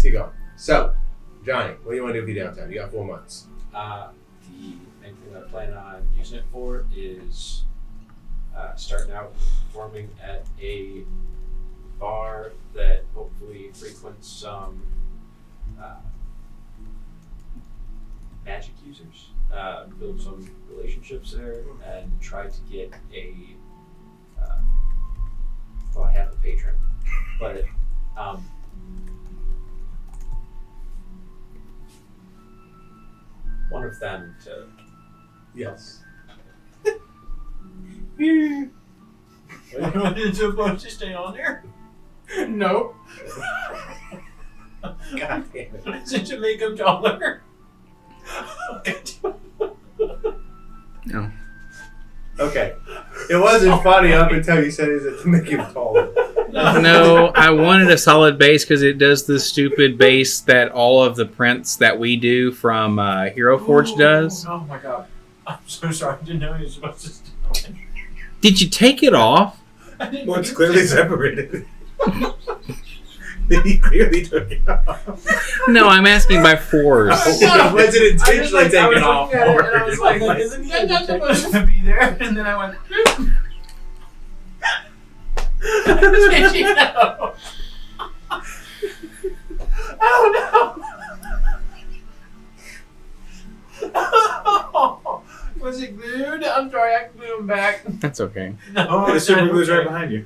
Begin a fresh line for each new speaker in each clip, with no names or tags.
let's get going. So, Johnny, what do you want to do for your downtime? You got 4 months.
The main thing I plan on using it for is starting out performing at a bar that hopefully frequents some magic users, build some relationships there, and try to get a well, I have a patron, but one of them to
Yes.
What is supposed to stay on there?
No.
God damn it.
Is it to make him taller?
No.
Okay. It wasn't funny up until you said it to make him taller.
No, I wanted a solid base because it does the stupid base that all of the prints that we do from Hero Forge does.
Oh my god. I'm so sorry. I didn't know you were supposed to stay.
Did you take it off?
I didn't
Well, it's
mean
clearly
to.
separated. He clearly took it off.
No, I'm asking by force.
Oh, was it intentionally
I
taken
was
off?
looking at it and I was like,
Or-
isn't he
That's not
supposed
supposed to be there. And then I went, did you know? Oh no! Was it glued? I'm sorry, I glued him back.
That's okay.
No,
The
it's
super
not
glue's right
okay.
behind you.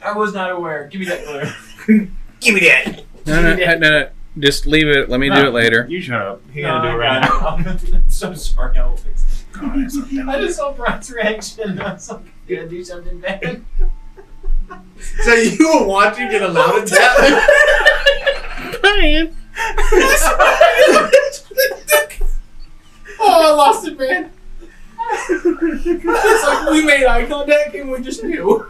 I was not aware. Give me that glue.
Give me that.
No. Just leave it. Let me do it later.
You shut up. He
No,
gotta do it
I
right now.
got it. I'm so sorry. I will fix it.
God, that's not that
I just saw Brian's reaction. I was like, you gotta do something bad.
So you were watching it allowed to tap?
Brian.
Oh, I lost it, man. It's like we made eye contact and we just knew.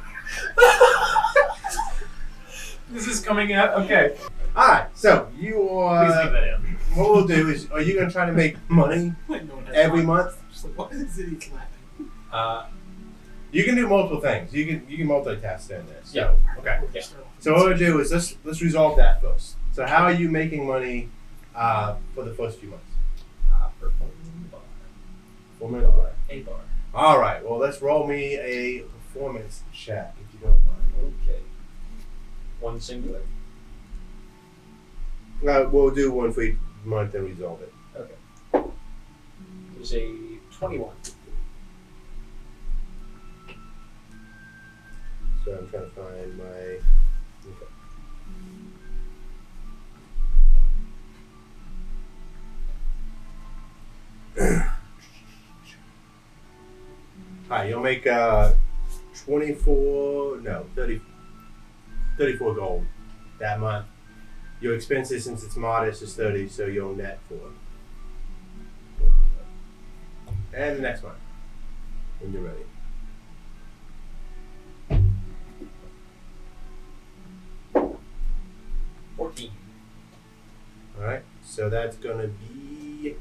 This is coming out. Okay.
Alright, so you
Please leave
are.
that in.
What we'll do is, are you going to try to make money
Like, no one has
every
time.
month?
Just like, why is it he's laughing?
You can do multiple things. You can multitask in this. So,
Yeah.
okay.
Yeah.
So what we'll do is let's resolve that first. So how are you making money for the first few months?
Performing in the bar.
4 minutes.
A bar.
All right. Well, let's roll me a performance check if you don't mind.
Okay. One singular.
We'll do one for each month and resolve it.
Okay. It was a 21.
So I'm trying to find my. Okay. Alright, you'll make 34 gold that month. Your expenses, since it's modest, is 30, so you'll net 4. And the next one, when you're ready.
$14.
Alright, so that's gonna be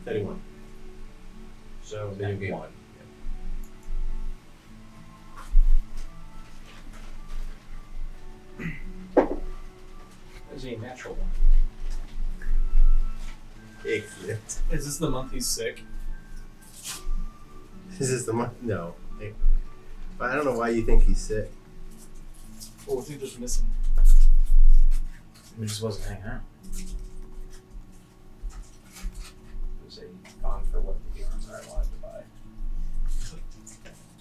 31.
So
So you
net
gain
1. That was a natural 1.
Excellent.
Is this the month he's sick?
This is the month. No. But I don't know why you think he's sick.
Or was he just missing?
We just wasn't hanging out.
It was a gone for what the arms are allowed to buy.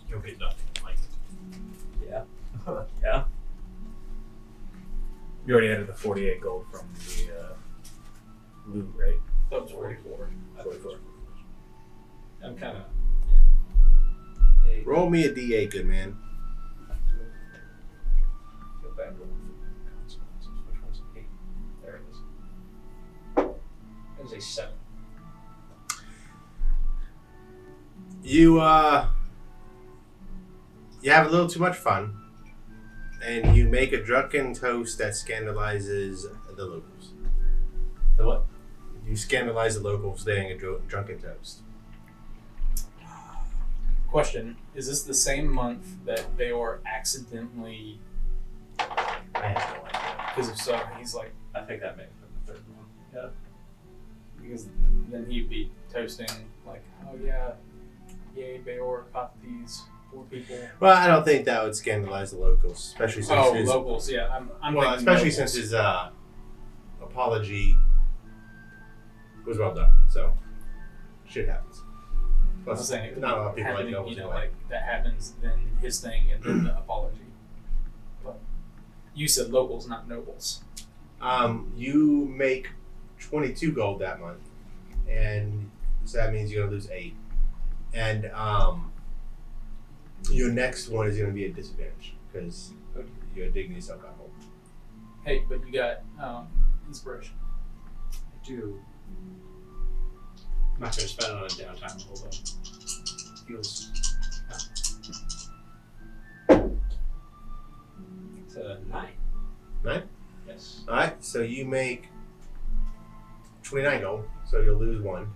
You'll get nothing like it.
Yeah. Yeah.
You already added the 48 gold from the loot, right?
That was 44.
I'm kind of, yeah. Hey,
Roll me a D8, good man.
feel bad rolling for consequences. Which one's an 8? There it is. That was a 7.
You have a little too much fun, and you make a drunken toast that scandalizes the locals.
The what?
You scandalize the locals doing a drunken toast.
Question: is this the same month that Bayor accidentally
I have no idea.
Because if so, he's like,
I think that may have been the third one. Yeah.
because then he'd be toasting like, oh yeah, yay, Bayor caught these 4 people.
Well, I don't think that would scandalize the locals, especially since
Oh,
his,
locals, yeah. I'm
well,
thinking
especially
locals.
since his apology was well done. So shit happens.
I was
Plus,
saying it could
not a lot of
be
people like
happening,
nobles
you know,
anyway.
like that happens, then his thing, and then the apology. But you said locals, not nobles.
You make 22 gold that month, and so that means you're gonna lose 8. And your next one is gonna be a disadvantage because you're digging yourself out hole.
Hey, but you got inspiration.
I do. I'm not going to spend it on a downtime roll though. Feels. It's a 9.
9?
Yes.
All right, so you make 29 gold, so you'll lose 1.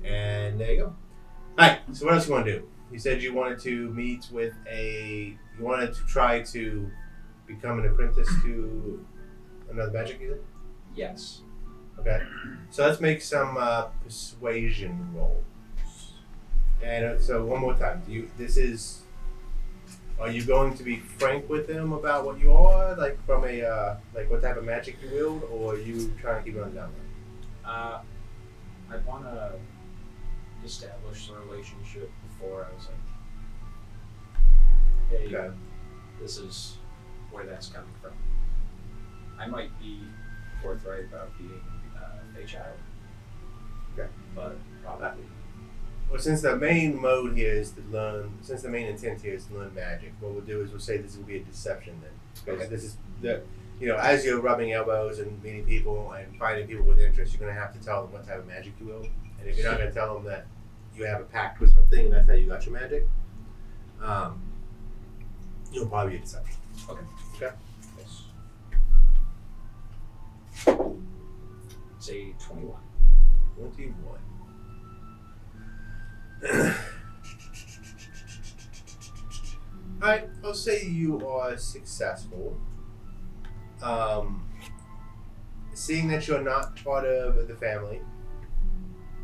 And there you go. All right, so what else you want to do? You said you wanted to meet with you wanted to try to become an apprentice to another magic user?
Yes.
Okay, so let's make some persuasion rolls. And so one more time, are you going to be frank with them about what you are, like from a like what type of magic you wield, or are you trying to keep it on the down low?
I want to establish the relationship before I was like, hey,
Okay.
this is where that's coming from. I might be forthright about being a child.
Okay.
But probably.
Well, since the main mode here is to learn, since the main intent here is to learn magic, what we'll do is we'll say this will be a deception then, because
Okay.
this is the, as you're rubbing elbows and meeting people and finding people with interest, you're gonna have to tell them what type of magic you will, and if you're not gonna tell them that you have a pact with something and that's how you got your magic, you'll probably be a deception.
Okay.
Okay.
Yes. Say 21.
21. Alright, I'll say you are successful. Seeing that you're not part of the family,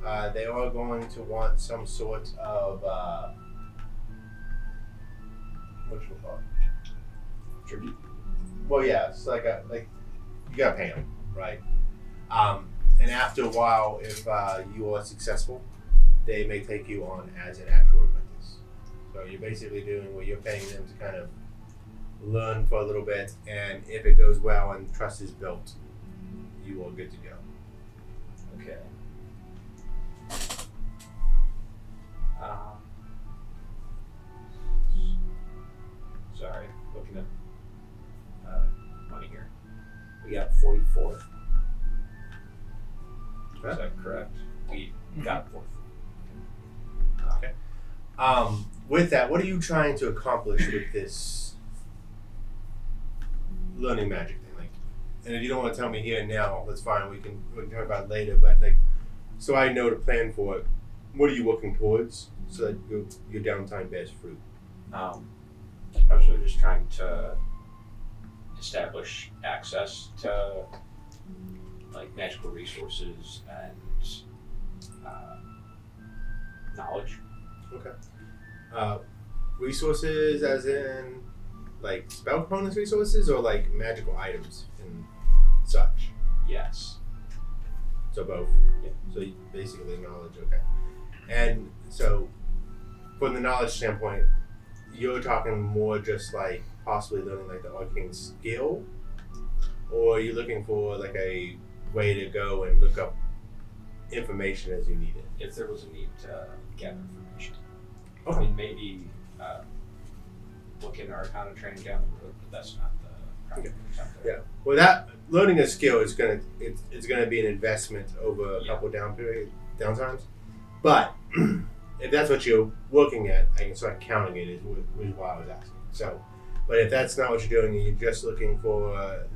they are going to want some sort of what you call it?
Tribute.
Well, yeah, it's like you gotta pay them, right? And after a while, if you are successful, they may take you on as an actual apprentice. So you're basically doing what you're paying them to kind of learn for a little bit, and if it goes well and trust is built, you are good to go.
Okay. Sorry, looking at money here. We got 44. Is that correct? We got 44.
With that, what are you trying to accomplish with this learning magic thing? Like, and if you don't want to tell me here and now, that's fine. We can talk about it later. But like, so I know to plan for it. What are you working towards so that your downtime bears fruit?
I was really just trying to establish access to like magical resources and knowledge.
Okay. Resources, as in like spell components resources, or like magical items and such.
Yes.
So both.
Yeah.
So you basically knowledge. Okay. And so, from the knowledge standpoint, you're talking more just like possibly learning like the arcane skill, or are you looking for like a way to go and look up information as you need it?
If there was a need to gather information. I
Okay.
mean, maybe look in Arcana training down the road, but that's not the
Okay.
project.
Yeah. Well, that learning a skill is it's gonna be an investment over a
Yeah.
couple downtimes. But if that's what you're looking at, I can start counting it. Is why I was asking. So, but if that's not what you're doing, and you're just looking for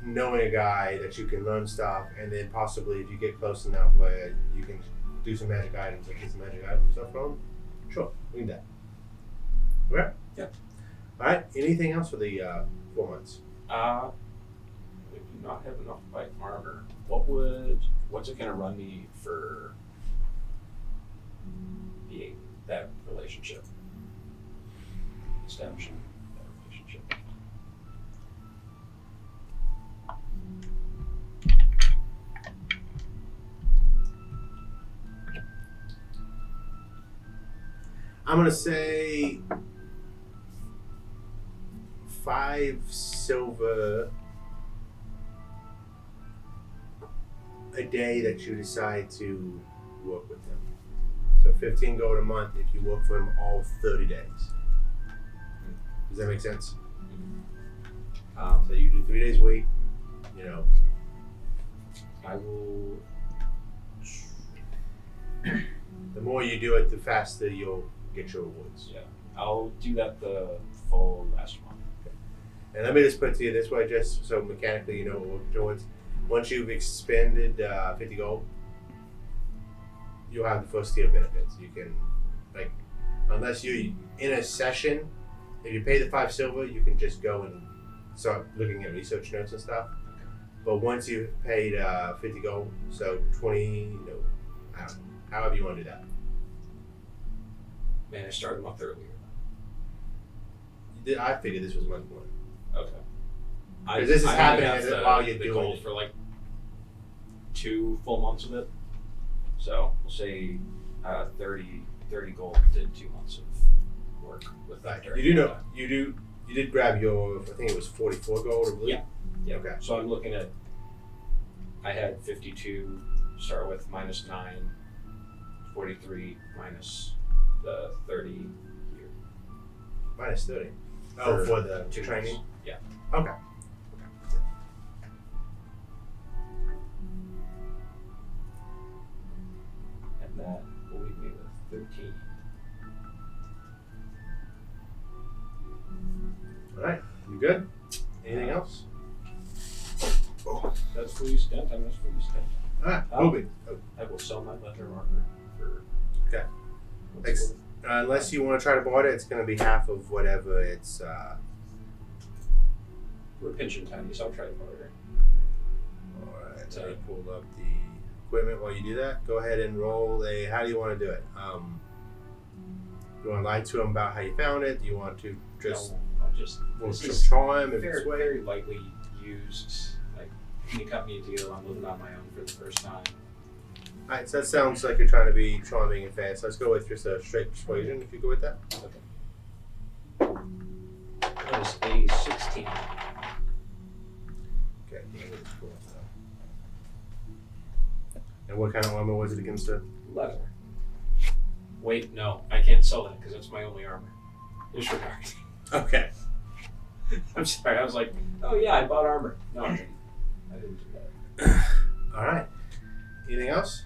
knowing a guy that you can learn stuff, and then possibly if you get close enough where you can do some magic items, like get some magic item stuff from, sure, we can do that. Okay.
Yeah.
All right. Anything else for the 4 months?
We do not have enough by armor. What's it gonna run me for being that relationship? Establishing that relationship.
I'm gonna say 5 silver a day that you decide to work with him. So 15 gold a month if you work for him all 30 days. Does that make sense? So you do 3 days a week, you know.
I will.
The more you do it, the faster you'll get your rewards.
Yeah, I'll do that the full last month.
And let me just put it to you this way, just so mechanically you know what we're working towards. Once you've expended 50 gold, you'll have the first tier benefits. You can, like, unless you're in a session, if you pay the 5 silver, you can just go and start looking at research notes and stuff. But once you've paid 50 gold, so 20, I don't know, however you want to do that.
Man, I started a month earlier.
I figured this was month 1.
Okay.
'Cause this is
I
happening
only have
while you're
the
doing
gold
it.
for like 2 full months of it. So we'll say 30 gold did 2 months of work with that.
You do know, you did grab your, I think it was 44 gold, I believe.
Yeah. Yeah.
Okay.
So I'm looking at. I had 52. Start with minus 9, 43 minus the 30 here.
Minus 30. Oh, for the
2
training?
months. Yeah.
Okay.
And that will leave me with 13.
Alright, you good? Anything else?
That's fully spent. I'm just fully spent.
Alright,
Oh.
moving.
I will sell my leather armor for.
Okay.
what's
Thanks.
it worth?
Unless you want to try to barter, it's going to be half of whatever it's.
We're pinching tiny, so I'll try to barter.
Alright, so I pulled up the equipment while you do that. Go ahead and roll a. How do you want to do it? You want to lie to him about how you found it? Do you want to just.
No, I'll just.
We'll
This
just
is
charm and
very,
persuade?
very lightly used. Like, you cut me a deal. I'm living on my own for the first time.
Alright, so that sounds like you're trying to be charming and fast. Let's go with just a straight persuasion if you go with that.
That is a 16.
Okay. And what kind of armor was it against it?
Leather. Wait, no, I can't sell that because that's my only armor. Disregard.
Okay.
I'm sorry. I was like, oh yeah, I bought armor. No, I didn't do that.
Alright. Anything else?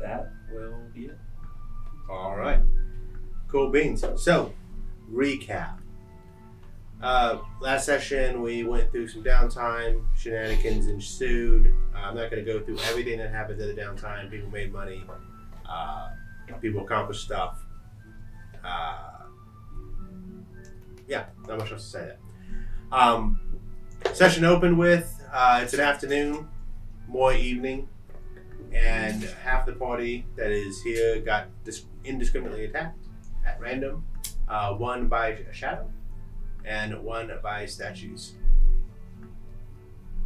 That will be it.
Alright. Cool beans. So, recap. Last session we went through some downtime, shenanigans ensued. I'm not going to go through everything that happened at the downtime. People made money, people accomplished stuff. Yeah, not much else to say there. Session opened with it's an afternoon, more evening, and half the party that is here got indiscriminately attacked at random. One by a shadow, and one by statues.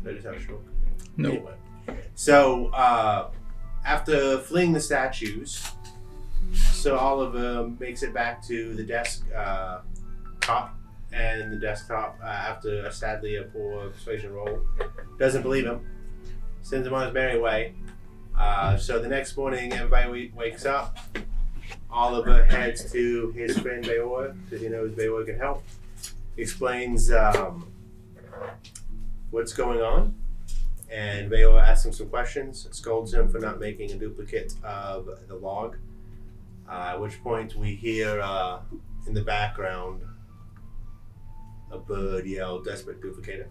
Did I just have a stroke?
No.
Anyway, so after fleeing the statues, so Oliver makes it back to the desk top, and the desktop after sadly a poor persuasion roll doesn't believe him, sends him on his merry way. So the next morning, everybody wakes up. Oliver heads to his friend Beor because he knows Beor can help. Explains what's going on, and Beor asks him some questions, scolds him for not making a duplicate of the log. At which point we hear in the background a bird yell, "Desperate duplicator."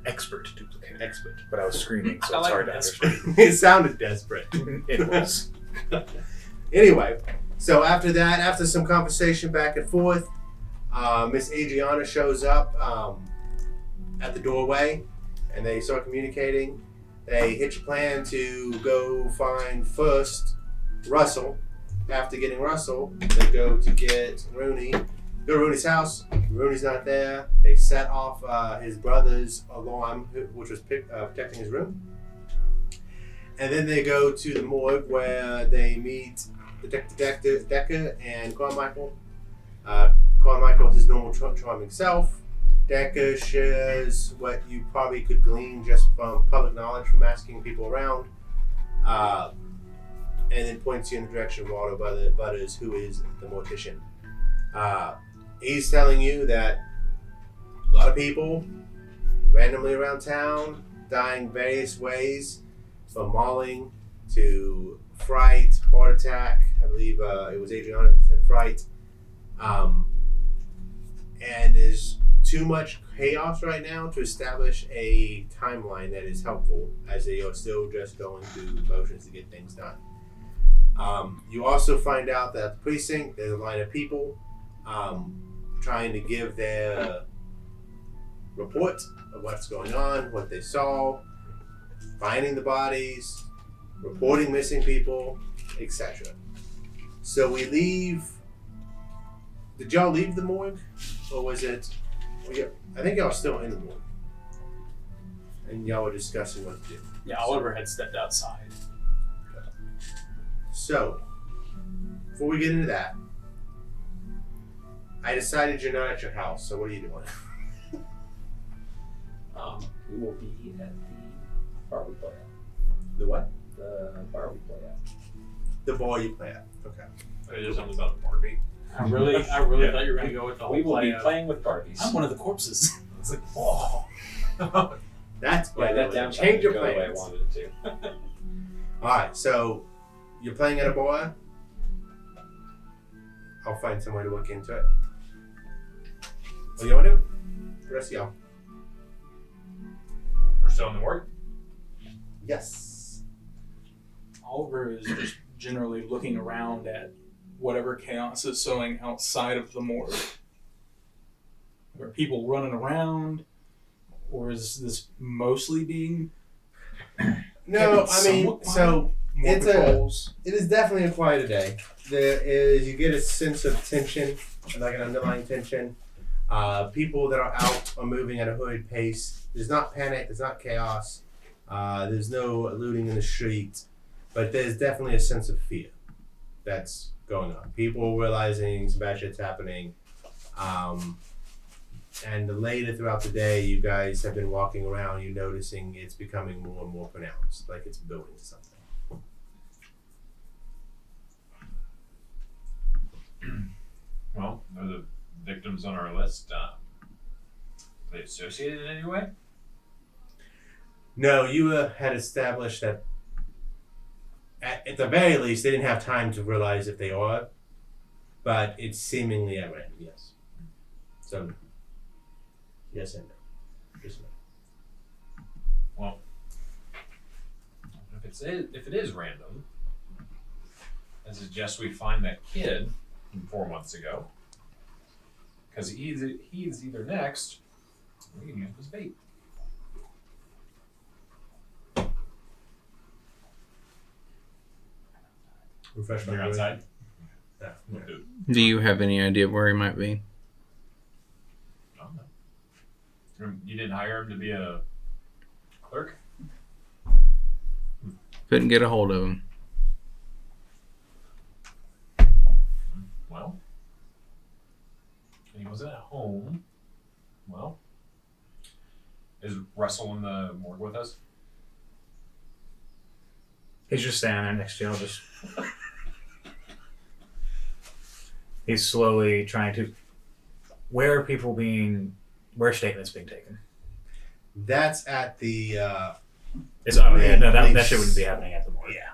Expert duplicate.
Expert.
But I was screaming, so
I
it's
like
hard to
desperate.
understand.
It sounded desperate.
It was.
Anyway, so after that, after some conversation back and forth, Miss Adriana shows up at the doorway, and they start communicating. They hitch a plan to go find first Russell. After getting Russell, they go to get Rooney. Go to Rooney's house. Rooney's not there. They set off his brother's alarm, which was protecting his room. And then they go to the morgue where they meet Detective Decker and Carmichael. Carmichael is his normal charming self. Decker shares what you probably could glean just from public knowledge from asking people around. And then points you in the direction of Waldo Butters, who is the mortician. He's telling you that a lot of people randomly around town dying various ways, from mauling to fright, heart attack. I believe it was Adriana that said fright. And there's too much chaos right now to establish a timeline that is helpful, as they are still just going through the motions to get things done. You also find out that at the precinct, there's a line of people trying to give their report of what's going on, what they saw, finding the bodies, reporting missing people, etc. So we leave. Did y'all leave the morgue? Or was it? I think y'all were still in the morgue. And y'all were discussing what to do.
Yeah, Oliver had stepped outside.
So, before we get into that, I decided you're not at your house, so what are you doing?
We will be at the bar we play at.
The what?
The bar we play at.
The bar you play at. Okay.
It is something about a Barbie.
I really
Yeah.
thought you were going to go with the whole
We will be
play of,
playing with Barbies.
I'm one of the corpses. It's like, oh.
That's
Yeah,
why
that
that
downtown
change your
didn't go the way I
plans.
wanted it to.
Alright, so you're playing at a bar. I'll find some way to look into it. What do you want to do? The rest of y'all.
We're still in the morgue?
Yes.
Oliver is just generally looking around at whatever chaos is sowing outside of the morgue. Are people running around? Or is this mostly being
No,
kept
I mean,
somewhat quiet?
so
More
It's
patrols?
it is definitely a quieter day. There is, you get a sense of tension, like an underlying tension. People that are out are moving at a hurried pace. There's not panic, there's not chaos, there's no looting in the street, but there's definitely a sense of fear that's going on. People realizing some bad shit's happening. And later throughout the day, you guys have been walking around, you're noticing it's becoming more and more pronounced, like it's building to something.
Well, are the victims on our list, are they associated in any way?
No, you had established that at the very least they didn't have time to realize if they are, but it's seemingly at random, yes. So, yes and no. Just no.
Well, if it is random, I suggest we find that kid from 4 months ago, because he's either next, or we can use him as bait.
Refresh my
You're
memory.
outside.
Yeah.
We'll do.
Do you have any idea where he might be?
I don't know. You didn't hire him to be a clerk?
Couldn't get a hold of him.
Well, and he wasn't at home. Well, is Russell in the morgue with us?
He's just standing there next to you. He's slowly trying to. Where are statements being taken?
That's at the
It's, oh yeah, no, that
Police.
shit wouldn't be happening at the morgue.
Yeah.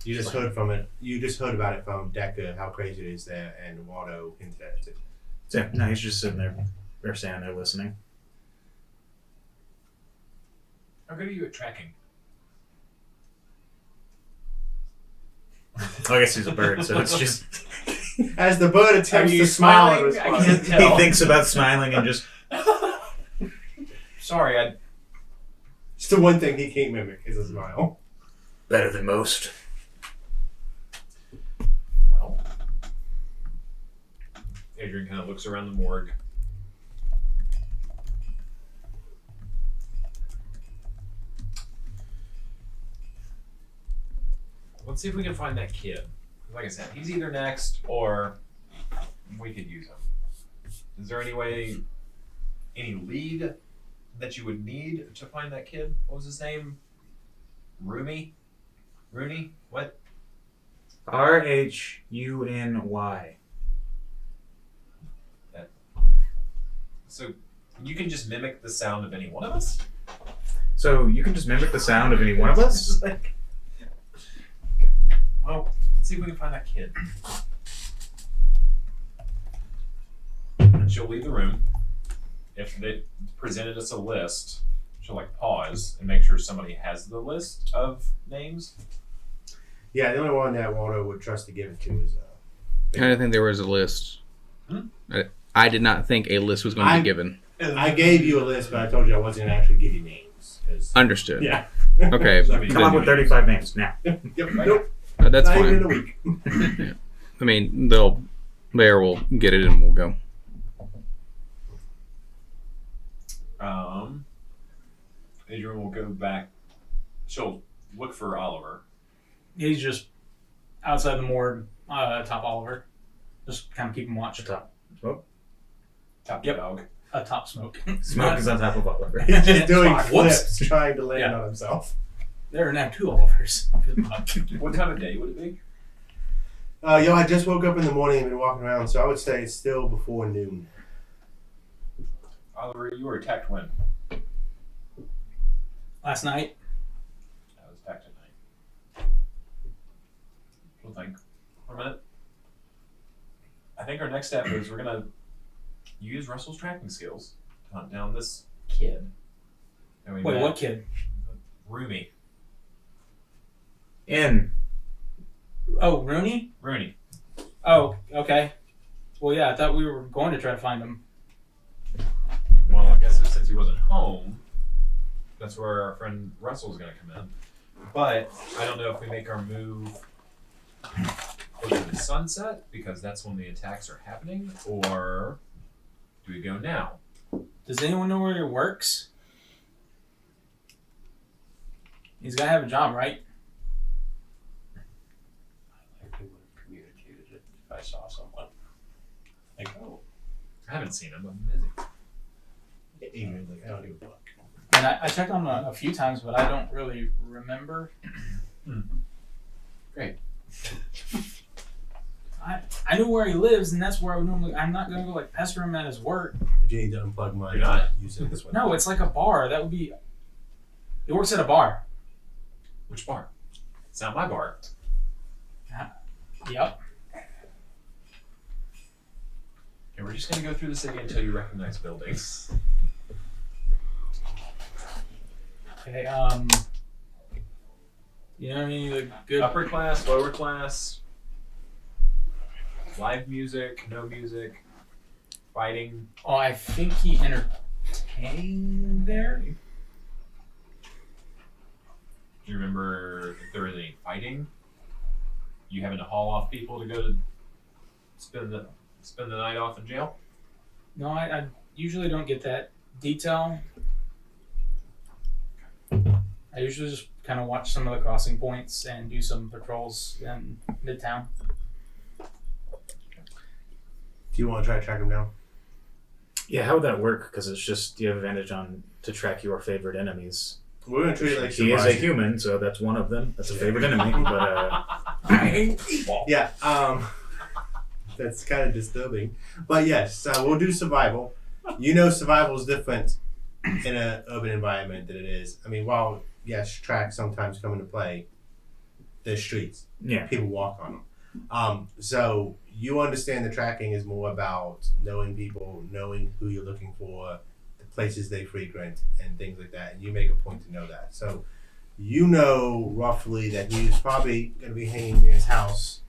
you just heard from it. You just heard about it from Decker, how crazy it is there, and Waldo hinted at it too.
So, no, he's just sitting there. They're standing there listening.
How good are you at tracking?
Oh, I guess he's a bird, so it's just
As the bird attempts
Are you
to smile in
smiling? I
response.
can't
He
tell.
thinks about smiling and just
Sorry,
It's the one thing he can't mimic is a smile.
better than most.
well. Adrian kind of looks around the morgue. Let's see if we can find that kid. Like I said, he's either next or we could use him. Is there any way, any lead that you would need to find that kid? What was his name? Rooney? What?
RHUNY.
So you can just mimic the sound of any one of us?
So you can just mimic the sound of any one of
It's
us?
just like, well, let's see if we can find that kid. And she'll leave the room. If they presented us a list, she'll like pause and make sure somebody has the list of names.
Yeah, the only one that Waldo would trust to give it to is.
I didn't think there was a list. I did not think a list was going to be given.
I gave you a list, but I told you I wasn't going to actually give you names. 'Cause-
Understood.
yeah.
Okay.
I mean,
Come up with 35 names now.
Yep. Nope.
That's
Not even in a
fine.
week.
I mean, Bear will get it and we'll go.
Adrian will go back. She'll look for Oliver.
He's just outside the morgue, top Oliver. Just kind of keep him watch.
Top.
Top
Yep.
dog.
Top smoke.
Smoke is on top of Oliver.
He's just doing
Whoops.
flips, trying to land
Yeah.
on himself.
There are now 2 Olivers. Good luck.
What time of day would it be?
I just woke up in the morning and been walking around, so I would say it's still before noon.
Oliver, you were attacked when?
Last night,
I was attacked at night. We'll think for a minute. I think our next step is we're gonna use Russell's tracking skills to hunt down this kid. And we
wait,
met
what kid?
Roomy.
In.
Oh, Rooney?
Rooney.
Oh, okay. Well, yeah, I thought we were going to try to find him.
Well, I guess since he wasn't home, that's where our friend Russell's gonna come in. But I don't know if we make our move over the sunset because that's when the attacks are happening, or do we go now?
Does anyone know where he works? He's got to have a job, right?
I likely would have communicated it if I saw someone. Like, oh,
I haven't seen him. I'm busy.
Adrian's like, I don't give a fuck.
And I checked on him a few times, but I don't really remember.
great.
I knew where he lives, and that's where I would normally. I'm not gonna go like pester him at his work.
You need to unplug mine.
You're not.
Using this one.
No, it's like a bar. That would be. He works at a bar.
Which bar? It's not my bar.
Yep.
Okay, we're just gonna go through the city until you recognize buildings.
Okay. You know any like good?
Upper class, lower class, live music, no music, fighting.
Oh, I think he entertained there.
Do you remember if there was any fighting? You having to haul off people to go to spend the night off in jail?
No, I usually don't get that detail. I usually just kind of watch some of the crossing points and do some patrols in Midtown.
Do you want to try to track him down?
Yeah, how would that work? Because it's just you have advantage on to track your favorite enemies.
We're gonna treat it like
He is a
surprise.
human, so that's one of them. That's a favorite enemy. But
Yeah. That's kind of disturbing, but yes, we'll do survival. You know, survival is different in an urban environment than it is. I mean, while yes, tracks sometimes come into play, there's streets.
yeah,
People walk on them. So you understand the tracking is more about knowing people, knowing who you're looking for, the places they frequent, and things like that. And you make a point to know that. So you know roughly that he's probably going to be hanging near his house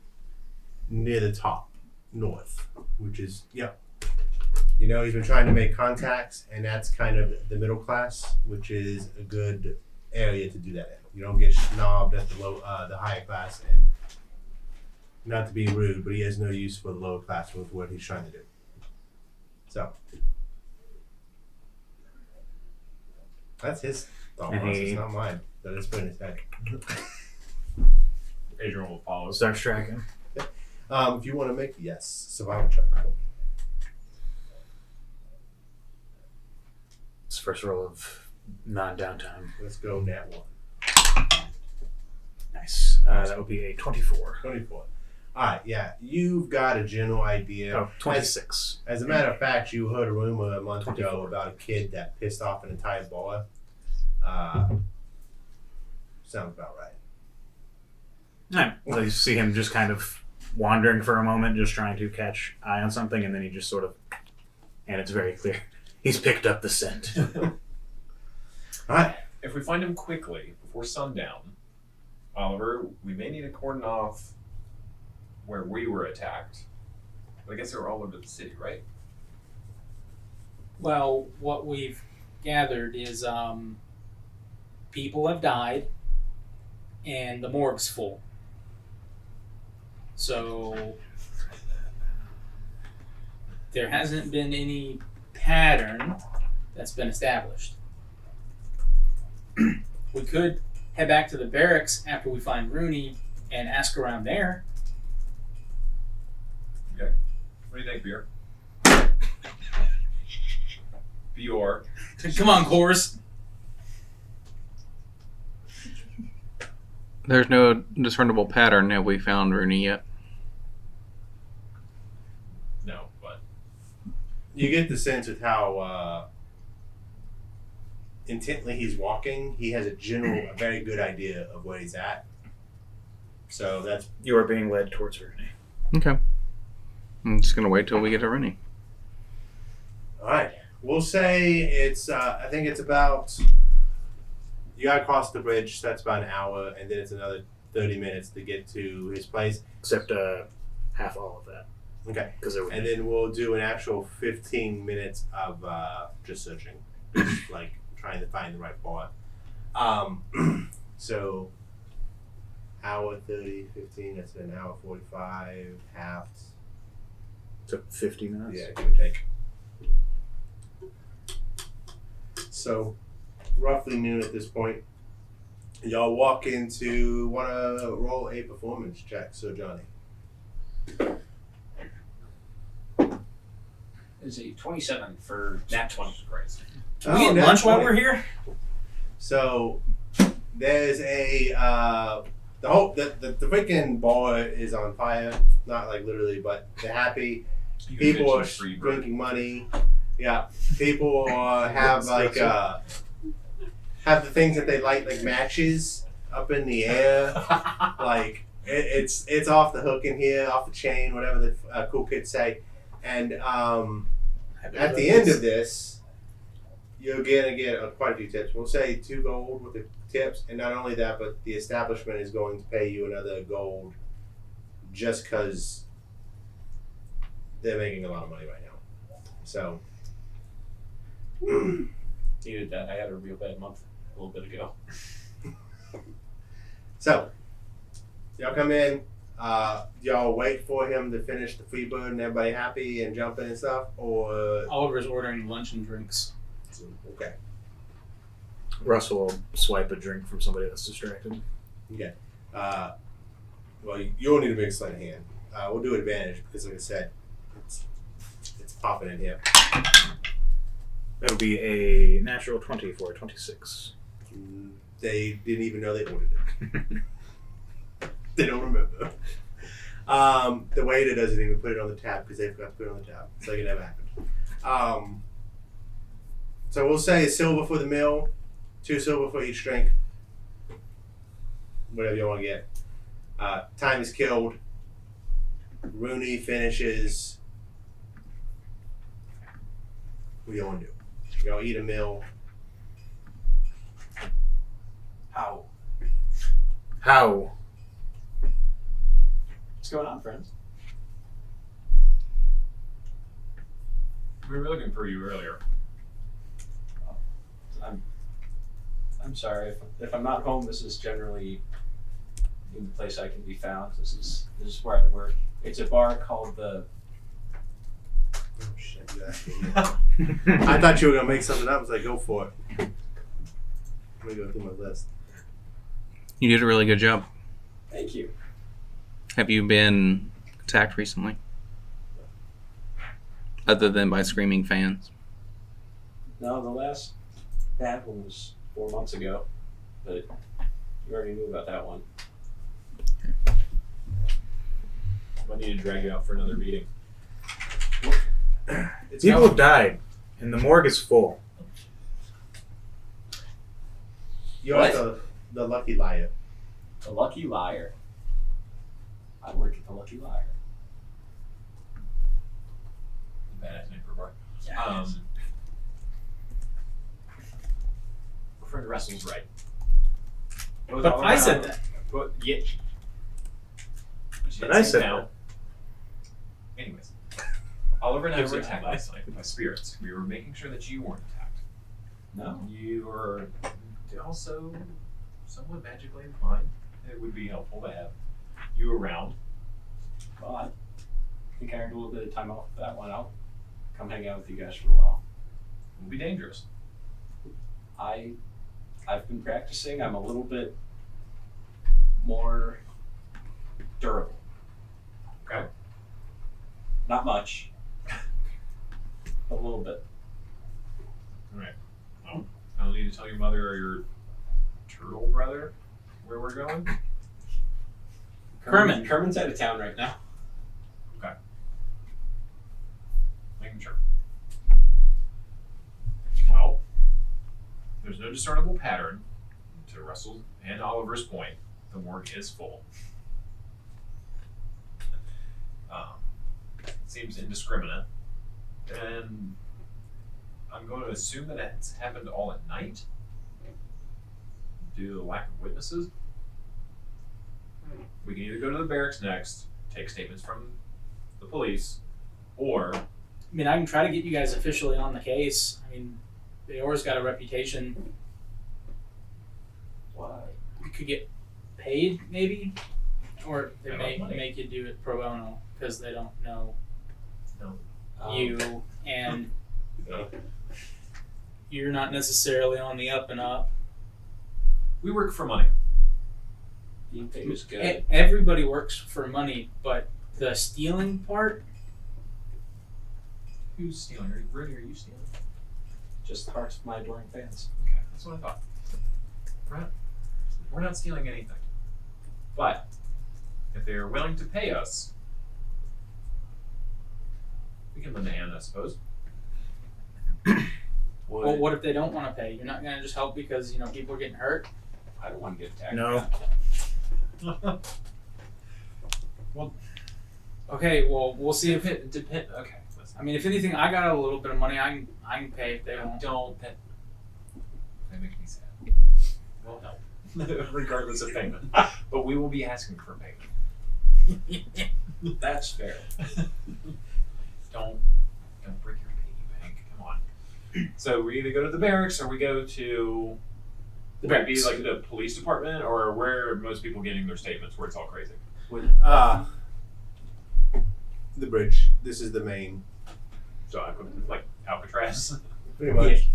near the top. north, which is You know, he's been trying to make contacts, and that's kind of the middle class, which is a good area to do that in. You don't get snobbed at the higher class, and not to be rude, but he has no use for the lower class with what he's trying to do. So that's his thought
And
process,
he-
not mine. That is put in his head.
Adrian will follow.
Starts tracking.
If you want to make survival check.
It's first roll of non-downtime.
Let's go nat 1.
Nice. That would be a 24.
24. Alright, yeah. You've got a general idea.
Oh, 26.
As a matter of fact, you heard a rumor a month ago
24.
about a kid that pissed off an entire bar. Sounds about right.
Alright. So you see him just kind of wandering for a moment, just trying to catch eye on something, and then he just sort of, and it's very clear, he's picked up the scent.
Alright.
If we find him quickly before sundown, Oliver, we may need to cordon off where we were attacked. But I guess they were all over the city, right?
Well, what we've gathered is people have died and the morgue's full. So there hasn't been any pattern that's been established. We could head back to the barracks after we find Rooney and ask around there.
What do you think, Beer? Bior.
Come on, Cores.
There's no discernible pattern. Have we found Rooney yet?
No, but
You get the sense with how intently he's walking. He has a very good idea of where he's at. So that's
You are being led towards Rooney.
Okay. I'm just gonna wait till we get to Rooney.
all right. We'll say it's. I think it's about. You gotta cross the bridge. So that's about an hour, and then it's another 30 minutes to get to his place.
Except half all of that.
Okay.
Because there would
And then we'll do an actual 15 minutes of just searching, just like trying to find the right bar. So, hour 30, 15, that's an hour 45, half.
took 50 minutes.
Yeah, give or take. So, roughly noon at this point. Y'all walk into, want to roll a performance check, so Johnny.
Is a 27 for nat 20. Christ.
Can we get
nat
lunch while
20.
we're here?
So there's a the freaking bar is on fire. Not like literally, but they're happy.
you can
People
pitch
are
a free bird.
drinking money. Yeah, people have like have the things that they light like matches up in the air. Like it's off the hook in here, off the chain, whatever the cool kids say. And at the end of this, you're gonna get quite a few tips. We'll say 2 gold with the tips, and not only that, but the establishment is going to pay you another gold just because they're making a lot of money right now. So,
Needed that. I had a real bad month a little bit ago.
so y'all come in. Y'all wait for him to finish the free bird and everybody happy and jumping and stuff, or
Oliver's ordering lunch and drinks.
okay.
Russell will swipe a drink from somebody that's distracted.
Well, you'll need a big sleight of hand. We'll do advantage because, like I said, it's popping in here.
That would be a natural 20 for a 26.
They didn't even know they ordered it. They don't remember. The waiter doesn't even put it on the tab because they forgot to put it on the tab. It's like it never happened. So we'll say silver for the meal, 2 silver for each drink. Whatever you want to get. Time is killed. Rooney finishes. What do you want to do? Y'all eat a meal.
How?
How?
What's going on, friends?
We were looking for you earlier.
I'm sorry if I'm not home. This is generally the place I can be found. This is where I work. It's a bar called the.
Oh, shit, you asking me. I thought you were gonna make something up. I was like, go for it. Let me go through my list.
You did a really good job.
Thank you.
Have you been attacked recently? Other than by screaming fans?
No, the last bad one was 4 months ago, but you already knew about that one.
I need to drag you out for another meeting.
People have died, and the morgue is full.
You're
What?
the lucky liar.
The Lucky Liar. I work at the Lucky Liar.
Badass name for a bar.
Yeah.
Our friend Russell's right.
But I said that.
But yeah.
But I said
that. Anyways, Oliver and I were attacked last night by spirits. We were making sure that you weren't attacked.
No.
You were also somewhat magically inclined. It would be helpful to have you around.
Well, I think I earned a little bit of time off that one. I'll come hang out with you guys for a while.
It would be dangerous.
I've been practicing. I'm a little bit more durable.
Okay.
Not much. A little bit.
Alright. Well, I don't need to tell your mother or your turtle brother where we're going.
Kermin's out of town right now.
Making sure. Well, there's no discernible pattern to Russell and Oliver's point. The morgue is full. Seems indiscriminate. And I'm going to assume that it's happened all at night due to the lack of witnesses. We can either go to the barracks next, take statements from the police, or
I mean, I can try to get you guys officially on the case. I mean, Bayor's got a reputation.
Why?
You could get paid, maybe, or they
I
may
love money.
make you do it pro bono because they don't know
Um,
you, and
No.
you're not necessarily on the up and up.
we work for money.
Being paid is good.
Everybody works for money, but the stealing part,
Who's stealing? Are you stealing?
Just the hearts of my adoring fans.
Okay, that's what I thought. We're not stealing anything. But if they are willing to pay us, we can lend a hand, I suppose.
well, what if they don't want to pay? You're not going to just help because, you know, people are getting hurt?
I don't want to get attacked.
No.
Okay, well, we'll see if
Depend. Okay. Listen.
I mean, if anything, I got a little bit of money. I can pay if they won't.
Don't. That makes me sad. We'll help, regardless of payment. But we will be asking for payment.
That's fair.
Don't break your piggy bank. Come on. So we either go to the barracks or we go to
The
would it be
barracks.
like the police department, or where are most people getting their statements where it's all crazy?
The bridge. This is the main.
So I could like Alcatraz.
Pretty much.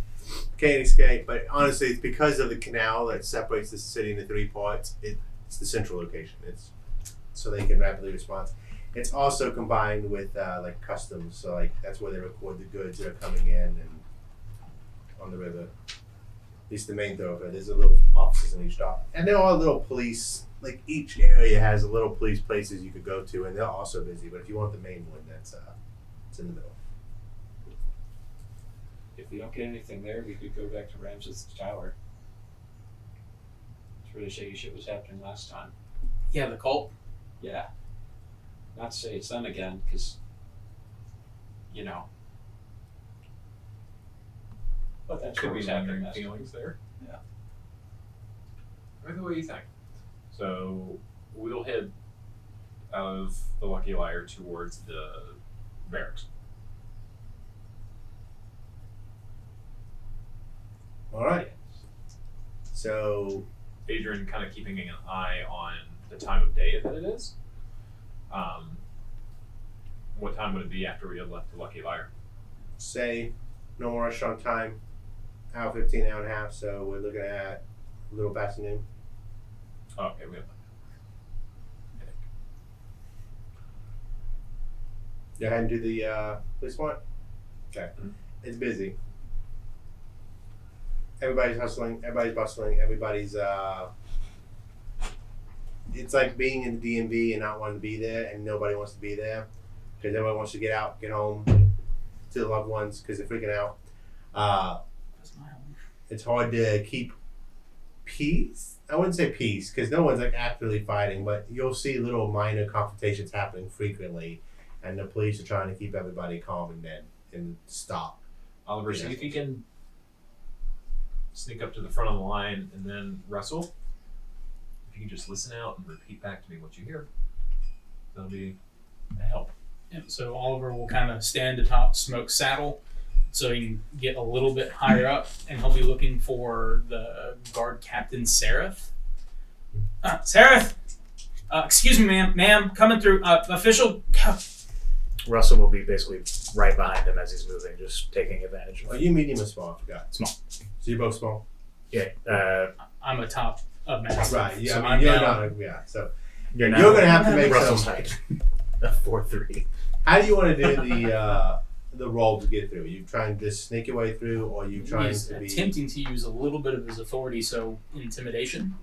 Can't escape, but honestly, it's because of the canal that separates the city into three parts. It's the central location. It's so they can rapidly respond. It's also combined with like customs, so like that's where they record the goods that are coming in and on the river. At least the main thoroughfare. There's a little offices in each stop, and there are little police. Like each area has a little police places you could go to, and they're also busy. But if you want the main one, that's it's in the middle.
If we don't get anything there, we could go back to Ramses Tower. It's where the shady shit was happening last time.
Yeah, the cult.
Yeah. Not to say it's them again, because, you know. But that's
Could
what
be
was happening
lingering
last time.
feelings there.
Yeah.
Either way you think. So we'll head out of the Lucky Liar towards the barracks.
All right. So
Adrian kind of keeping an eye on the time of day that it is. What time would it be after we had left the Lucky Liar?
say no more restaurant time, hour 15, hour and a half. So we're looking at a little past noon.
Oh, okay, we have.
Go ahead and do the police warrant. Okay.
Mhm.
It's busy. Everybody's hustling. Everybody's bustling. Everybody's. It's like being in the DMV and not wanting to be there, and nobody wants to be there because everyone wants to get out, get home to the loved ones because they're freaking out.
That's my home.
It's hard to keep peace. I wouldn't say peace because no one's like actively fighting, but you'll see little minor confrontations happening frequently, and the police are trying to keep everybody calm and stop.
Oliver, see if you can sneak up to the front of the line and then Russell, if you can just listen out and repeat back to me what you hear, that'll be a help.
Yeah, so Oliver will kind of stand atop Smoke's saddle so he can get a little bit higher up, and he'll be looking for the guard captain, Seraph. Seraph! Excuse me, ma'am, coming through. Official.
Russell will be basically right behind him as he's moving, just taking advantage of
Are
it.
you medium or small? I forgot.
Small.
So you're both small?
Yeah,
I'm atop of Mastiff.
Right. Yeah.
So
I mean,
I'm
you're
down.
not. Yeah. So
you're
you're gonna have to make
Russell's
some.
height. A 4'3".
How do you want to do the roll to get through? Are you trying to just sneak your way through, or are you trying
He's
to be?
attempting to use a little bit of his authority, so intimidation.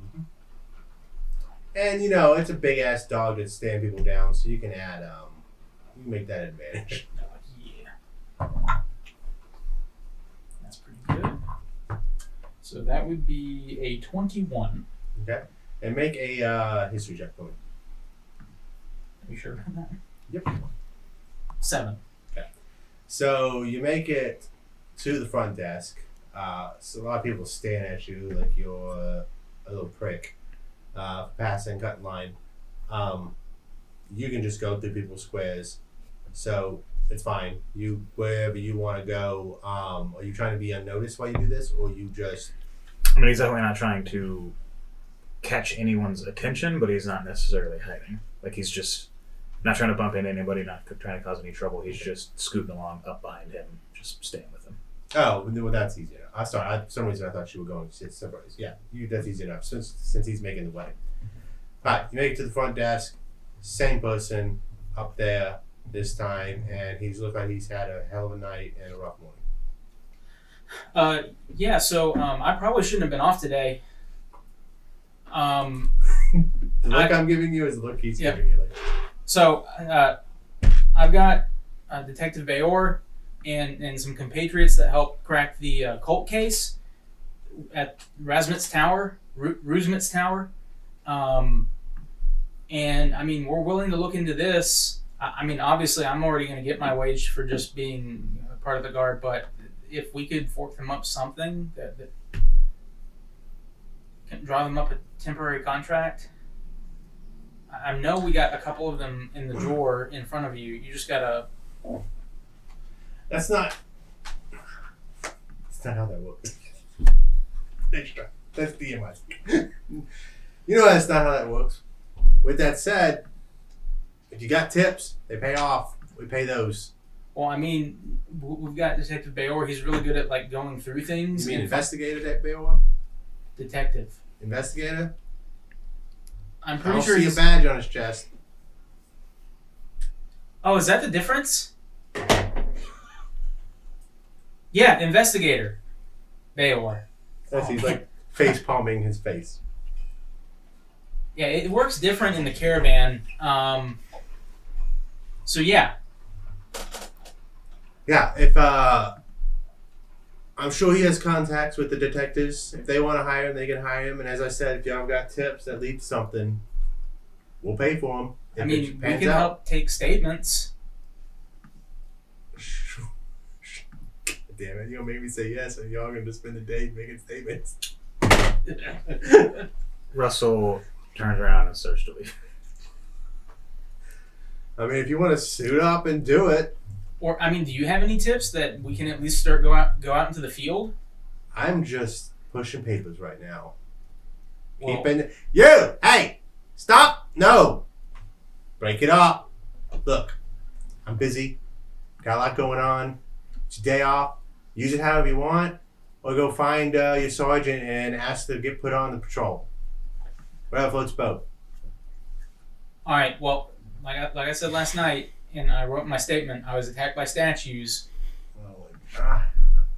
And you know, it's a big ass dog that's staring people down, so you can add you can make that advantage.
Yeah. That's pretty good. So that would be a 21.
Okay. And make a history check for me.
Are you sure about that?
Yep.
7.
So you make it to the front desk. So a lot of people staring at you like you're a little prick, passing, cutting line. You can just go through people's squares, so it's fine. You wherever you want to go. Are you trying to be unnoticed while you do this, or you just?
I mean, he's definitely not trying to catch anyone's attention, but he's not necessarily hiding. Like, he's just not trying to bump into anybody, not trying to cause any trouble. He's just scooting along up behind him, just staying with him.
Oh, well, that's easy enough. For some reason I thought you were going to sit somewhere. Yeah, that's easy enough since he's making the way. All right, you make it to the front desk. Same person up there this time, and he's looked like he's had a hell of a night and a rough morning.
Yeah, so I probably shouldn't have been off today.
The look I'm giving you is the look he's
Yeah.
giving you. Like,
So I've got Detective Bayor and some compatriots that helped crack the cult case at Razmit's Tower, Rusmit's Tower. And I mean, we're willing to look into this. I mean, obviously, I'm already going to get my wage for just being part of the guard, but if we could fork them up something that can draw them up a temporary contract. I know we got a couple of them in the drawer in front of you. You just gotta.
that's not how that works. Extra. That's DMI. You know that's not how that works. With that said, if you got tips, they pay off. We pay those.
Well, I mean, we've got Detective Bayor. He's really good at like going through things.
You mean
and
investigator that Beowulf?
detective?
Investigator?
I'm
I
pretty
don't
sure
see a
he's.
badge on his chest.
Oh, is that the difference? Yeah, investigator. Bayor.
That's he's like face palming his face.
Yeah, it works different in the caravan. So yeah.
Yeah, if I'm sure he has contacts with the detectives. If they want to hire him, they can hire him. And as I said, if y'all got tips that lead to something, we'll pay for them.
I mean, we can help take statements.
Damn it, you're gonna make me say yes, and y'all gonna just spend the day making statements.
Russell turns around and starts to leave.
I mean, if you want to suit up and do it,
Or I mean, do you have any tips that we can at least start go out into the field?
I'm just pushing papers right now.
Well,
Keeping you. Hey, stop. No, break it up. Look, I'm busy. Got a lot going on. It's your day off. Use it however you want, or go find your sergeant and ask to get put on the patrol. Whatever floats boat.
All right. Well, like I said last night, and I wrote in my statement, I was attacked by statues.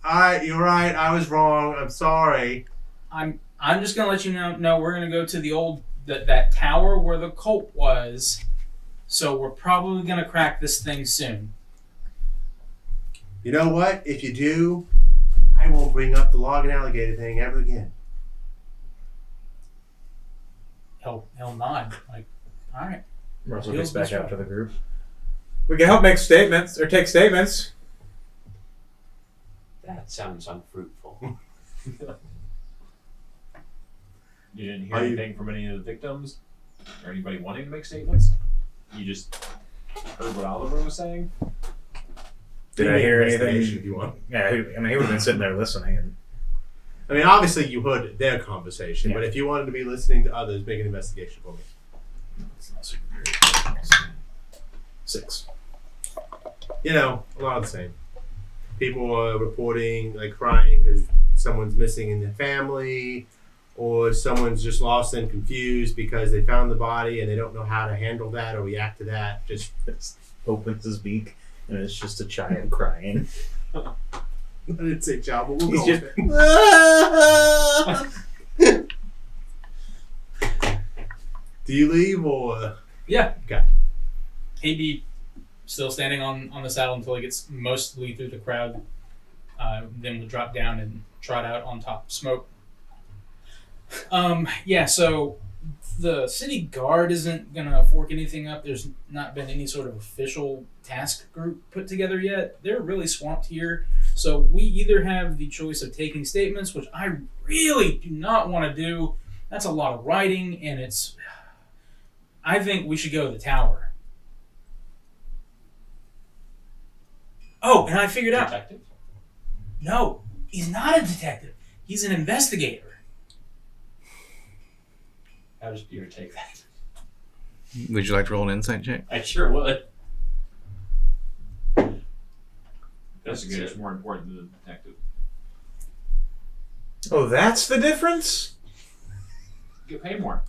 Alright, you're right. I was wrong. I'm sorry.
I'm just gonna let you know we're gonna go to the old that tower where the cult was. So we're probably gonna crack this thing soon.
You know what? If you do, I won't bring up the log and alligator thing ever again.
He'll nod like, all right.
Russell
Feels
gets back
this
out to the group. We can help make statements or take statements.
that sounds unfruitful.
You didn't hear
Are you-
anything from any of the victims or anybody wanting to make statements. You just heard what Oliver was saying.
Did I hear
Investigation,
anything?
If you want.
Yeah, he would have been sitting there listening. And
I mean, obviously you heard their conversation, but if you wanted to be listening to others, make an investigation for me.
it's not super great. 6.
You know, a lot of the same. People are reporting, like, crying because someone's missing in their family, or someone's just lost and confused because they found the body and they don't know how to handle that or react to that. Just
Opens his beak and it's just a child crying.
I didn't say child, but we'll
He's
go
just-
with it. Do you leave or?
Yeah.
Okay.
He'd be still standing on the saddle until he gets mostly through the crowd. Then we'll drop down and trot out on top of Smoke. Yeah, so the city guard isn't gonna fork anything up. There's not been any sort of official task group put together yet. They're really swamped here. So we either have the choice of taking statements, which I really do not want to do. That's a lot of writing, and I think we should go to the tower. Oh, and I figured out.
Detective?
No, he's not a detective. He's an investigator.
How does Peter take that?
Would you like to roll an insight check?
I sure would.
Investigator's more important than the detective.
Oh, that's the difference?
Get paid more.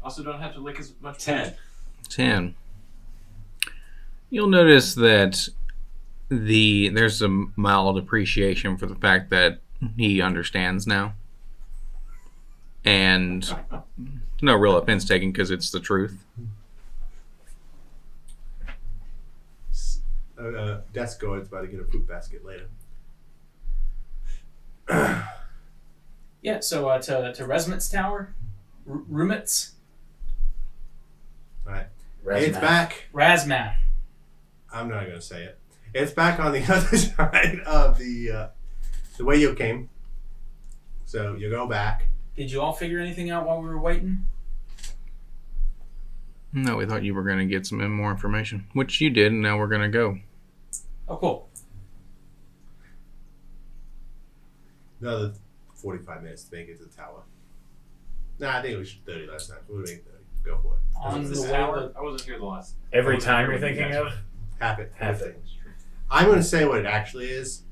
Also, don't have to lick as much.
10.
10. You'll notice that there's a mild appreciation for the fact that he understands now. And no real offense taken because it's the truth.
Desk guard's about to get a fruit basket later.
Yeah, so to Resmet's tower, Rumet's,
It's back.
Razmath.
I'm not gonna say it. It's back on the other side of the way you came. So you go back.
Did you all figure anything out while we were waiting?
No, we thought you were going to get some more information, which you did, and now we're going to go.
Oh, cool.
Another 45 minutes to make it to the tower. Nah, I think it was 30 last time. We'll make 30. Go for it.
On
Was
the
this
way
hour?
to-
I wasn't here the last.
Every
I wasn't
time
here
you're
when you
thinking
guys
of?
Half it.
Half it.
I'm gonna say what it actually is.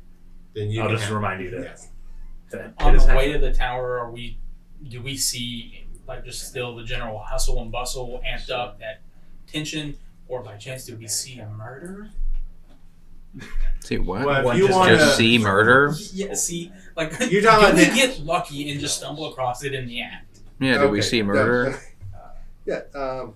Then you
I'll
can
just
have it.
remind you that.
Yes.
That
On
it is
the
half
way
it.
to the tower, do we see like just still the general hustle and bustle amped up, that tension, or by chance do we see a murder?
See what?
Well, if
One
you
just-
want
Just see murder?
Yeah, see, like
You're talking
do we
about
get lucky and just stumble across it in the act?
Yeah, did we see murder?
Yeah.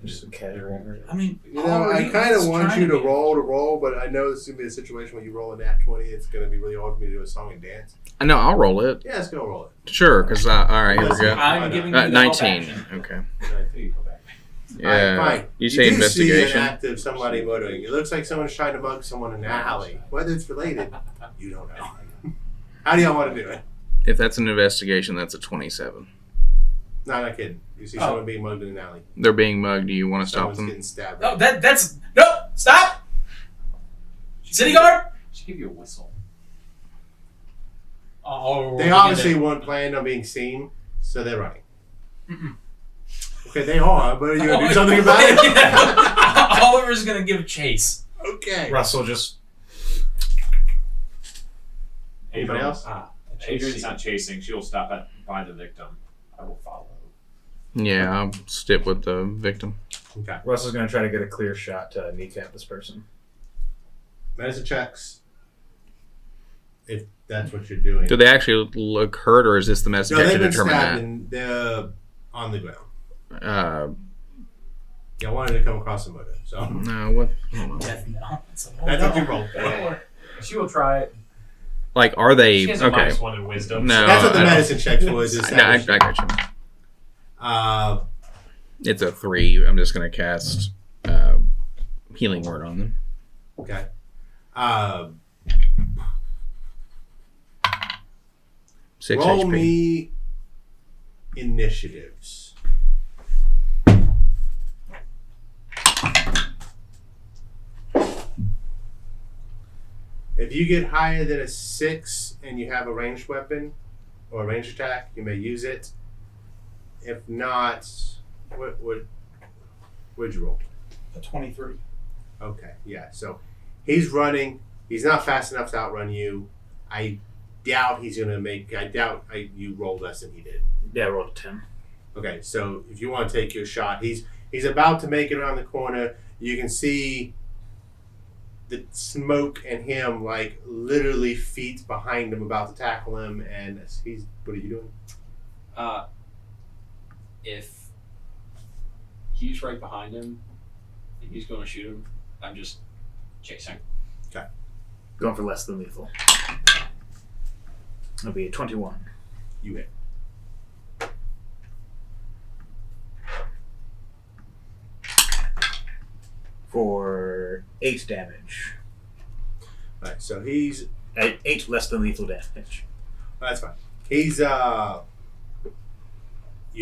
Just a casual murder.
I mean,
You know, I
he
kind of
was
want
trying
you to
be-
roll, but I know this is gonna be a situation where you roll a nat 20. It's gonna be really hard for me to do a song and dance.
No, I'll roll it.
Yeah, let's go roll it.
Sure, because, all right, here we go.
I'm giving you the help
19.
action.
Okay.
There you go back.
Yeah.
All right, fine.
You say
do see
investigation.
an act of somebody murdering. It looks like someone's trying to mug someone in an alley. Whether it's related, you don't know. How do y'all want to do it?
If that's an investigation, that's a 27.
No, I'm not kidding. You see
Oh.
someone being mugged in an alley.
They're being mugged. Do you want to stop
Someone's
them?
getting stabbed.
No, that's no. Stop. City guard.
Should give you a whistle.
Oh, Oliver will
They
begin
obviously
to-
weren't planning on being seen, so they're running.
Mm-mm.
Okay, they are, but are you gonna do something about it?
Oliver's gonna give chase.
Okay.
Russell just
Anybody else?
Adrian's not chasing. She'll stop by the victim. I will follow.
Yeah, I'll stick with the victim.
Okay.
Russell's gonna try to get a clear shot to kneecap this person.
Medicine checks. If that's what you're doing.
Do they actually look hurt, or is this the message
No,
to
they've been
determine
stabbed
that?
and they're on the ground.
Yeah,
I wanted to come across the motive, so
no, what? Hold on.
Death knell.
that's what you rolled.
She will try it.
Like, are they
She has a
okay?
-1 in wisdom.
No.
That's what the
I don't-
medicine checks was.
No, I got you. It's a 3. I'm just gonna cast healing word on them.
Okay.
6
Roll
HP.
me initiatives. If you get higher than a 6 and you have a ranged weapon or a ranged attack, you may use it. If not, what'd you roll?
A 23.
Okay, yeah. So he's running. He's not fast enough to outrun you. I doubt he's gonna make. I doubt you rolled less than he did.
Yeah, I rolled a 10.
Okay, so if you want to take your shot, he's about to make it around the corner. You can see the smoke and him like literally feet behind him, about to tackle him. And he's. What are you doing?
If he's right behind him and he's going to shoot him, I'm just chasing.
Going for less than lethal. It'll be a 21.
You hit.
For 8 damage.
All right, so he's.
8 less than lethal damage.
That's fine. He's you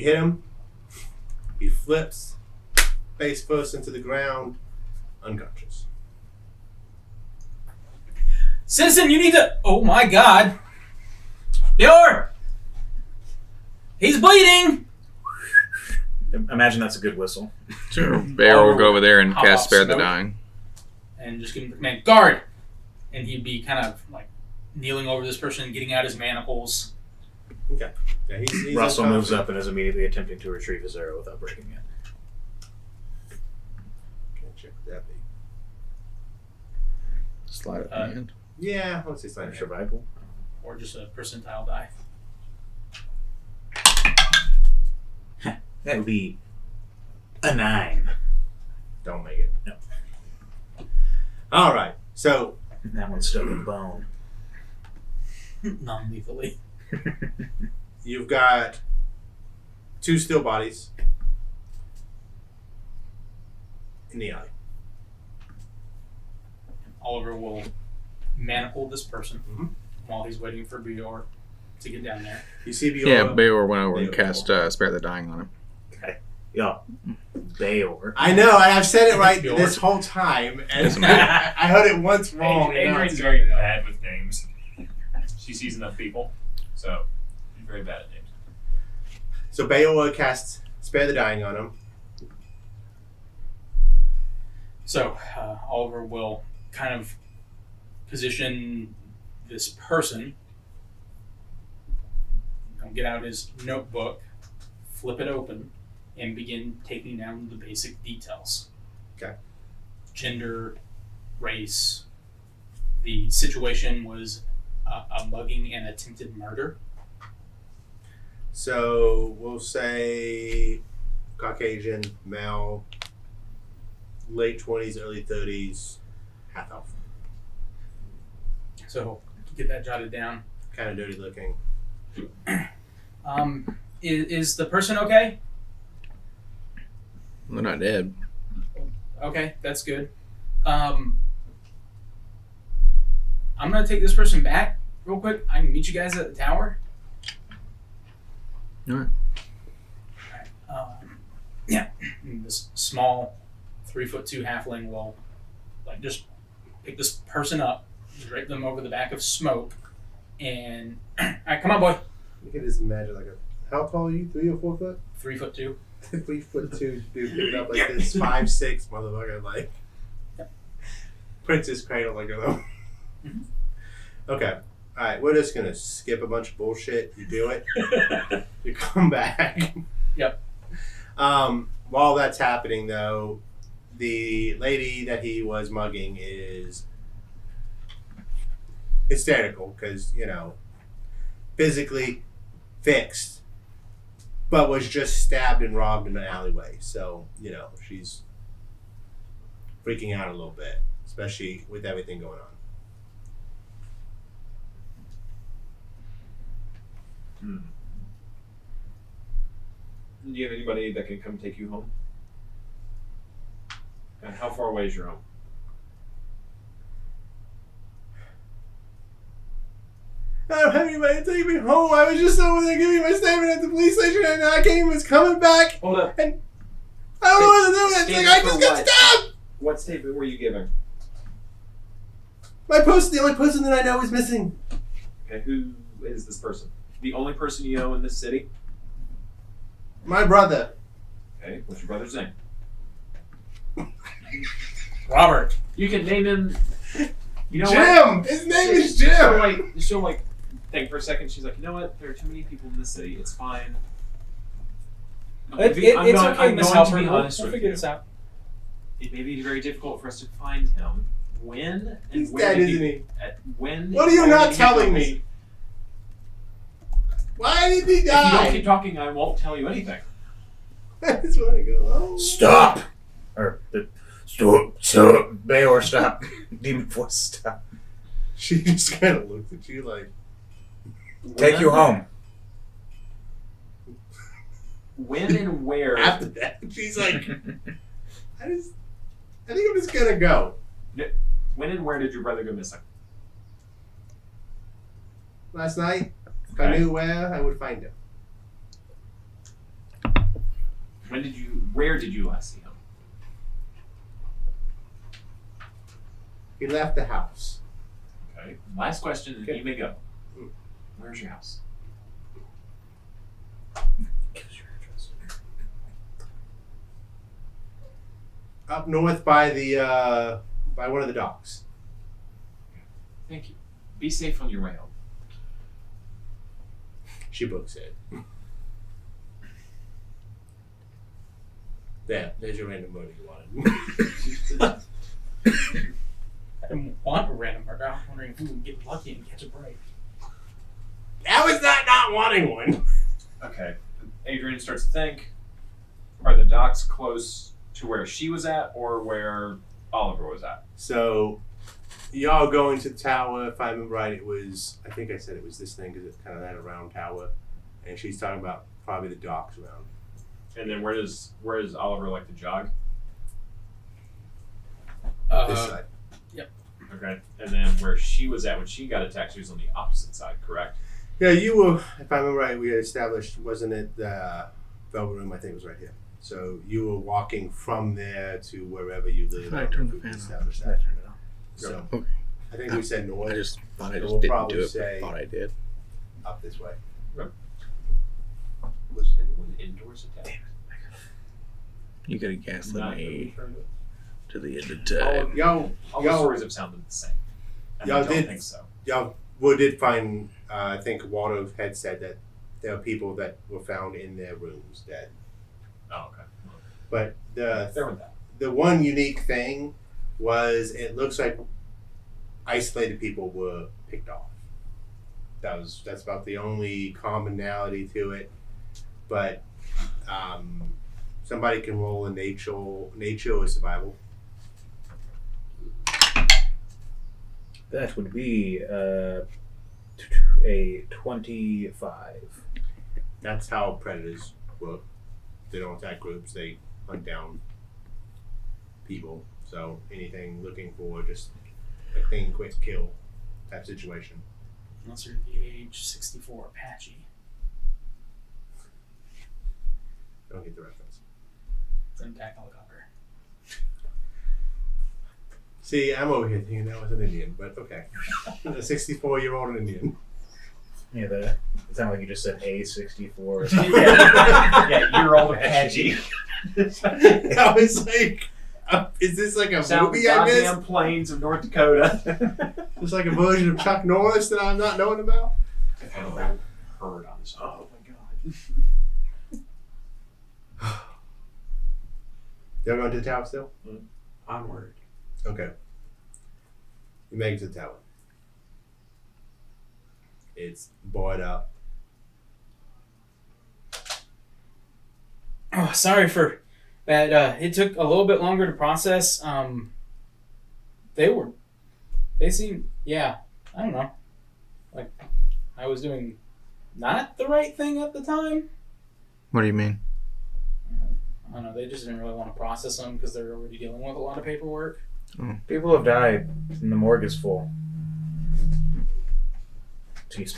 hit him. He flips, face first into the ground, unconscious.
Citizen, you need to. Oh my god. Bjorn! He's bleeding!
Imagine that's a good whistle.
Sure. Bear will go over there and
Pop
cast
off
Spare the
smoke.
Dying.
And just give him the command, guard! And he'd be kind of like kneeling over this person, getting out his manacles.
Okay. Yeah, he's
Russell moves
unconscious.
up and is immediately attempting to retrieve his arrow without breaking it.
Can't check that be.
Slide up
Uh,
the end.
Yeah, let's see. Sign
For survival.
Or just a percentile die.
That would be a 9.
Don't make it.
No.
All right. So
That one's stuck in bone.
Non-lethally.
you've got 2 still bodies in the alley.
Oliver will manacle this person
Mhm.
while he's waiting for Bjorn to get down there.
You see Viola.
Yeah, Beor went over and
Beor.
cast Spare the Dying on him.
Yeah. Bayor.
I know. I've said it right
Bjorn.
this whole time, and
Doesn't matter.
I heard it once wrong. and now
Adrian's
it's
very
right.
bad with names. She sees enough people, so she's very bad at names.
So Beola casts Spare the Dying on him.
So Oliver will kind of position this person. He'll get out his notebook, flip it open, and begin taking down the basic details.
Okay.
Gender, race. The situation was a mugging and attempted murder.
So we'll say Caucasian, male, late 20s, early 30s, half elf.
So get that jotted down.
Kind of dirty looking.
Is the person okay?
They're not dead.
Okay, that's good. I'm gonna take this person back real quick. I can meet you guys at the tower.
Alright.
Yeah. This small 3'2" halfling will like just pick this person up, drape them over the back of Smoke, and right, come on, boy.
You can just imagine like how tall are you? 3 or 4 foot?
3'2".
3'2" dude picking up like this 5'6" motherfucker like Princess Cradle like a
Mhm.
Okay. Alright, we're just gonna skip a bunch of bullshit. You do it. You come back.
Yep.
While that's happening though, the lady that he was mugging is hysterical because, you know, physically fixed, but was just stabbed and robbed in an alleyway. So, you know, she's freaking out a little bit, especially with everything going on.
Do you have anybody that can come take you home? And how far away is your home?
I don't have anybody to take me home. I was just over there giving my statement at the police station and I came was coming back.
Hold up.
I don't know what to do. It's like
Statement
I
for
just got
what?
stabbed.
What statement were you giving?
The only person that I know is missing.
Okay, who is this person? The only person you know in this city?
My brother.
Okay, what's your brother's name?
Robert.
You can name him. You know
Jim.
what?
His name is
She'll like think for a second. She's like, you know what? There are too many people in this city. It's fine.
It's okay, Miss
to
Halpern.
be
We'll
honest with
figure
you.
this out.
It may be very difficult for us to find him. When and
He's
where
dead,
did
isn't he?
When?
What are you
where
not
did he go
telling
missing?
me? Why did he
If you don't
die?
keep talking, I won't tell you anything.
I just want to go. Oh.
Stop! Or stop! Bayor, stop! Demon voice, stop!
She just kind of looked at you like,
Take you home.
When and where?
after that, she's like, I think I'm just gonna go.
When and where did your brother go missing?
Last night, if
Okay.
I knew where, I would find him.
Where did you last see him?
He left the house.
Okay. Last question, and
Okay.
you may go.
Hmm.
Where's your house?
Up north by the by one of the docks.
Thank you. Be safe on your way home.
She books it. There's your random murder you wanted.
I didn't want a random murder. I was wondering who would get lucky and catch a break.
That was not wanting one.
Okay. Adrian starts to think, are the docks close to where she was at or where Oliver was at?
So, y'all going to the tower. If I remember right, I think I said it was this thing because it's kind of that round tower. And she's talking about probably the docks around.
And then where does Oliver like to jog?
This side.
Okay. And then where she was at when she got attacked, she was on the opposite side, correct?
Yeah, you were, if I remember right, we had established, wasn't it the Velvet Room? I think it was right here. So you were walking from there to wherever you live.
I turned the
We
fan on.
established
I
that.
turned it on.
So
Okay.
I think we said north,
I just thought I
So
just
we'll
didn't
probably
do it, but
say-
I thought I did.
up this way.
Was anyone indoors at that?
You could have guessed
Not
me
confirmed.
to the end of
All,
time.
Y'all
all the stories have sounded the same. And
Y'all
I don't
did-
think so.
we did find, I think Waldo had said that there are people that were found in their rooms dead.
Oh, okay.
But
There went that.
the one unique thing was it looks like isolated people were picked off. That's about the only commonality to it. But somebody can roll a nature or survival.
That would be a 25.
That's how predators work. They don't attack groups, they hunt down people. So anything looking for just a clean, quick kill type situation.
Unless you're the age 64 Apache.
I don't get the reference.
It's an attack helicopter.
See, I'm over here thinking that was an Indian, but okay. A 64-year-old Indian.
Yeah, it sounded like you just said A64.
Yeah, you're all Apache.
I was like, is this like a
Sound the
movie I missed?
goddamn plains of North Dakota.
It's like a version of Chuck Norris that I'm not knowing about.
I've had a whole herd on this.
Oh my god.
Y'all going to the tower still?
Onward.
Okay. You make it to the tower. It's boarded up.
Oh, sorry for that. It took a little bit longer to process. They seemed, yeah, I don't know. Like, I was doing not the right thing at the time.
What do you mean?
I don't know. They just didn't really want to process them because they're already dealing with a lot of paperwork.
People have died, and the morgue is full. Jeez.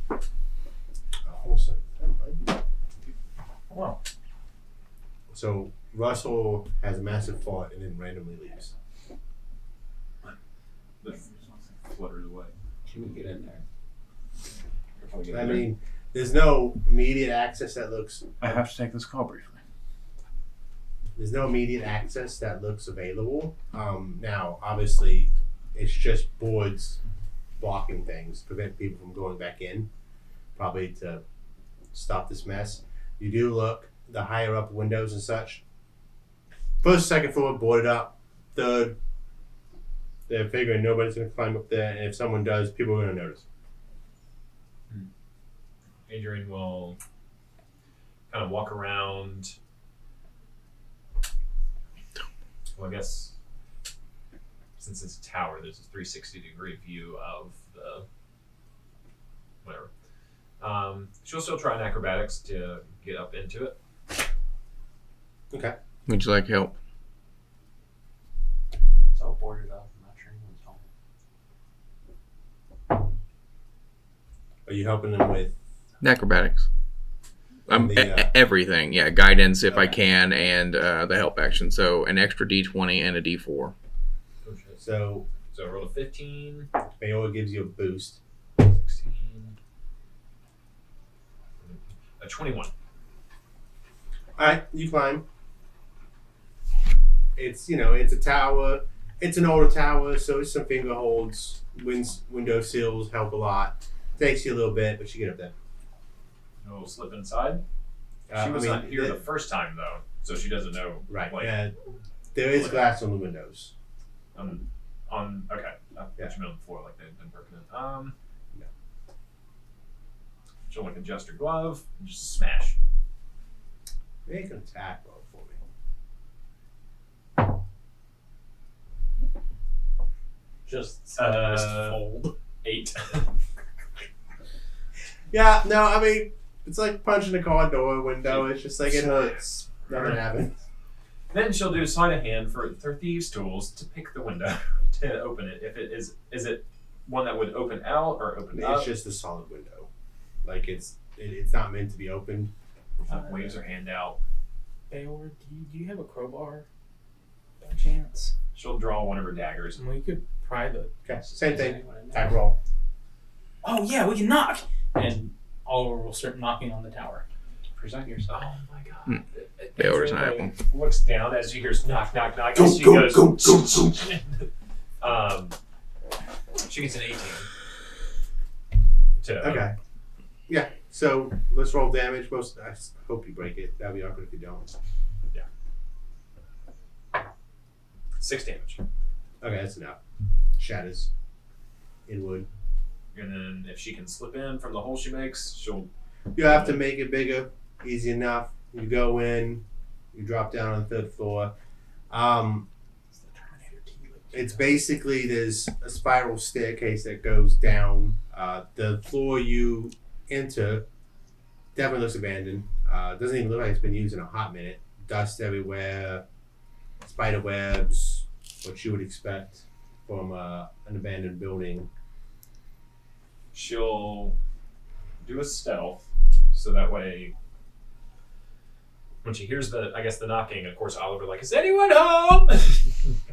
Oh, so,
Wow.
so Russell has a massive fart and then randomly leaves.
Flutters away.
Can we get in there? Or can we get
I
in there?
mean, there's no immediate access that looks.
I have to take this call briefly.
There's no immediate access that looks available. Now, obviously, it's just boards blocking things, prevent people from going back in, probably to stop this mess. You do look the higher up windows and such. First, second floor boarded up. Third, they're figuring nobody's gonna climb up there, and if someone does, people are gonna notice.
Adrian will kind of walk around. Well, I guess since it's a tower, there's a 360-degree view of the whatever. She'll still try an acrobatics to get up into it.
Okay.
Would you like help?
It's all boarded up. I'm not sure anyone's home.
Are you helping them with?
Acrobatics. Everything. Yeah, guidance if I
Okay.
can, and the help action. So an extra D20 and a D4.
Oh, shit.
So
So roll a 15,
Mayola gives you a boost.
16, a 21.
All right, you climb. It's it's a tower. It's an older tower, so it's some finger holds. Window sills help a lot. Takes you a little bit, but you get up there.
No slip inside. She was not here the first time though, so she doesn't know.
right.
Like,
There is glass on the windows.
on okay. I
Yeah.
what you meant before, like they've been broken in.
No.
She'll like adjust her glove and just smash.
Make an attack roll for me.
Just
fold. 8.
Yeah, no, I mean it's like punching a car door window. It's just like it hurts. Nothing happens.
Then she'll do sleight of hand for thieves' tools to pick the window to open it. If it is it one that would open out or open up?
It's just a solid window. Like it's not meant to be opened.
Waves her hand out.
Bayor, do you have a crowbar? By chance?
She'll draw one of her daggers.
And we could pry the.
Okay, same
Is
thing.
anyone in there?
Attack roll.
Oh yeah, we can knock. And Oliver will start knocking on the tower.
Present yourself.
Oh my god.
Bayor's
Adrian,
an
like,
apple.
looks down as she hears knock, knock, knock.
Go,
and she
go,
goes.
go, go,
She gets an 18. To,
Okay. Yeah. So let's roll damage. I hope you break it. That'd be awkward if you don't.
6 damage.
Okay, that's enough. Shatters. Inward.
And then if she can slip in from the hole she makes, she'll.
You have to make it bigger. Easy enough. You go in. You drop down on the third floor. It's basically there's a spiral staircase that goes down. The floor you enter definitely looks abandoned. Doesn't even look like it's been used in a hot minute. Dust everywhere, spider webs, what you would expect from an abandoned building.
She'll do a stealth, so that way, when she hears the knocking, of course Oliver like, is anyone home?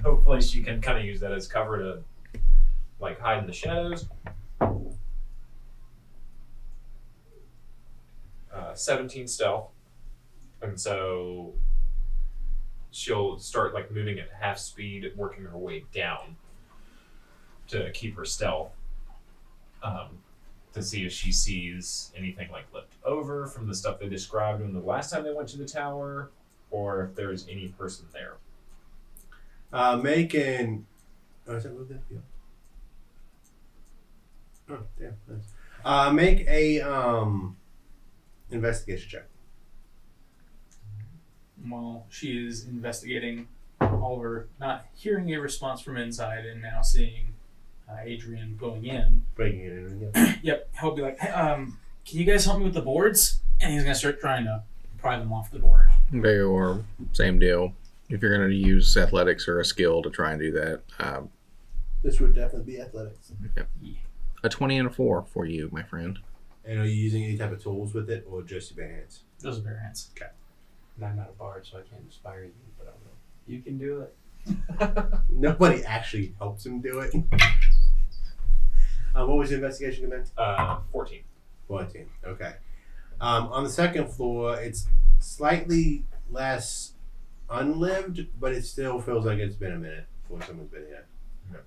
Hopefully she can kind of use that as cover to like hide in the shadows. 17 stealth, and so she'll start like moving at half speed, working her way down to keep her stealth. To see if she sees anything like left over from the stuff they described when the last time they went to the tower, or if there's any person there.
Make an. Oh, is that moved up? Yeah. Oh, damn. Nice. Make a investigation check.
While she is investigating, Oliver, not hearing a response from inside and now seeing Adrian going in.
Breaking it in. Yeah.
Yep, he'll be like, hey, can you guys help me with the boards? And he's gonna start trying to pry them off the door.
Okay, or same deal. If you're going to use athletics or a skill to try and do that,
This would definitely be athletics.
a 20 and a 4 for you, my friend.
And are you using any type of tools with it, or just your bare hands?
Those are bare hands.
And I'm not a bard, so I can't inspire you, but I don't know. You can do it.
Nobody actually helps him do it. What was the investigation command?
14.
14. Okay. On the second floor, it's slightly less unlived, but it still feels like it's been a minute before someone's been here.
Okay.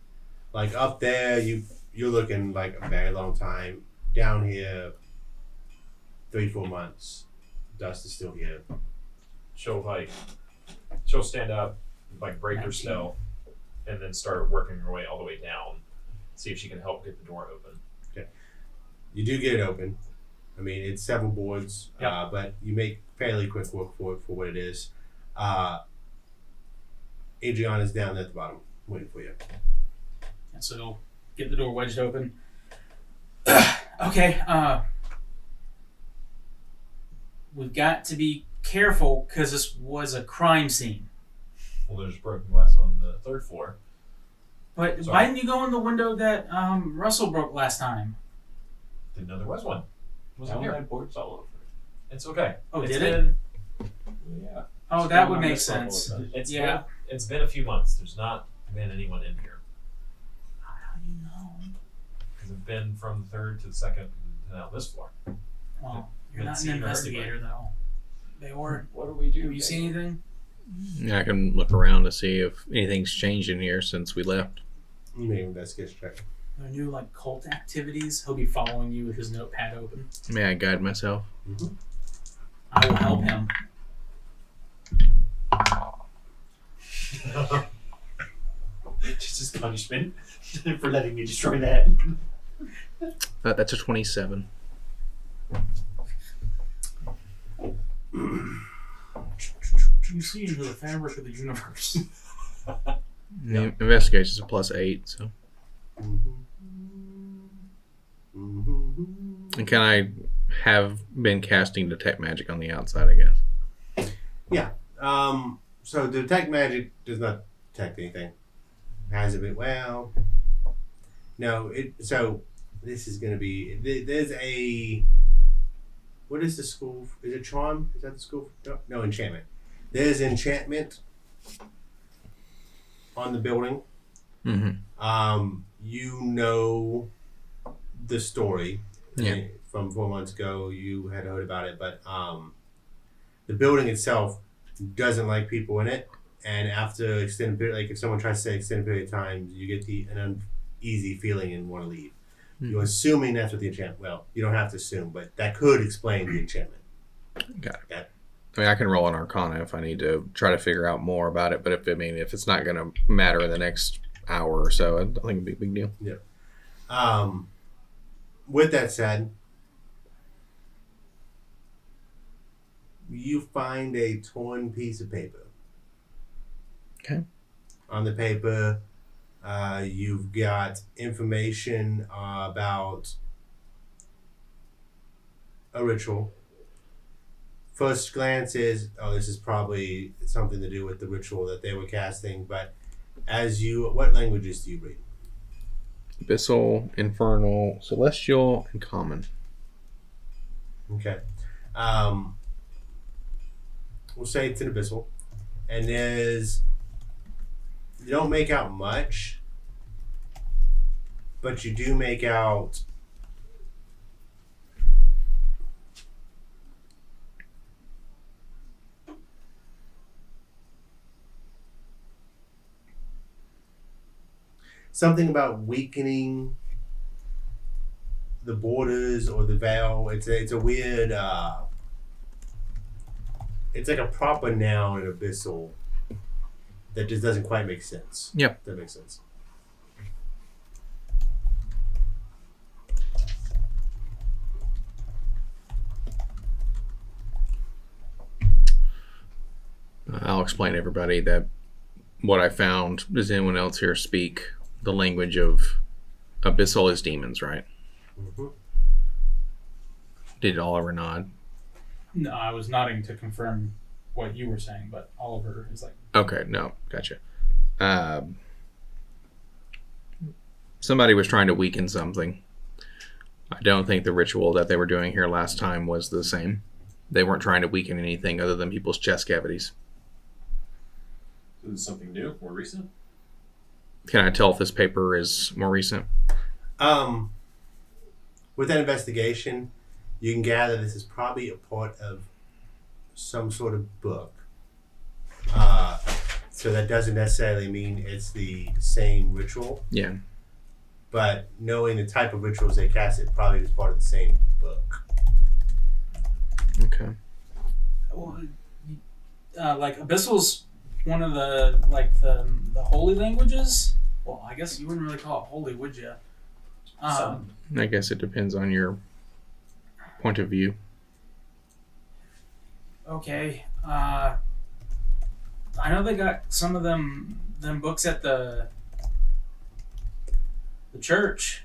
Like up there, you're looking like a very long time. Down here, 3-4 months. Dust is still here.
She'll stand up, like break her
19.
stealth, and then start working her way all the way down. See if she can help get the door open.
You do get it open. I mean, it's several boards,
Yep.
but you make fairly quick work for it for what it is. Adriana's down at the bottom, waiting for you.
And so he'll get the door wedged open. Okay, we've got to be careful because this was a crime scene.
Well, there's broken glass on the 3rd floor.
But
Sorry.
why didn't you go in the window that Russell broke last time?
Didn't know there was one.
I
Wasn't
only
here.
had boards all over.
It's okay.
Oh,
It's
did it?
been,
Yeah.
Oh, that would make sense. Yeah.
It's been a few months. There's not been anyone in here.
How do you know?
Because I've been from the 3rd to the 2nd to now this floor.
Well, you're
Been
not an
seen or heard
investigator, though. They were.
What do we do?
Have you seen anything?
Yeah, I can look around to see if anything's changed in here since we left.
You make an investigation check.
There are new like cult activities. He'll be following you with his notepad open.
May I guide myself?
I will help him.
Just as punishment for letting me destroy that.
That's a 27.
You see into the fabric of the universe.
The investigation's a +8, so. And can I have been casting detect magic on the outside, I guess?
So detect magic does not detect anything. Has it been? Well, no. So this is going to be. There's a. What is the school? Is it charm? Is that the school? No, enchantment. There's enchantment on the building.
Mm-hmm.
You know the story.
Yeah.
From 4 months ago, you had heard about it, but the building itself doesn't like people in it, and after extended period, like if someone tries to say extended period of time, you get an uneasy feeling and want to leave. You're assuming that's what the enchantment. Well, you don't have to assume, but that could explain the enchantment.
Got it. I mean, I can roll an Arcana if I need to try to figure out more about it, but if it's not going to matter in the next hour or so, I don't think it'd be a big deal.
With that said, you find a torn piece of paper.
Okay.
On the paper, you've got information about a ritual. First glance is, this is probably something to do with the ritual that they were casting, but what languages do you read?
Abyssal, Infernal, Celestial, and Common.
Okay. We'll say it's an abyssal. And you don't make out much, but you do make out something about weakening the borders or the veil. It's a weird. It's like a proper noun in abyssal that just doesn't quite make sense.
Yep.
That makes sense.
I'll explain to everybody that what I found. Does anyone else here speak the language of abyssal is demons, right?
Mm-hmm.
Did Oliver nod?
No, I was nodding to confirm what you were saying, but Oliver is like,
Okay, no, gotcha. Somebody was trying to weaken something. I don't think the ritual that they were doing here last time was the same. They weren't trying to weaken anything other than people's chest cavities.
This is something new, more recent.
Can I tell if this paper is more recent?
With that investigation, you can gather this is probably a part of some sort of book. So that doesn't necessarily mean it's the same ritual.
Yeah.
But knowing the type of rituals they cast, it probably is part of the same book.
Okay.
well, like Abyssal's one of the the holy languages. Well, I guess you wouldn't really call it holy, would you?
Some.
I guess it depends on your point of view.
Okay. I know they got some of them books at the church.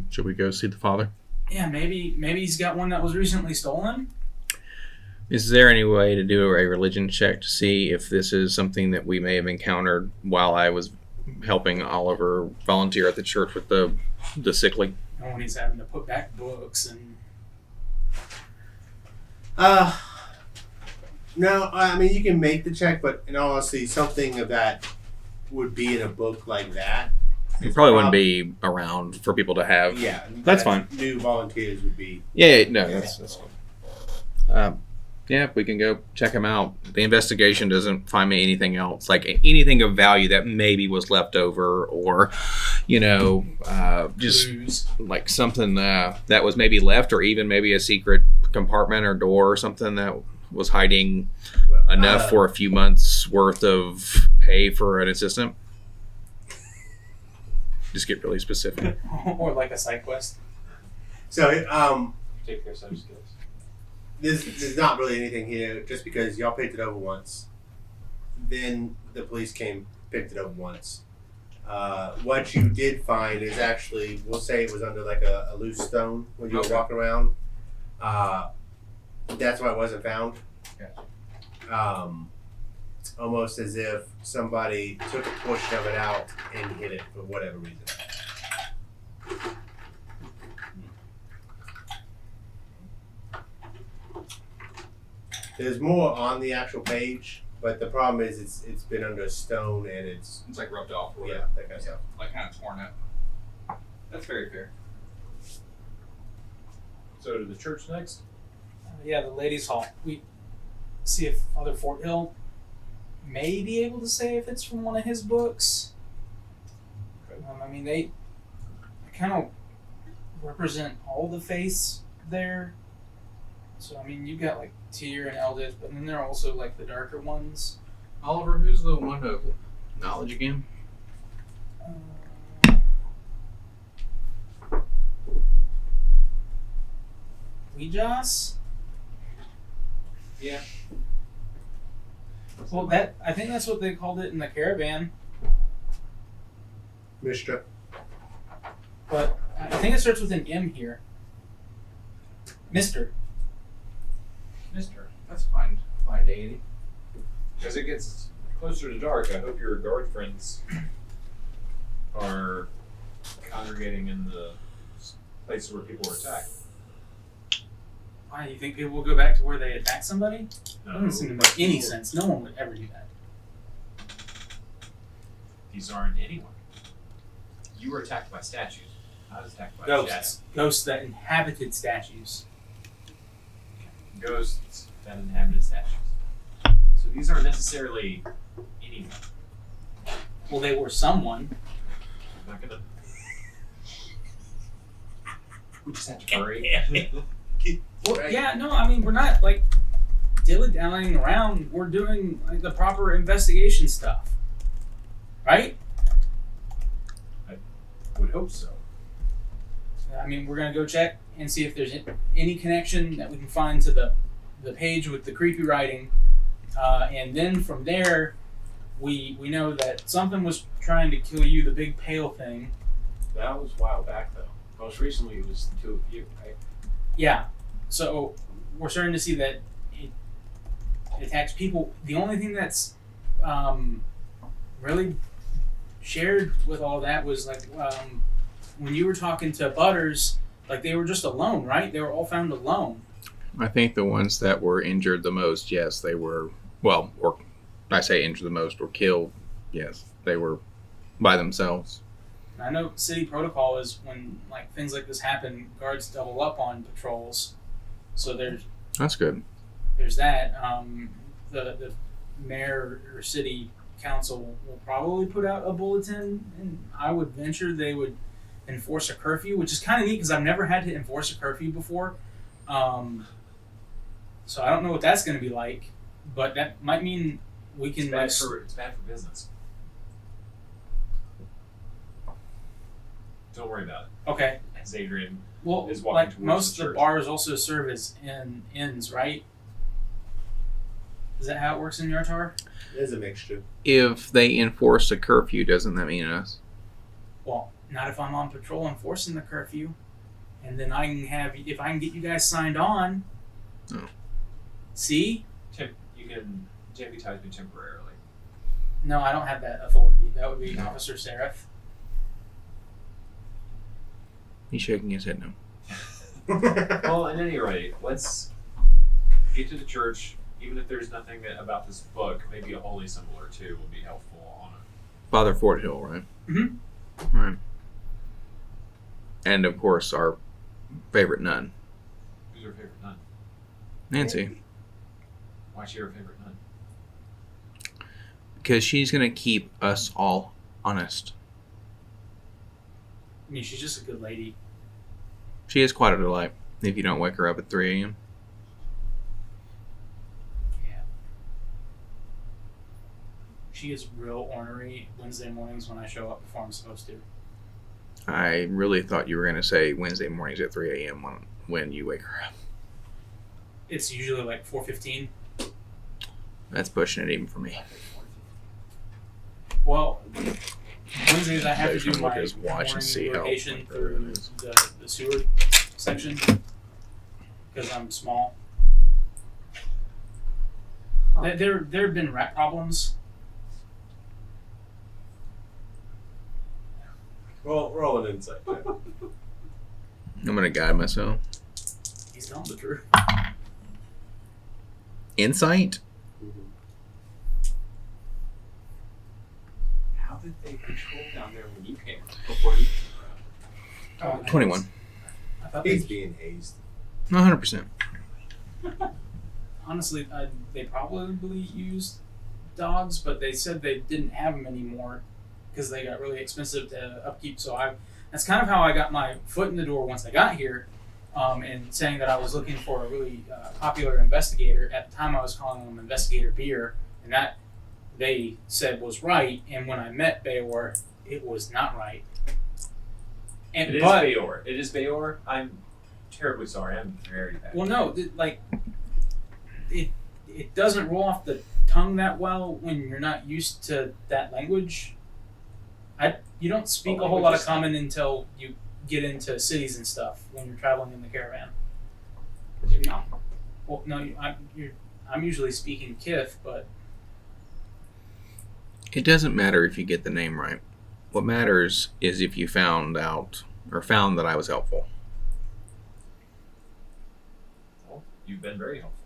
Should we go see the father?
Yeah, maybe he's got one that was recently stolen.
Is there any way to do a religion check to see if this is something that we may have encountered while I was helping Oliver volunteer at the church with the sickly?
And when he's having to put back books and
No, I mean, you can make the check, but in all honesty, something of that would be in a book like that.
It probably wouldn't be around for people to have.
Yeah,
That's fine.
New volunteers would be.
Yeah, no, that's fine. Yeah, we can go check him out. The investigation doesn't find me anything else, like anything of value that maybe was left over, or, just
clues.
like something that was maybe left, or even maybe a secret compartment or door or something that was hiding enough for a few months worth of pay for an assistant. Just get really specific.
Or like a side quest.
So,
Take care of some skills.
there's not really anything here, just because y'all picked it over once. Then the police came, picked it up once. What you did find is actually, we'll say it was under like a loose stone when you were walking around. That's why it wasn't found. Almost as if somebody took a portion of it out and hid it for whatever reason. There's more on the actual page, but the problem is it's been under a stone and it's
It's like rubbed off. Or
yeah, that kind of stuff.
like kind of torn up. That's very fair.
So to the church next.
Yeah, the ladies' hall. We see if Father Fort Hill may be able to say if it's from one of his books. I mean, they kind of represent all the faiths there. So, I mean, you've got like Tyr and Eldith, but then there are also like the darker ones.
Oliver, who's the one of knowledge again?
Weejas?
Yeah.
Well, I think that's what they called it in the caravan.
Mishra.
But I think it starts with an M here. Mister.
Mister. That's fine. Fine deity.
As it gets closer to dark, I hope your guard friends are congregating in the places where people were attacked.
Why, you think people will go back to where they attacked somebody? That
No,
doesn't seem to make any sense. No one would ever do that.
these aren't anyone.
You were attacked by statues. I was attacked by a shadow.
Ghosts. Ghosts that inhabited statues.
Ghosts that inhabited statues. So these aren't necessarily anyone.
Well, they were someone.
I'm not gonna. We just have to hurry.
Well,
Right.
yeah, no, I mean, we're not like dilly-dallying around. We're doing like the proper investigation stuff, right?
Would hope so.
I mean, we're gonna go check and see if there's any connection that we can find to the page with the creepy writing, and then from there, we know that something was trying to kill you, the big pale thing.
That was a while back, though. Most recently, it was the two of you, right?
Yeah, so we're starting to see that it attacks people. The only thing that's really shared with all that was like when you were talking to Butters, like they were just alone, right? They were all found alone.
I think the ones that were injured the most, yes, they were, well, or I say injured the most, or killed, yes, they were by themselves.
I know city protocol is when like things like this happen, guards double up on patrols. So
That's good.
there's that. The mayor or city council will probably put out a bulletin, and I would venture they would enforce a curfew, which is kind of neat because I've never had to enforce a curfew before. So I don't know what that's going to be like, but that might mean we can
It's bad for business. Don't worry about it.
okay.
As Adrian,
Well,
is walking
like
towards
most
the
of the
church.
bars also serve as inns, right? Is that how it works in Yartar?
There's a mixture.
If they enforce a curfew, doesn't that mean us?
Well, not if I'm on patrol enforcing the curfew, and then I can have if I can get you guys signed on.
Oh.
See?
you can deputize me temporarily.
No, I don't have that authority. That would be Officer Seraph.
He's shaking his head no.
Well, at any rate, let's get to the church. Even if there's nothing about this book, maybe a holy symbol or two would be helpful on it.
Father Fort Hill, right?
Mhm.
Right. And of course, our favorite nun,
Who's your favorite nun?
Nancy,
Why's she your favorite nun?
because she's gonna keep us all honest.
I mean, she's just a good lady.
She is quite a delight. If you don't wake her up at 3 a.m.
Yeah. She is real ornery Wednesday mornings when I show up before I'm supposed to.
I really thought you were gonna say Wednesday mornings at 3 a.m. when you wake her up.
It's usually like 4:15.
That's pushing it even for me.
Well, Wednesdays I have
I
to
just
do
wanna look
my
at his watch and
morning
see how
rotation
late
through
it is.
the sewer section because I'm small. There have been rat problems.
Roll an insight check.
I'm gonna guide myself.
He's telling the truth.
Insight?
How did they patrol down there when you came? Before you came around?
21.
I thought
He's
they,
being hazed.
100%.
honestly, they probably used dogs, but they said they didn't have them anymore because they got really expensive to upkeep. So that's kind of how I got my foot in the door once I got here, and saying that I was looking for a really popular investigator. At the time, I was calling him Investigator Beer, and that they said was right. And when I met Bayor, it was not right. And
It is
but
Bayor. It is Bayor. I'm terribly sorry. I'm very bad.
well, no, it doesn't roll off the tongue that well when you're not used to that language. You don't speak a whole lot of common until you get into cities and stuff when you're traveling in the caravan. Well, no, I'm usually speaking Kith, but
It doesn't matter if you get the name right. What matters is if you found that I was helpful.
Well, you've been very helpful.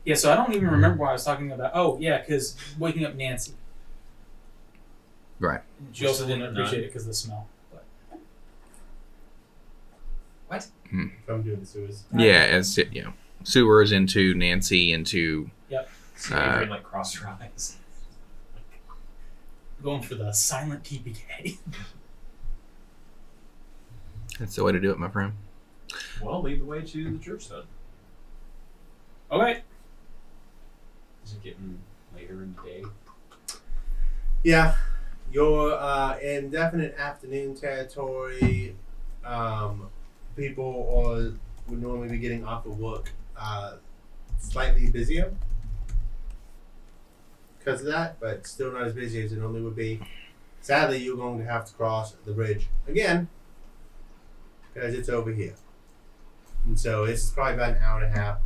yeah. So I don't even remember what I was talking about. Oh, yeah, because waking up Nancy.
Right.
She also didn't
None.
appreciate it because of the smell. But
I'm doing the sewers.
Yeah, Sewers into Nancy into
See Adrian like cross your eyes.
Going for the silent TPK.
That's the way to do it, my friend.
Well, lead the way to the church then.
Okay.
Is it getting later in the day?
Yeah, you're in definite afternoon territory. People would normally be getting off of work slightly busier because of that, but still not as busy as it normally would be. Sadly, you're going to have to cross the bridge again because it's over here. And so this is probably about an hour and a half.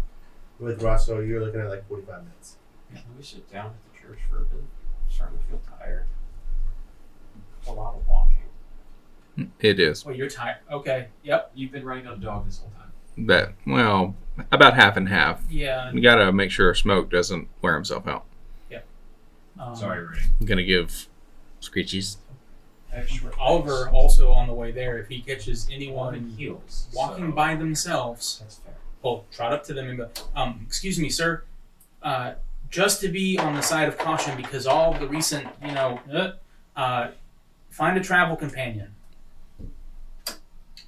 With Russell, you're looking at like 45 minutes.
Can we sit down at the church for a bit? I'm starting to feel tired. It's a lot of walking.
It is.
Well, you're tired. Okay. Yep.
You've been riding on a dog this whole time.
But, well, about half and half.
Yeah.
We gotta make sure Smoke doesn't wear himself out.
Sorry, Rudy.
I'm gonna give screechies.
Extra
Oliver also on the way there. If he catches
on
anyone
heels.
walking
so
by themselves,
That's fair.
well, trot up to them and go, excuse me, sir. Just to be on the side of caution because all of the recent, find a travel companion.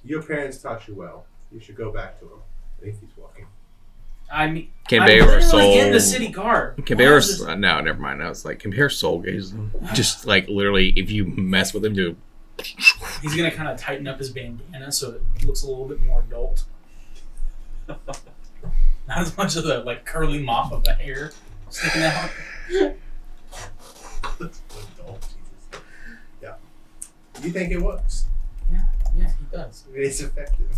Your parents taught you well. You should go back to him. I think he's walking.
I mean,
Can
I'm
Bayor
literally in
Soul?
the city guard.
Can
Why
Bayor?
is this-
No, never mind. I was like, can Bayor Soul gaze them? Just like literally, if you mess with him, do.
He's gonna kind of tighten up his bandana so it looks a little bit more adult. Not as much of the like curly mop of the hair sticking out.
Yeah. You think it works?
Yeah, he does.
It's effective.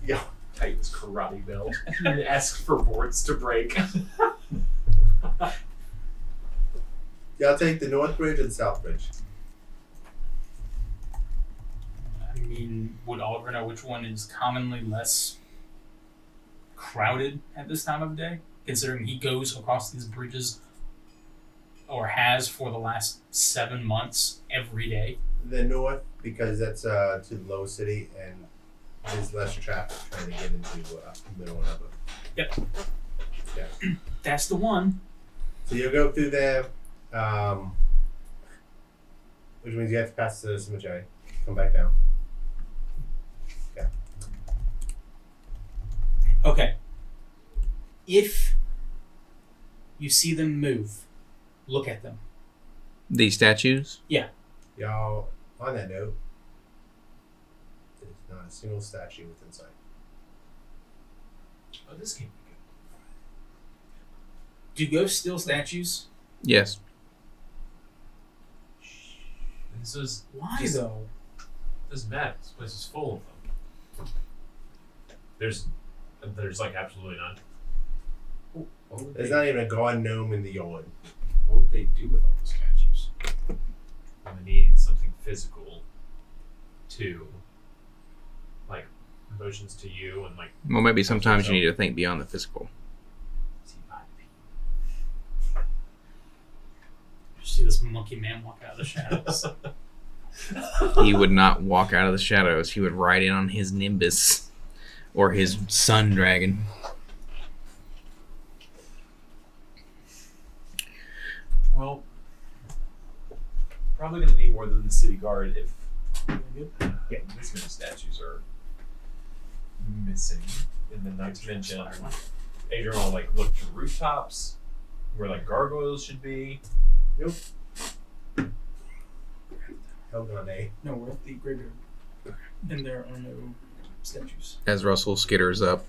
Yeah.
Tightens karate belt and asks for boards to break.
Yeah, I'll take the North Bridge or the South Bridge.
I mean, would Oliver know which one is commonly less crowded at this time of day? Considering he goes across these bridges, or has for the last 7 months every day.
The North, because that's to the low city and there's less traffic trying to get into middle and upper.
Yep.
Yeah.
That's the one.
So you'll go through there, which means you have to pass the cemetery. Come back down.
Okay. If you see them move, look at them.
These statues?
Y'all, on that note, there's not a single statue within sight.
Oh, this can't be
Do ghosts steal statues?
Yes.
good. This is
Why
Just-
though?
doesn't matter. This place is full of them. There's like absolutely none.
What would,
There's
they,
not even a god gnome in the yard.
what would they do with all the statues?
I'm gonna need something physical to like emotions to you and like
Well, maybe sometimes you need to think beyond the physical.
see behind people.
You see this monkey man walk out of the shadows.
He would not walk out of the shadows. He would ride in on his Nimbus or his Sun Dragon.
Well, probably gonna need more than the city guard if this many statues are missing. And then not to mention, Adrian will like look to rooftops where like gargoyles should be.
Held on a.
No, we're at the graveyard. And there are no statues.
As Russell skitters up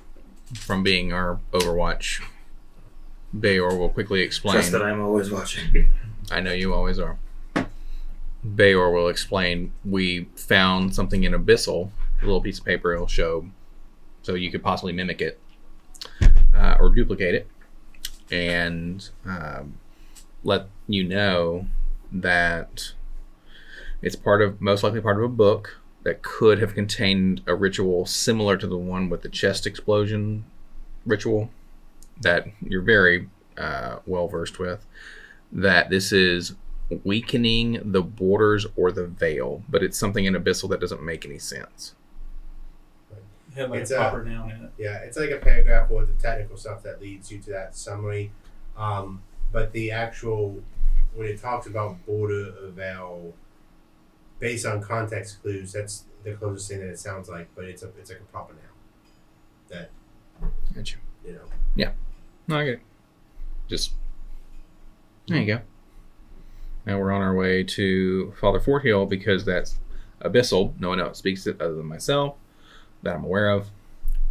from being our Overwatch, Bayor will quickly explain.
Just that I'm always watching.
I know you always are. Bayor will explain, we found something in Abyssal, a little piece of paper it'll show, so you could possibly mimic it or duplicate it, and let you know that it's most likely part of a book that could have contained a ritual similar to the one with the chest explosion ritual that you're very well versed with. That this is weakening the borders or the veil, but it's something in Abyssal that doesn't make any sense.
It had like
It's
a
a-
proper noun in it.
Yeah, it's like a paragraph with the technical stuff that leads you to that summary. But the actual when it talks about border eval, based on context clues, that's the closest thing that it sounds like, but it's like a proper noun. That
Gotcha.
you know.
No, I get it. Just there you go. Now we're on our way to Father Fort Hill because that's abyssal. No one else speaks it other than myself that I'm aware of,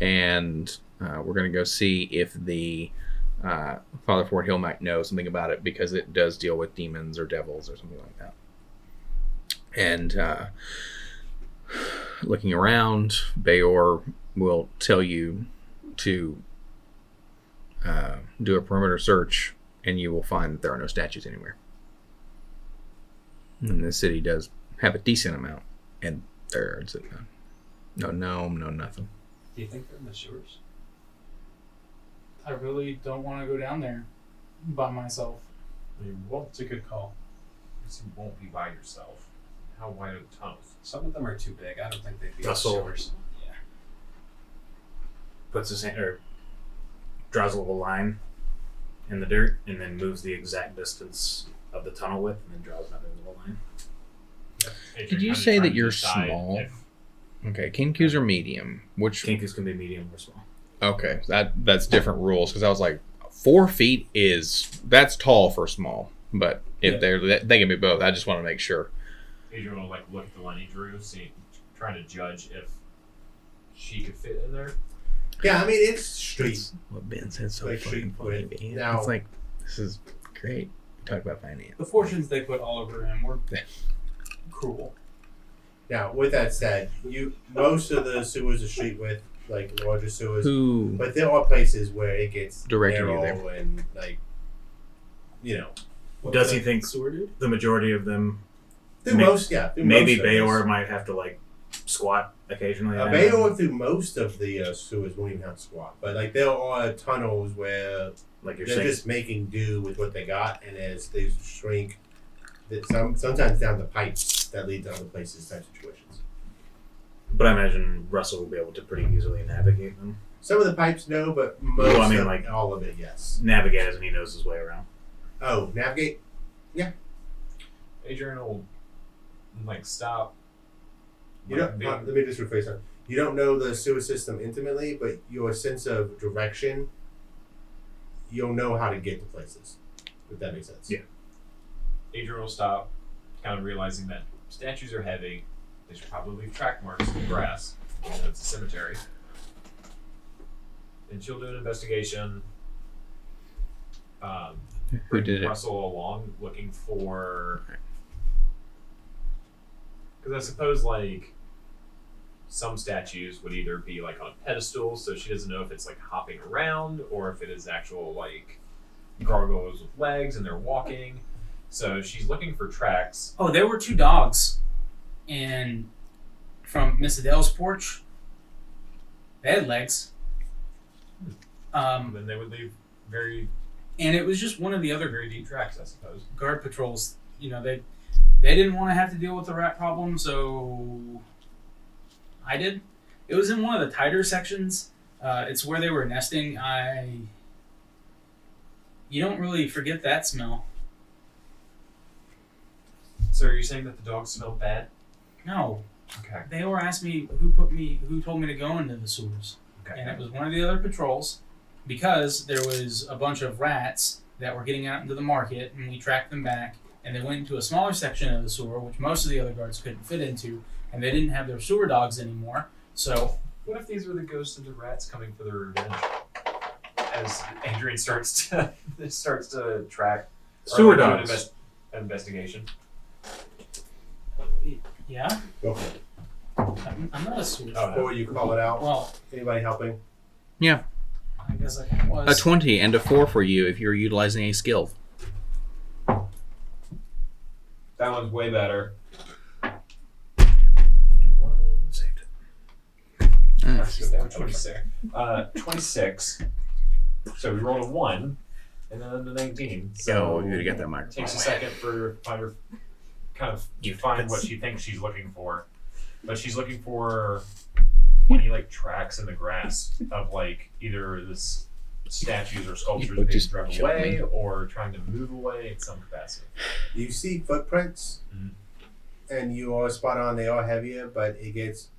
and we're gonna go see if the Father Fort Hill might know something about it because it does deal with demons or devils or something like that. And looking around, Bayor will tell you to do a perimeter search, and you will find that there are no statues anywhere. And the city does have a decent amount, and there's no gnome, no nothing.
Do you think they're in the sewers?
I really don't want to go down there by myself.
You won't.
It's a good call.
You won't be by yourself. How wide are the tunnels?
Some of them are too big. I don't think they'd be in the
Russell.
sewers. Yeah.
Puts his hand or draws a little line in the dirt, and then moves the exact distance of the tunnel width, and then draws another little line.
Did you say that you're small? Okay, Kinkus are medium. Which
Kinkus can be medium or small.
okay, that's different rules because I was like 4 feet that's tall for small, but if they can be both. I just want to make sure.
Adrian will look at the line he drew, trying to judge if she could fit in there.
Yeah, I mean it's street.
That's what Ben said so
Like
fucking
street
funny.
width.
Man.
Now-
It's like this is great. Talk about finance.
The fortunes they put all over him were cruel.
Now, with that said, most of the sewers are street width, like larger sewers.
Who
But there are places where it gets
Directing you
narrow and
Does he think
sewer dude?
the majority of them?
through
May-
most, yeah. Through
Maybe
most of
Bayor
this.
might have to squat occasionally.
Bayor through most of the sewers won't even have to squat, but there are tunnels where
like you're
they're
saying.
just making do with what they got, and as they shrink, sometimes down the pipes that lead to other places, type situations.
But I imagine Russell will be able to pretty easily navigate them.
Some of the pipes, no, but most
Well, I mean,
of all of it, yes.
Navigate as in he knows his way around.
Oh, navigate.
Adrian will stop.
You don't. Let me just rephrase that. You don't know the sewer system intimately, but your sense of direction, you'll know how to get to places. If that makes sense.
Yeah.
Adrian will stop, kind of realizing that statues are heavy. They should probably leave track marks in the grass. It's a cemetery. And she'll do an investigation.
who
Bring
did it?
Russell along, looking for. Because I suppose some statues would either be on a pedestal, so she doesn't know if it's hopping around or if it is actual gargoyles with legs and they're walking. So she's looking for tracks.
Oh, there were 2 dogs, and from Miss Adele's porch, they had legs.
Then they would leave very,
And it was just one of the other
very deep tracks, I suppose.
guard patrols. They didn't want to have to deal with the rat problem, so I did. It was in one of the tighter sections. It's where they were nesting. You don't really forget that smell.
So are you saying that the dogs smell bad?
No,
Okay.
they were asking me who told me to go into the sewers,
Okay.
and it was one of the other patrols, because there was a bunch of rats that were getting out into the market, and we tracked them back, and they went into a smaller section of the sewer, which most of the other guards couldn't fit into, and they didn't have their sewer dogs anymore. So
What if these were the ghosts of the rats coming for their revenge? As Adrian starts to track
Sewer
or do an
dogs.
investigation.
yeah,
Go for it.
I'm not a sewer.
Oh, no.
Before you call it out,
Well,
anybody helping?
I guess I was.
A 20 and a 4 for you if you're utilizing a skill.
That one's way better.
Saved it.
Let's go down 26. 26. So we rolled a 1, and then the 19. So
Oh, you gotta get that
it
microphone.
takes a second for find what she thinks she's looking for. But she's looking for any tracks in the grass of either this statues or sculptures
But
being
just
driven
kill
away
me.
or trying to move away in some capacity.
You see footprints,
Mhm.
and you are spot on. They are heavier, but it gets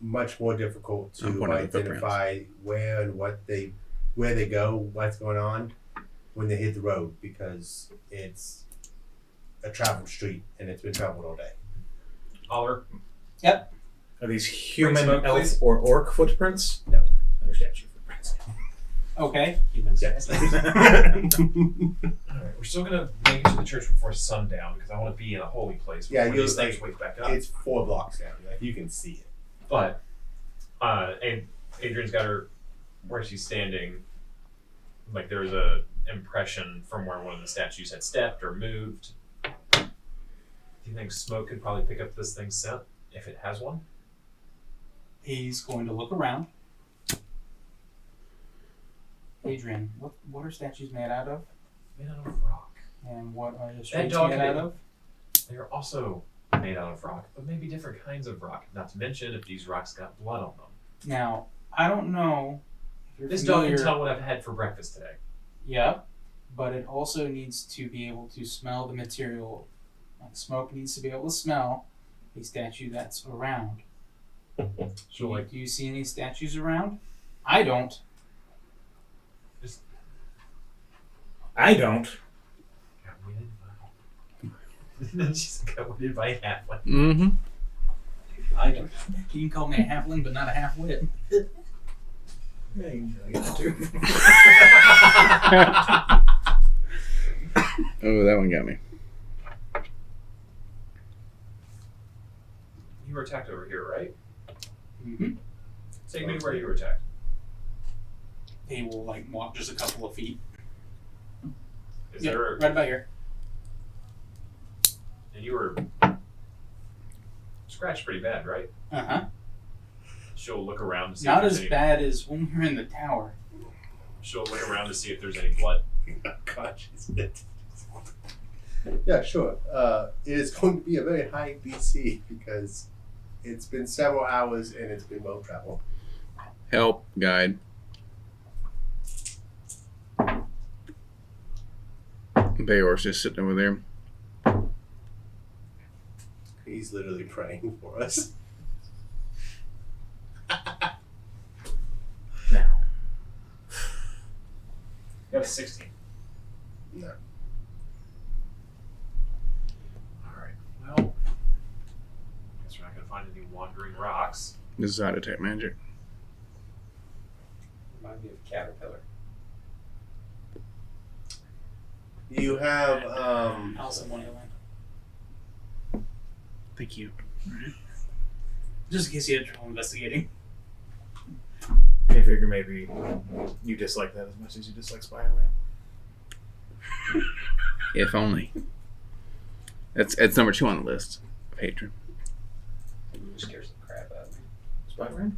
much more difficult to
I'm pointing at the
identify where and where they go, what's going on when they hit the road, because it's a traveled street and it's been traveled all day.
Oliver,
Are these human,
smoke,
elf,
please.
or orc footprints?
No.
They're statue footprints.
Okay.
Humans.
Yes.
alright, we're still gonna make it to the church before sundown because I want to be in a holy place
Yeah,
before
you'll-
these things wake back up.
It's 4 blocks down. Like you can see it.
But and Adrian's got her where she's standing. Like there's a impression from where one of the statues had stepped or moved. Do you think Smoke could probably pick up this thing's scent if it has one?
He's going to look around. Adrian, what are statues made out of?
Made out of rock.
And what are the streets
dog
made
can-
out of?
They are also made out of rock, but maybe different kinds of rock. Not to mention if these rocks got blood on them.
Now, I don't know if you're
This dog
familiar.
can tell what I've had for breakfast today.
Yeah, but it also needs to be able to smell the material. Like Smoke needs to be able to smell a statue that's around.
So like
Do you see any statues around? I don't.
I don't.
got winded by she's got winded by a halfling.
Mm-hmm.
I don't. You can call me a halfling, but not a half-wit.
Yeah, you can get that too.
Oh, that one got me.
You were attacked over here, right?
Mm-hmm.
Take me to where you were attacked.
He will like walk just a couple of feet.
Is
Yeah,
there
right about here.
and you were scratched pretty bad, right?
Uh-huh.
She'll look around to see
Not
if
as
there's any
bad as when we were in the tower.
she'll look around to see if there's any blood.
Conscious. Yeah, sure. It is going to be a very high BC because it's been several hours and it's been well traveled.
Help, guide. Bayor's just sitting over there.
He's literally praying for us.
Now,
You got a 16.
No.
Alright. Well guess we're not gonna find any wandering rocks.
This is how to detect magic.
Remind me of Caterpillar.
You have
House in Wonderland.
Thank you.
Just in case you had trouble investigating.
I figure maybe you dislike that as much as you dislike Spider-Man.
If only. It's number 2 on the list. Patron.
You scares the crap out of me.
Spider-Man?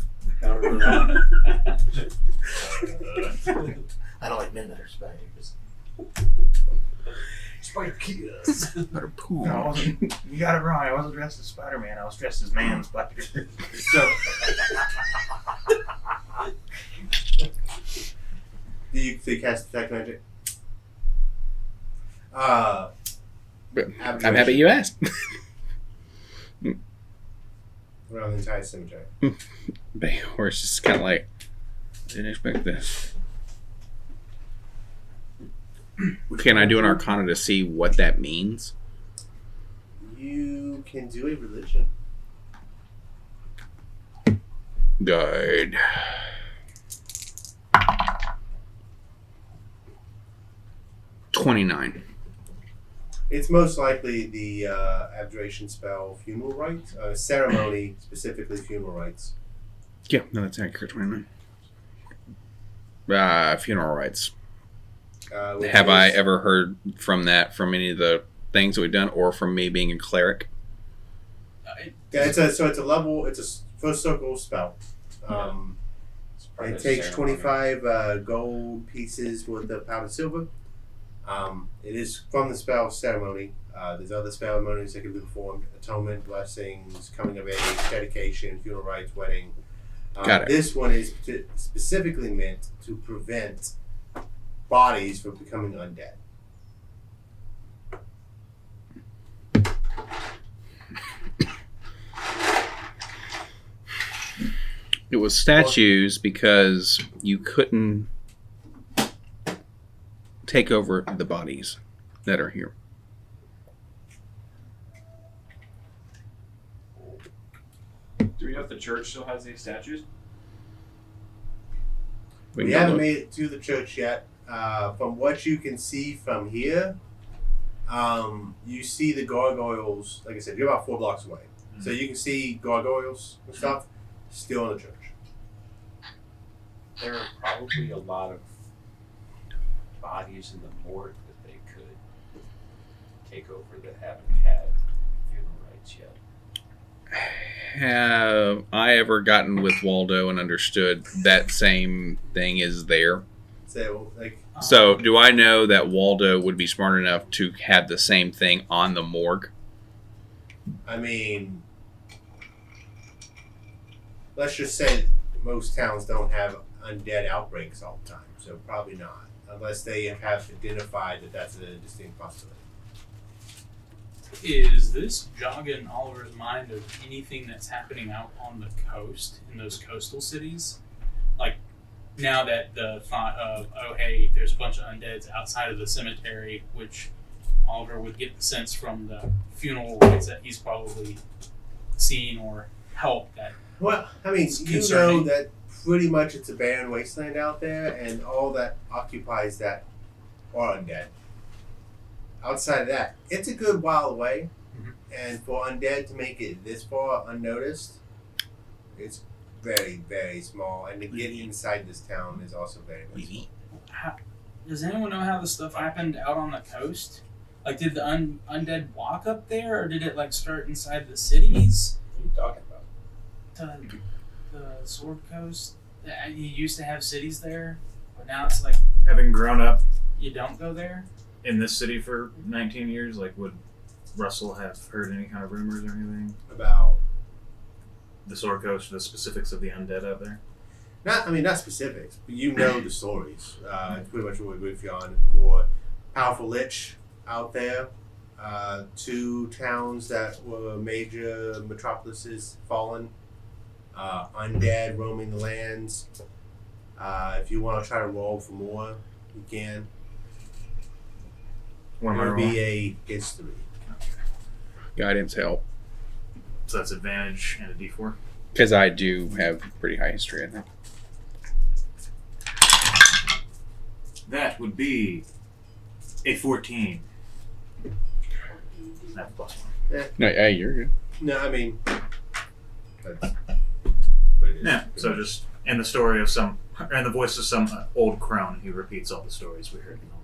I don't like men that are spiders.
Spider kiss.
Better pool.
No, I wasn't. You got it wrong. I wasn't dressed as Spider-Man. I was dressed as Man Spider.
so. Do you cast detect magic?
I'm happy you asked.
Around the entire cemetery.
Bayor's just kind of like, didn't expect this. Can I do an arcana to see what that means?
You can do a religion.
Guide. $29.
It's most likely the abjuration spell funeral rites, ceremony, specifically funeral rites.
Yeah, no, that's accurate. 29. Funeral rites.
Which
Have I
is-
ever heard from any of the things that we've done, or from me being a cleric?
Yeah, it's a level. It's a first circle spell.
It's part of
It
the
takes
ceremony.
25 gold pieces worth of powdered silver. It is from the spell ceremony. There's other ceremonies that can be performed: atonement, blessings, coming of age, dedication, funeral rites, wedding.
Got it.
This one is specifically meant to prevent bodies from becoming undead.
It was statues because you couldn't take over the bodies that are here.
Do we know if the church still has these statues?
We
can
haven't
look.
made it to the church yet. From what you can see from here, you see the gargoyles. Like I said, you're about 4 blocks away, so you can see gargoyles and stuff still in the church.
There are probably a lot of bodies in the morgue that they could take over that haven't had funeral rites yet.
Have I ever gotten with Waldo and understood that same thing is there?
So, like,
So, do I know that Waldo would be smart enough to have the same thing on the morgue?
I mean, let's just say most towns don't have undead outbreaks all the time, so probably not, unless they have identified that that's a distinct possibility.
Is this jogging Oliver's mind of anything that's happening out on the coast in those coastal cities? Like, now that the thought of, oh hey, there's a bunch of undeads outside of the cemetery, which Oliver would get the sense from the funeral rites that he's probably seen or helped that.
Well, I mean,
It's
you know
concerning.
that pretty much it's a barren wasteland out there, and all that occupies that are undead. Outside of that, it's a good while away, and for undead to make it this far unnoticed, it's very, very small. And to get inside this town is also very, very small.
Does anyone know how this stuff happened out on the coast? Like, did the undead walk up there, or did it like start inside the cities?
What are you talking about?
The Sword Coast. You used to have cities there, but now it's like
Having grown up
you don't go there.
in this city for 19 years, like, would Russell have heard any kind of rumors or anything?
About
The Sword Coast, the specifics of the undead out there?
not specifics, but you know the stories. It's pretty much what we briefed you on before. Powerful Lich out there. 2 towns that were major metropolises fallen. Undead roaming the lands. If you want to try to roll for more, you can.
What am I
It'll
wrong?
be a history.
Guidance help.
So that's advantage and a d4.
Because I do have pretty high history, I think.
That would be a 14. That's +1.
No, hey, you're good.
No, I mean, that's what it is.
Yeah, so just in the story of some, in the voice of some old crone, he repeats all the stories we heard in the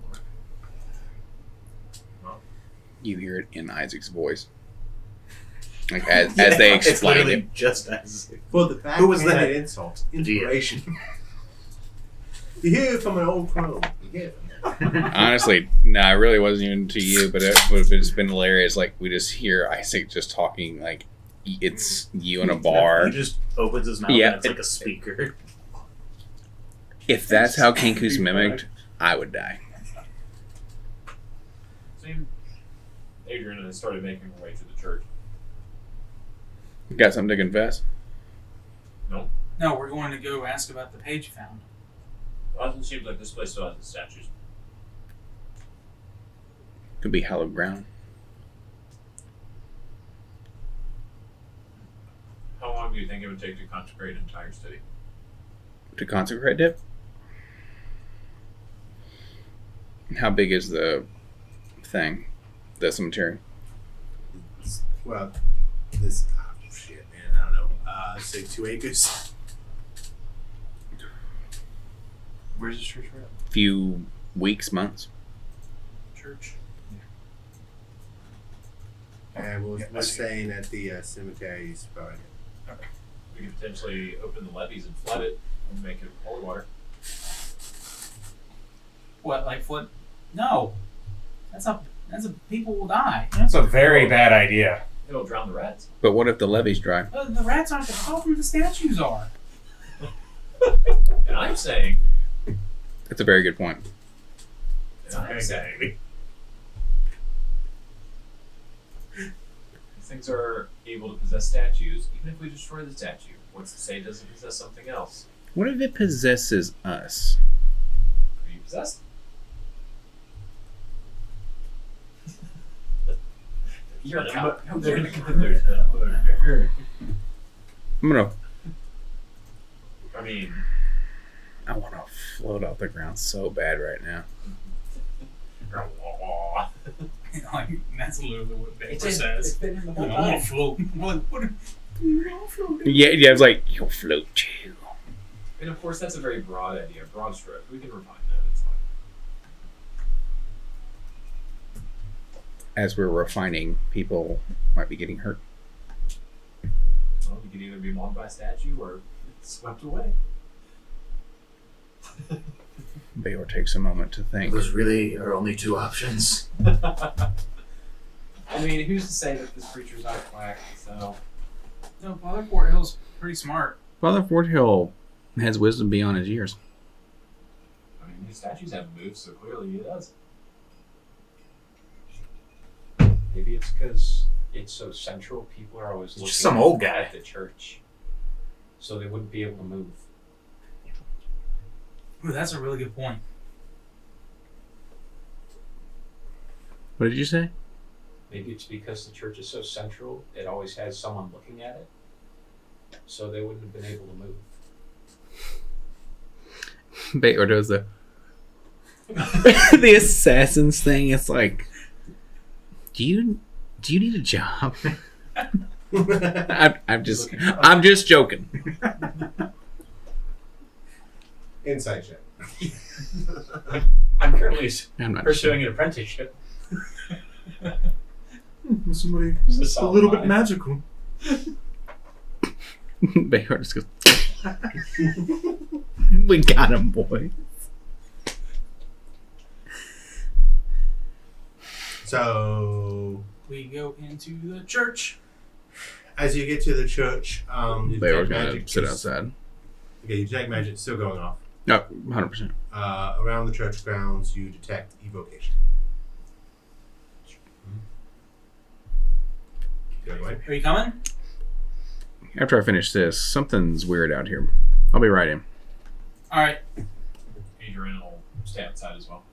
lore.
You hear it in Isaac's voice. Like, as they
It's
explained
literally
it.
just as.
For the
Who was
backhanded
that?
insult,
The DM.
inspiration. You hear it from an old crone. You hear it.
Honestly, no, it really wasn't even to you, but it would have just been hilarious. Like, we just hear Isaac just talking, like, it's you in a bar.
He just opens his mouth
Yeah,
and it's like a speaker.
If that's how Kinku's mimicked, I would die.
So Adrian has started making her way to the church.
Got something to confess?
No, we're going to go ask about the page you found.
It seems like this place still has the statues.
Could be hallowed ground.
How long do you think it would take to consecrate an entire city?
To consecrate it? How big is the thing? The cemetery?
Well, this shit, man. I don't know. Let's say 2 acres.
Where's the church at?
Few weeks, months?
Church.
And we're saying that the cemetery is probably.
We could potentially open the levees and flood it and make it holy water.
What, like flood? No, that's a people will die.
That's a very bad idea.
It'll drown the rats.
But what if the levee's dry?
The rats aren't the problem. The statues are.
And I'm saying,
That's a very good point.
these things are able to possess statues, even if we destroy the statue. What's to say it doesn't possess something else?
What if it possesses us?
Are you possessed? You're a cop.
I'm gonna.
I mean,
I want to float off the ground so bad right now.
Like, that's literally what Vapor
It's
says.
been in the
I
whole
want
time.
to float. What?
Yeah. I was like, you'll float too.
and of course, that's a very broad idea, broad stroke. We can refine that. It's fine.
As we're refining, people might be getting hurt.
Well, you could either be mauled by a statue or swept away.
Bayor takes a moment to think.
Those really are only two options.
I mean, who's to say that this creature's out of whack? So
No, Father Fort Hill's pretty smart.
Father Fort Hill has wisdom beyond his years.
I mean, these statues haven't moved, so clearly he does.
maybe it's because it's so central. People are always looking
Just some old guy.
at the church, so they wouldn't be able to move.
Ooh, that's a really good point.
What did you say?
Maybe it's because the church is so central, it always has someone looking at it, so they wouldn't have been able to move.
Bayor does the the assassins thing. It's like, do you need a job? I'm just joking.
Insight check.
I'm currently
I'm not
pursuing an apprenticeship.
Somebody
Just
a little bit magical.
Bayor just goes. We got him, boy.
So,
We go into the church.
as you get to the church, your
Bayor's
detect
gonna
magic
sit
is-
outside.
Okay, your detect magic is still going off.
No, 100%.
Around the church grounds, you detect evocation. Go away.
Are you coming?
After I finish this, something's weird out here. I'll be right in.
All right.
Adrian will stay outside as well.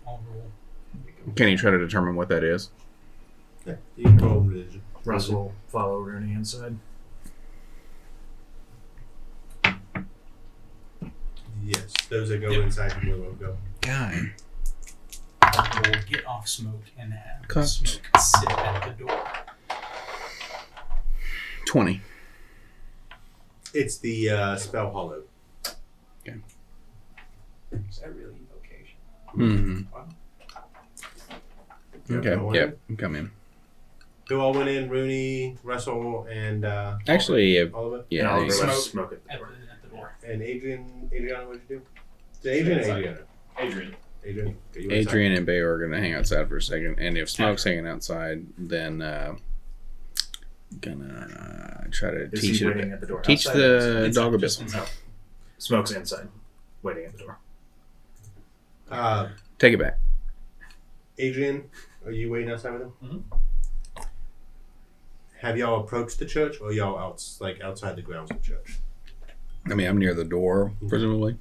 I'll roll.
Can you try to determine what that is?
Yeah, you can roll religion.
Russ will follow Rooney inside.
Yes, those that go inside you will go.
Guy.
We'll get off Smoke and have
Cut.
Smoke sit at the door.
20.
It's the spell hollow.
Is that really evocation?
Mm-hmm.
Wow.
Okay.
Go on
Yep. Come in.
Who all went in? Rooney, Russell, and
Actually,
Oliver,
Yeah,
yeah.
I'll
there you
go
go.
let
Smoke.
Smoke at the
At
door.
the door.
and Adrian. Adriana, what'd you do? Is it Adrian or
Inside.
Adriana?
Adrian.
Adrian. Okay, you went inside.
Adrian and Bayor are going to hang outside for a second. And if Smoke's hanging outside, then gonna try to
Is
teach
he
it.
waiting at the door?
Teach
outside?
the
Inside,
dog a
just
bit.
inside.
Smoke's inside, waiting at the door.
Take it back.
Adrian, are you waiting outside with him?
Mhm.
Have y'all approached the church, or y'all outside the grounds of the church?
I mean, I'm near the door, presumably.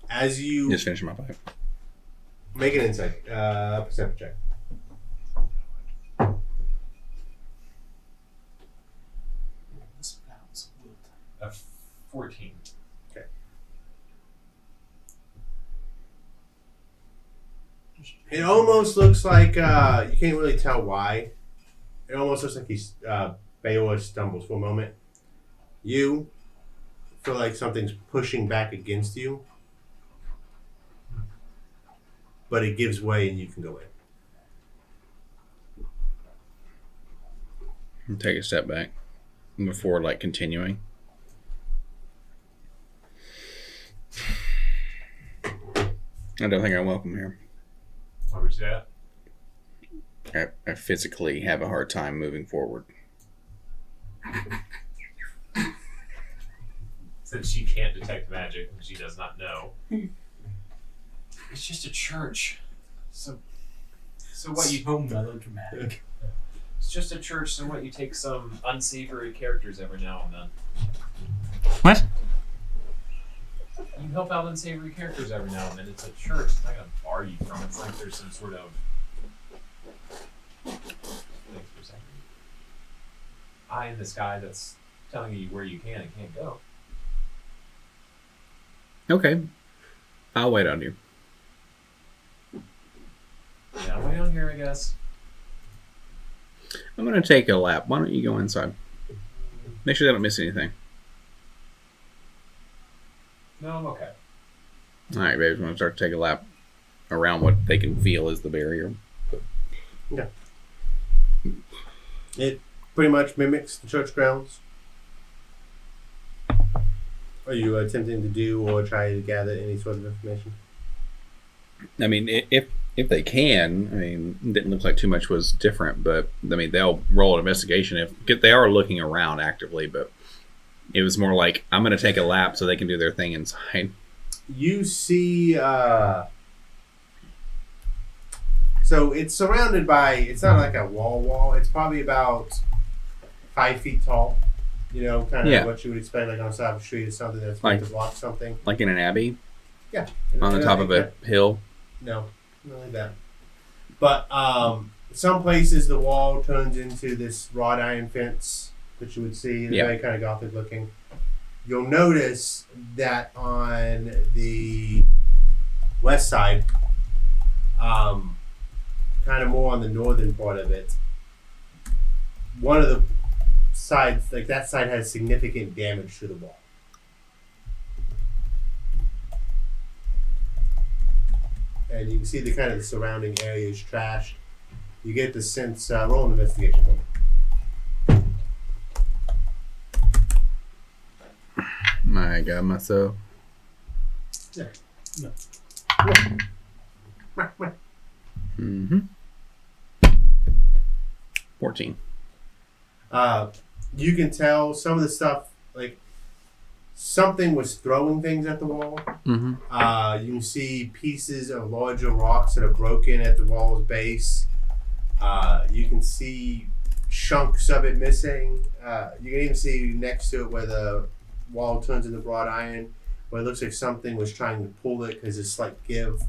As you
Just finishing my pipe.
make an insight perception check.
This bounce will
A 14.
It almost looks like you can't really tell why. It almost looks like he's Bayor stumbles for a moment. You feel like something's pushing back against you, but it gives way and you can go in.
Take a step back before continuing. I don't think I'm welcome here.
Why would you say that?
I physically have a hard time moving forward.
Since she can't detect magic and she does not know.
It's just a church. So what you
So melodramatic.
It's just a church, so what you take some unsavory characters every now and then.
What?
You help out unsavory characters every now and then. It's a church. It's not gonna bar you from it. It's like there's some sort of thanks for saying. Eye in the sky that's telling you where you can and can't go.
Okay. I'll wait on you.
Yeah, way down here, I guess.
I'm gonna take a lap. Why don't you go inside? Make sure they don't miss anything.
No, I'm okay.
All right, baby. I'm gonna start to take a lap around what they can feel is the barrier.
It pretty much mimics the church grounds. Are you attempting to do or try to gather any sort of information?
I mean, if they can, I mean, it didn't look like too much was different, but I mean, they'll roll an investigation if they are looking around actively. But it was more like I'm going to take a lap so they can do their thing inside.
You see, so it's surrounded by, it's not like a wall. It's probably about 5 feet tall. You know, kind of
Yeah.
what you would expect, like on the side of a street or something that's meant
Like-
to block something.
Like in an abbey
Yeah.
on the top of a hill.
No, not like that. But some places the wall turns into this wrought iron fence that you would see. It's
Yeah.
very kind of gothic looking. You'll notice that on the west side, kind of more on the northern part of it, one of the sides, like that side, has significant damage to the wall. And you can see the kind of the surrounding area is trashed. You get the sense, roll an investigation for me.
My God, myself. Mm-hmm. 14.
You can tell some of the stuff, like something was throwing things at the wall.
Mm-hmm.
You can see pieces of larger rocks that are broken at the wall's base. You can see chunks of it missing. You can even see next to it where the wall turns into wrought iron, where it looks like something was trying to pull it because it's slight give.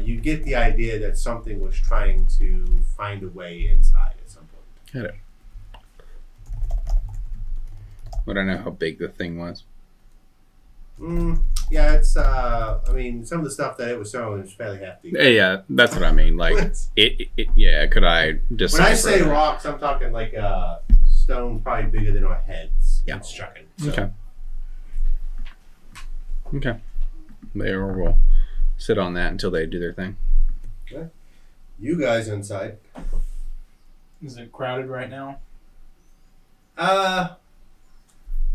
You get the idea that something was trying to find a way inside at some point.
Got it. Would I know how big the thing was?
Yeah, it's. I mean, some of the stuff that it was throwing is fairly hefty.
Yeah, that's what I mean. Like, yeah, could I decipher
When I say
that?
rocks, I'm talking like stone probably bigger than our heads.
Yeah.
It's chucking. So.
Okay. Okay. There we'll sit on that until they do their thing.
You guys inside.
Is it crowded right now?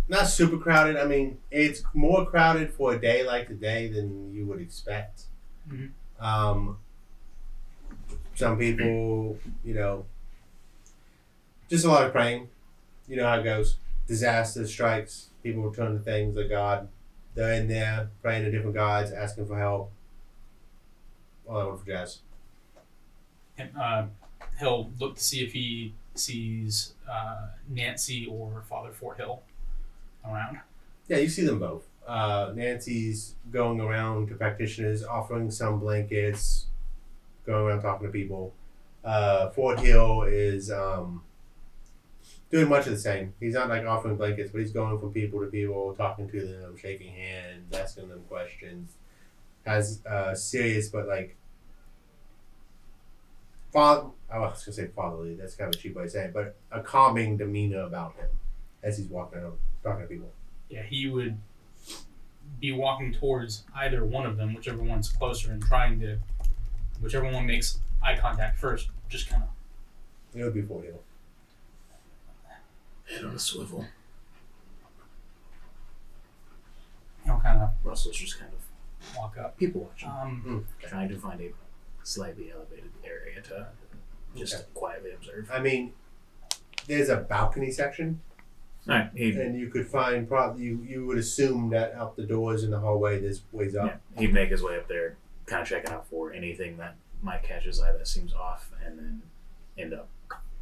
Not super crowded. I mean, it's more crowded for a day like today than you would expect.
Mhm.
Some people, you know, just a lot of praying. You know how it goes. Disaster strikes. People turn to things like God. They're in there praying to different gods, asking for help. All that wonderful jazz.
And he'll look to see if he sees Nancy or Father Fort Hill around.
Yeah, you see them both. Nancy's going around to practitioners, offering some blankets, going around talking to people. Fort Hill is doing much of the same. He's not like offering blankets, but he's going from people to people, talking to them, shaking hands, asking them questions. Has serious but like I was gonna say fatherly. That's kind of a cheap way to say it, but a calming demeanor about him as he's walking around talking to people.
Yeah, he would be walking towards either one of them, whichever one's closer, and trying to, whichever one makes eye contact first, just kind of.
It would be Fort Hill.
Head on a swivel.
He'll kind of
Russell's just kind of
walk up.
people watching.
Okay.
Trying to find a slightly elevated area to just
Okay.
quietly observe.
I mean, there's a balcony section
All right, he'd
And you could find probably you would assume that out the doors in the hallway there's ways up.
he'd make his way up there, kind of checking out for anything that might catch his eye that seems off, and then end up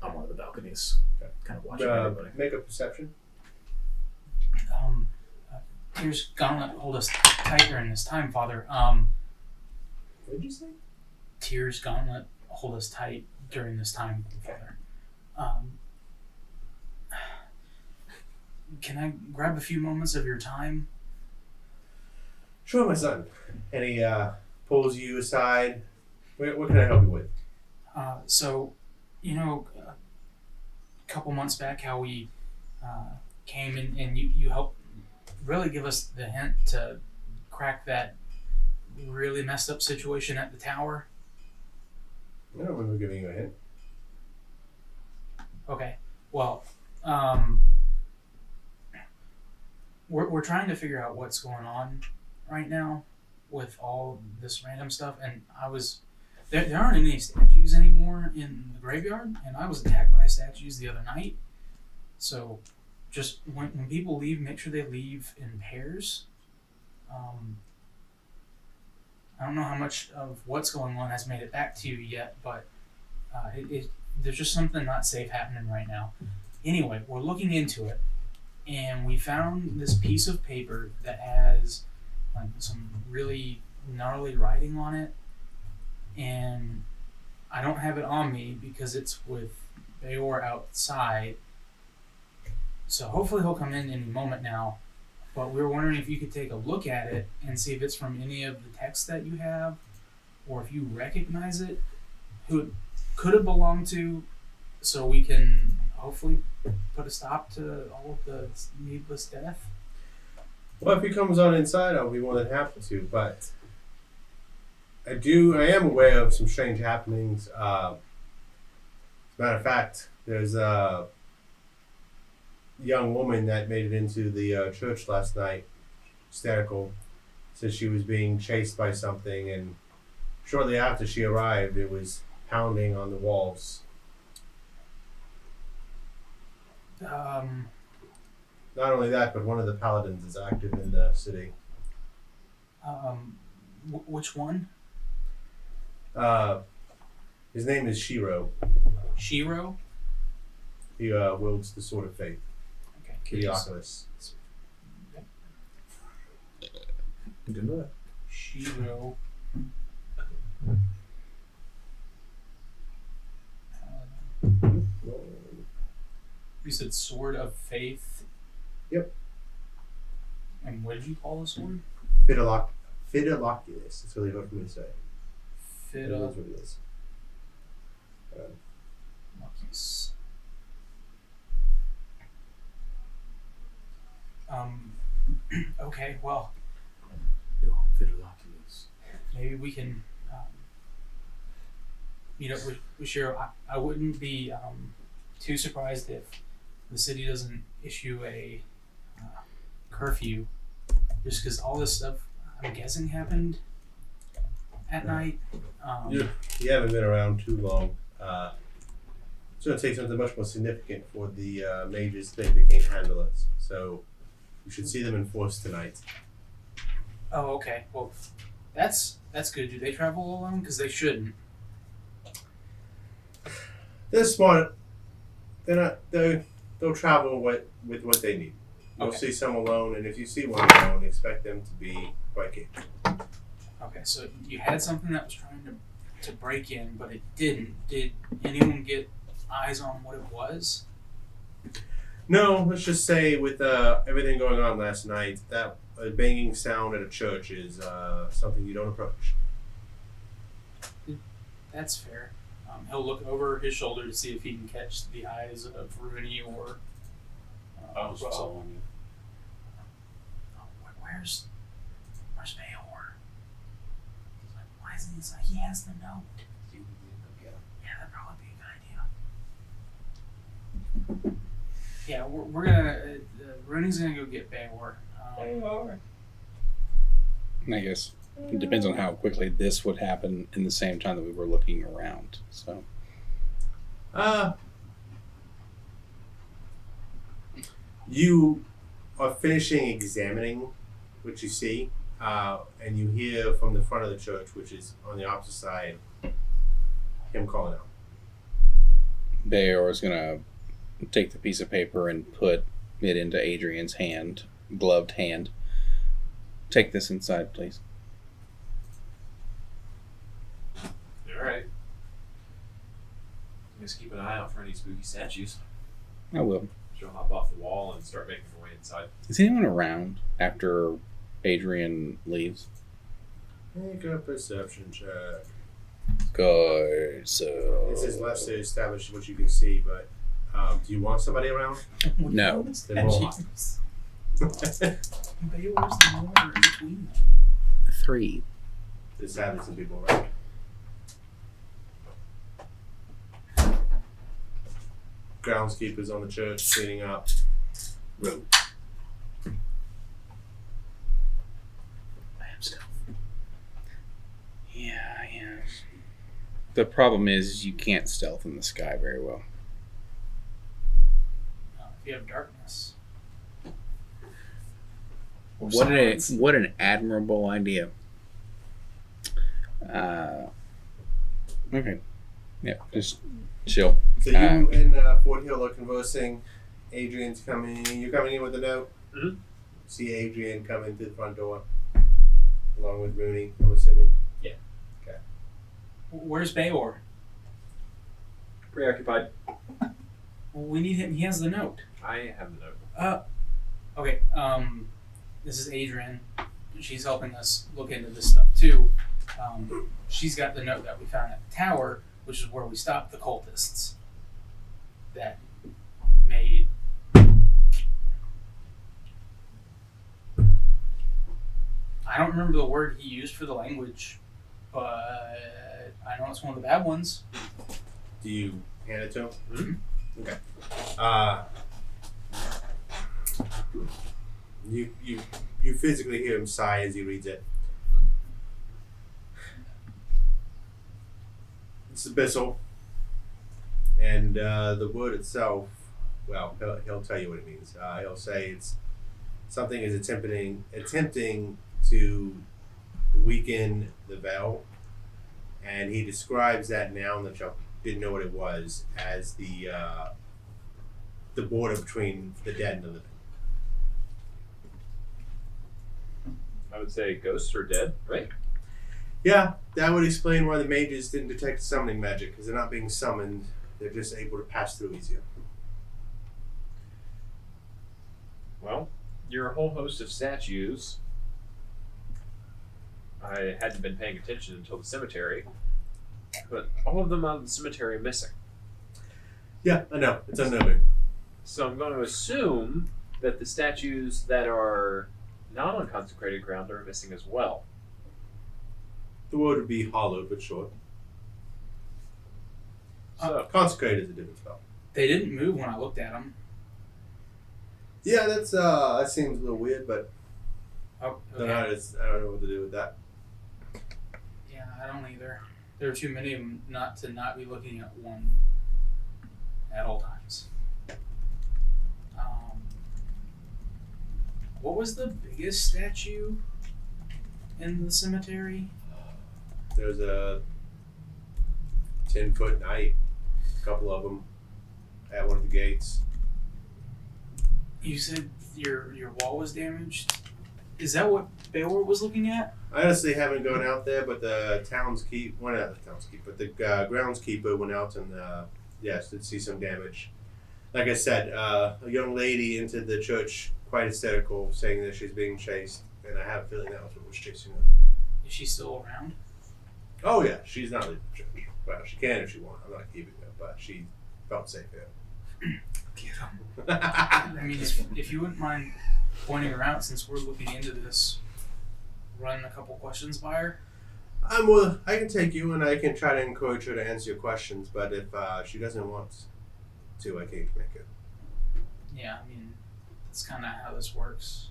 on one of the balconies,
Okay.
kind of watching everybody.
Make a perception.
Tears Gauntlet, hold us tight during this time, Father.
What did you say?
Tears Gauntlet, hold us tight during this time, Father. Can I grab a few moments of your time?
Sure, my son. And he pulls you aside. What can I help you with?
So, a couple months back, how we came in and you helped really give us the hint to crack that really messed up situation at the tower.
I don't remember giving you a hint.
Okay. Well, we're trying to figure out what's going on right now with all this random stuff, and there aren't any statues anymore in the graveyard, and I was attacked by statues the other night. So, just when people leave, make sure they leave in pairs. I don't know how much of what's going on has made it back to you yet, but there's just something not safe happening right now. Anyway, we're looking into it, and we found this piece of paper that has like some really gnarly writing on it, and I don't have it on me because it's with Bayor outside. So hopefully he'll come in any moment now. But we were wondering if you could take a look at it and see if it's from any of the texts that you have, or if you recognize it, who it could have belonged to, so we can hopefully put a stop to all of the needless death.
Well, if he comes on inside, I'll be more than happy to. But I am aware of some strange happenings. As a matter of fact, there's a young woman that made it into the church last night, hysterical, said she was being chased by something, and shortly after she arrived, it was pounding on the walls. Not only that, but one of the paladins is active in the city.
Which one?
His name is Shiro.
Shiro?
He wields the Sword of Fate,
Okay.
the Oculus. Good luck.
Shiro. You said Sword of Faith?
Yep.
And what did you call the sword?
Fideloculus. It's really hard for me to say. It is what it is.
Fideloculus. Okay, well, maybe we can meet up with Shiro. I wouldn't be too surprised if the city doesn't issue a curfew, just because all this stuff, I'm guessing, happened at night.
You haven't been around too long. It's going to take something much more significant for the mages to think they can't handle us. So you should see them enforced tonight.
Oh, okay. Well, that's good. Do they travel alone? Because they shouldn't.
They're smart. They're not. They'll travel with what they need. You'll
Okay.
see some alone, and if you see one alone, expect them to be quite capable.
Okay, so you had something that was trying to break in, but it didn't. Did anyone get eyes on what it was?
No, let's just say with everything going on last night, that a banging sound at a church is something you don't approach.
That's fair. He'll look over his shoulder to see if he can catch the eyes of Rooney or Russell. Where's Bayor? Why isn't he inside? He has the note. Yeah, that'd probably be a good idea. Yeah, we're gonna. Rooney's gonna go get Bayor.
I guess it depends on how quickly this would happen in the same time that we were looking around. So,
You are finishing examining what you see, and you hear from the front of the church, which is on the opposite side, him calling out.
Bayor is gonna take the piece of paper and put it into Adrian's hand, gloved hand. Take this inside, please.
Alright. Just keep an eye out for any spooky statues.
I will.
She'll hop off the wall and start making her way inside.
Is anyone around after Adrian leaves?
Make a perception check.
Good. So
This is less to establish what you can see, but do you want somebody around?
No.
Then roll high.
Beowulf's the one in between them.
3.
There's sadly some people around. Groundskeepers on the church cleaning up. Room.
Yeah, I am. The problem is you can't stealth in the sky very well.
If you have darkness. Or
What
silence.
an admirable idea. Okay. Yeah, just chill.
So you and Fort Hill are conversing. Adrian's coming. You're coming in with a note.
Mhm.
See Adrian come in through the front door, along with Rooney. I'm assuming.
Where's Bayor?
Preoccupied.
Well, we need him. He has the note.
I have the note.
Okay. This is Adrian. She's helping us look into this stuff too. She's got the note that we found at the tower, which is where we stopped the cultists. That made. I don't remember the word he used for the language, but I know it's one of the bad ones.
Do you hand it to him?
Mhm.
Okay. You physically hear him sigh as he reads it. It's abyssal, and the word itself. Well, he'll tell you what it means. He'll say it's something is attempting to weaken the veil, and he describes that noun that y'all didn't know what it was as the border between the dead and the living.
I would say ghosts are dead, right?
Yeah, that would explain why the mages didn't detect summoning magic, because they're not being summoned; they're just able to pass through easier.
Well, you're a whole host of statues. I hadn't been paying attention until the cemetery, but all of them out of the cemetery are missing.
Yeah, I know it's unnerving.
So I'm going to assume that the statues that are not on consecrated ground are missing as well.
The word would be hollowed, but short.
So,
Consecrated is a different spell.
They didn't move when I looked at them.
Yeah, that's that seems a little weird, but
Oh,
I don't know what to do with that.
Yeah, I don't either. There are too many of them not to not be looking at one at all times. What was the biggest statue in the cemetery?
There's a 10-foot knight, a couple of them at one of the gates.
You said your wall was damaged. Is that what Baylor was looking at?
I honestly haven't gone out there, but the groundskeeper went out and yes, did see some damage. Like I said, a young lady entered the church quite hysterical, saying that she's being chased, and I have a feeling that was what was chasing her.
Is she still around?
Oh yeah, she's not leaving the church. Well, she can if she wants. I'm not keeping her, but she felt safe here.
Get him. I mean, if you wouldn't mind pointing her out, since we're looking into this, run a couple questions by her.
I can take you, and I can try to encourage her to answer your questions. But if she doesn't want to, I can't make it.
Yeah, I mean, that's kind of how this works.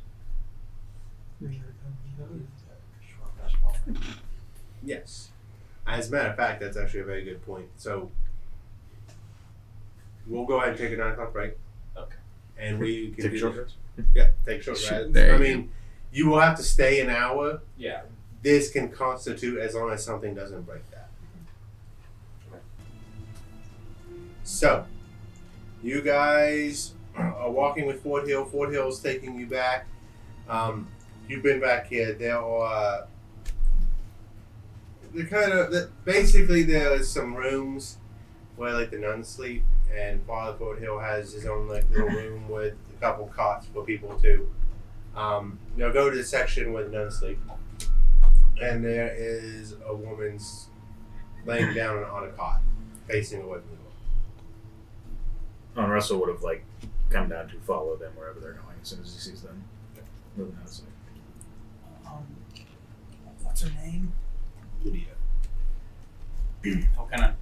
Yes. As a matter of fact, that's actually a very good point. So we'll go ahead and take a 9 o'clock break.
Okay.
and we can
Take
do
short
this. Yeah, take short
Shit,
rides.
there
I
you
mean, you will have to stay an hour.
Yeah.
This can constitute as long as something doesn't break that. So, you guys are walking with Fort Hill. Fort Hill's taking you back. You've been back here. There are basically there's some rooms where like the nuns sleep, and Father Fort Hill has his own like little room with a couple cots for people to. You'll go to the section where the nuns sleep, and there is a woman's laying down on a cot, facing away from the door.
Oh, and Russell would have like come down to follow them wherever they're going as soon as he sees them. Moving out of sight.
What's her name?
Lydia.
I'll kind of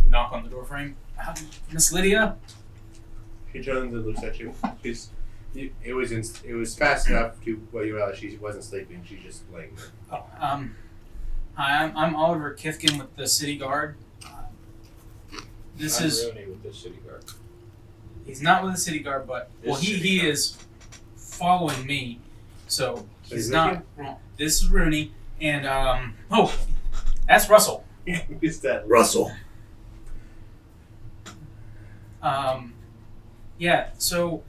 knock on the door frame. Miss Lydia?
She turns and looks at you. It was fast enough to where you realize she wasn't sleeping. She's just laying there.
Oh, hi, I'm Oliver Kithkin with the City Guard. This
I'm
is...
Rooney with the city guard.
He's not with the City Guard, but... Well, he is following me, so he's
Is
not wrong. This is Rooney, and, oh, that's Russell.
Who's that?
Russell.
Yeah, so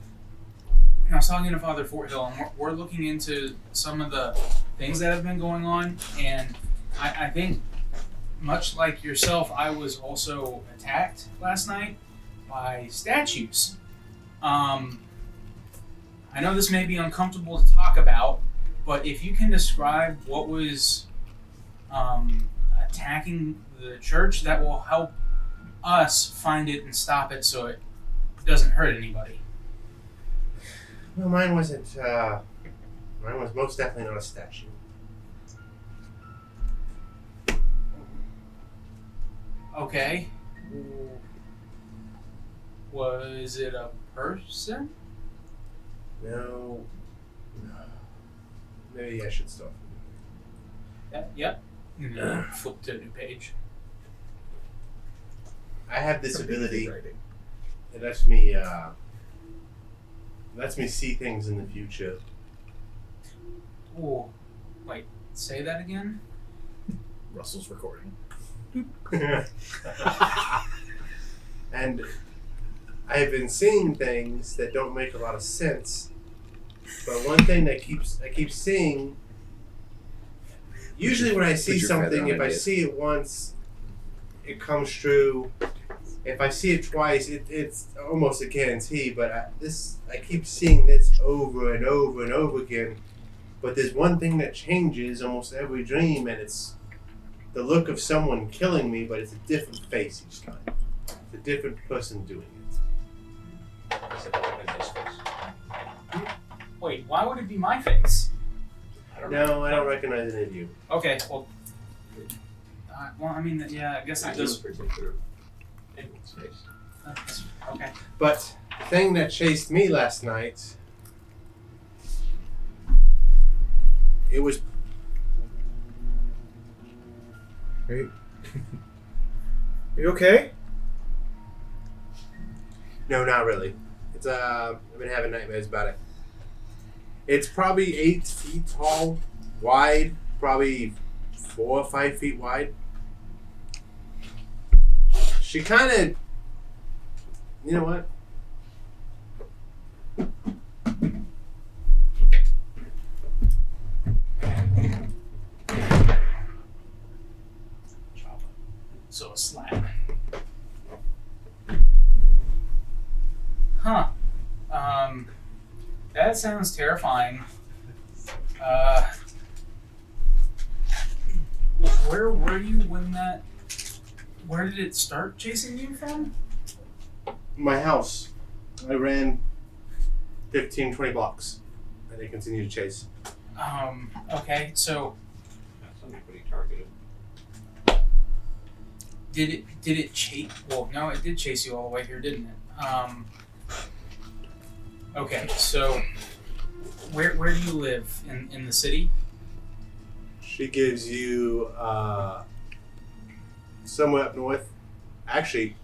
I was talking to Father Fort Hill, and we're looking into some of the things that have been going on, and I think, much like yourself, I was also attacked last night by statues. I know this may be uncomfortable to talk about, but if you can describe what was attacking the church, that will help us find it and stop it so it doesn't hurt anybody.
No, mine wasn't. Mine was most definitely not a statue.
Okay. Was it a person?
No. Maybe I should stop.
Yep. Flip to a new page.
I have this ability.
Writing.
It lets me see things in the future.
Oh, wait. Say that again.
Russell's recording.
And I've been seeing things that don't make a lot of sense. But one thing that I keep seeing. Usually, when I see
Put your feather
something,
on
if
it,
I
Dave.
see it once, it comes true. If I see it twice, it's almost a guarantee. But I keep seeing this over and over and over again. But there's one thing that changes almost every dream, and it's the look of someone killing me, but it's a different face each time. It's a different person doing it.
Is it better than his face?
Wait, why would it be my face?
I don't know.
No, I don't recognize any of you.
Okay, well, I mean, yeah, I guess
Not
it
this
does.
particular anyone's face.
Okay.
But the thing that chased me last night, it was.
Are you okay?
No, not really. It's I've been having nightmares about it. It's probably 8 feet tall, wide, probably 4 or 5 feet wide. She kind of, you know what?
So a slab. Huh. That sounds terrifying. Where were you when that... Where did it start chasing you from?
My house. I ran 15, 20 blocks, and they continue to chase.
Okay, so
That's something pretty targeted.
did it chase... Well, no, it did chase you all the way here, didn't it? Okay, so where do you live? In the city?
She gives you somewhere up north. Actually,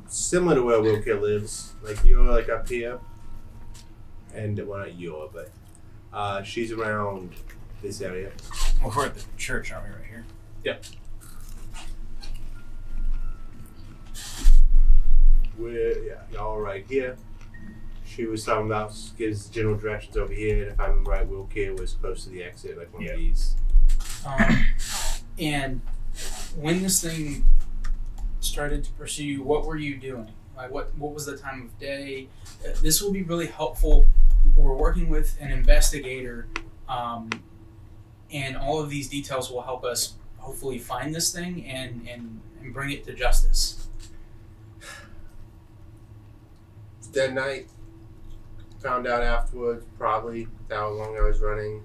similar to where Wilkir lives. Like you're like up here. and well, not your, but she's around this area.
Well, we're at the church, aren't we, right here?
Y'all right here. She was talking about gives general directions over here, and if I remember right, Wilkir was close to the exit, like one of these.
And when this thing started to pursue you, what were you doing? Like, what was the time of day? This will be really helpful. We're working with an investigator, and all of these details will help us hopefully find this thing and bring it to justice.
Dead night. Found out afterwards, probably how long I was running.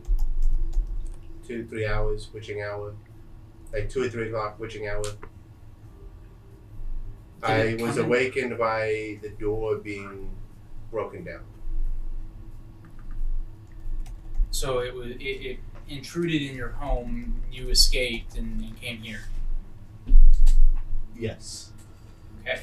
2 to 3 hours, witching hour. Like 2 or 3 o'clock, witching hour. I was awakened by the door being broken down.
So it intruded in your home. You escaped and came here.
Yes.
Okay.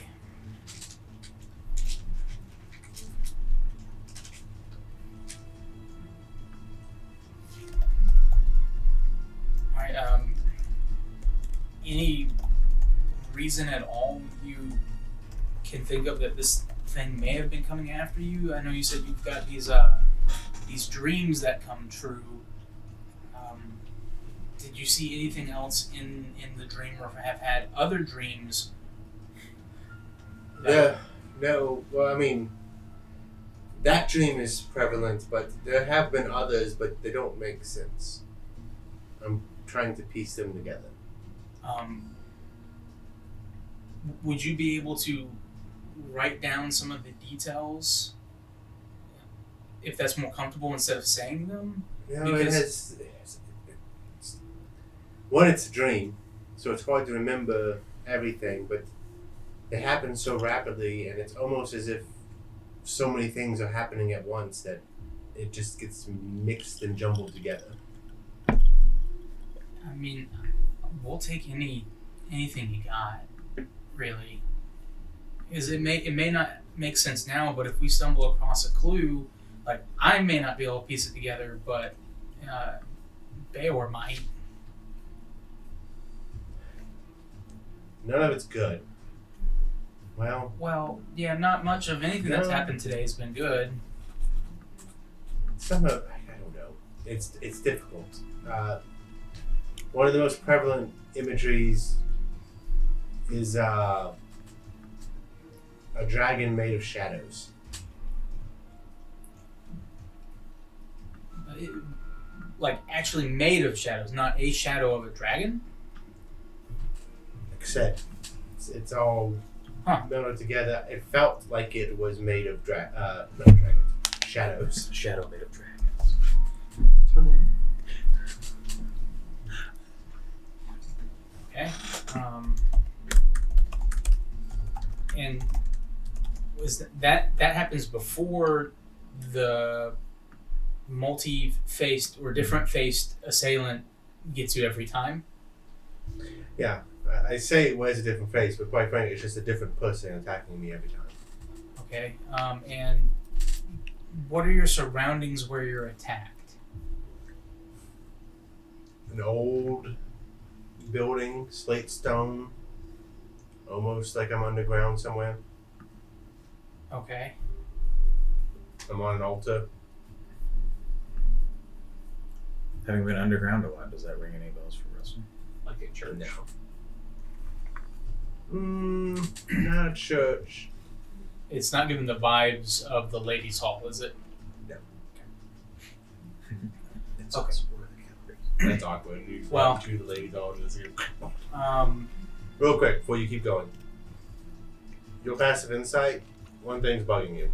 All right. Any reason at all you can think of that this thing may have been coming after you? I know you said you've got these dreams that come true. Did you see anything else in the dream, or have had other dreams?
Yeah. No. Well, I mean, that dream is prevalent, but there have been others, but they don't make sense. I'm trying to piece them together.
Would you be able to write down some of the details, if that's more comfortable, instead of saying them?
You know,
Because-
it's a dream, so it's hard to remember everything, but it happens so rapidly, and it's almost as if so many things are happening at once that it just gets mixed and jumbled together.
I mean, we'll take anything you got, really. Because it may not make sense now, but if we stumble across a clue, like, I may not be able to piece it together, but Bayor might.
None of it's good. Well,
Yeah, not much of anything that's
No.
happened today has been good.
some of I don't know. It's difficult. One of the most prevalent imageries is a dragon made of shadows.
Like, actually made of shadows, not a shadow of a dragon?
Except it's all melded together. It felt like it was made of shadows.
Shadow made of dragons.
Okay. And was that happens before the multi-faced or different-faced assailant gets you every time?
Yeah, I say it wears a different face, but quite frankly, it's just a different person attacking me every time.
Okay. And what are your surroundings where you're attacked?
An old building, slate stone, almost like I'm underground somewhere.
Okay.
I'm on an altar.
Having been underground a lot, does that ring any bells for Russell?
Like a church.
No. Not a church.
It's not giving the vibes of the ladies' hall, is it?
It's
Okay.
also where the gallery. That's awkward. You
Well-
walk to the ladies' all just
Um,
Real quick, before you keep going. Your passive insight, one thing's bugging you.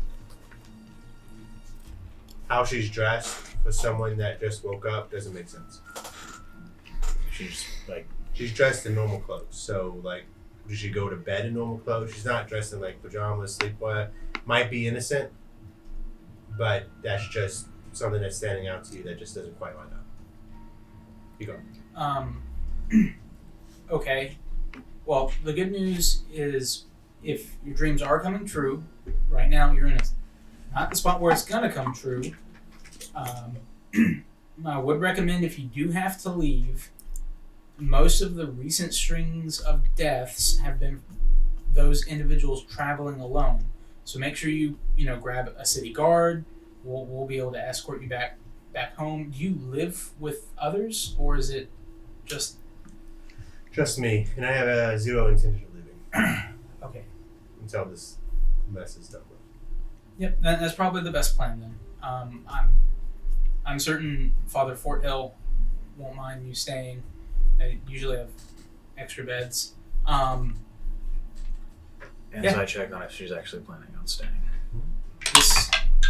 How she's dressed for someone that just woke up doesn't make sense.
She's like,
She's dressed in normal clothes, so like, does she go to bed in normal clothes? She's not dressed in like pajamas, sleepwear. Might be innocent, but that's just something that's standing out to you that just doesn't quite line up. You go.
Okay. Well, the good news is, if your dreams are coming true, right now you're in a not the spot where it's gonna come true. I would recommend if you do have to leave, most of the recent strings of deaths have been those individuals traveling alone. So make sure you grab a city guard. We'll be able to escort you back home. Do you live with others, or is it just
me, and I have zero intention of leaving
okay?
until this mess is done with.
Yep, that's probably the best plan then. I'm certain Father Fort Hill won't mind you staying. They usually have extra beds.
And
Yeah.
so I check on if she's actually planning on staying.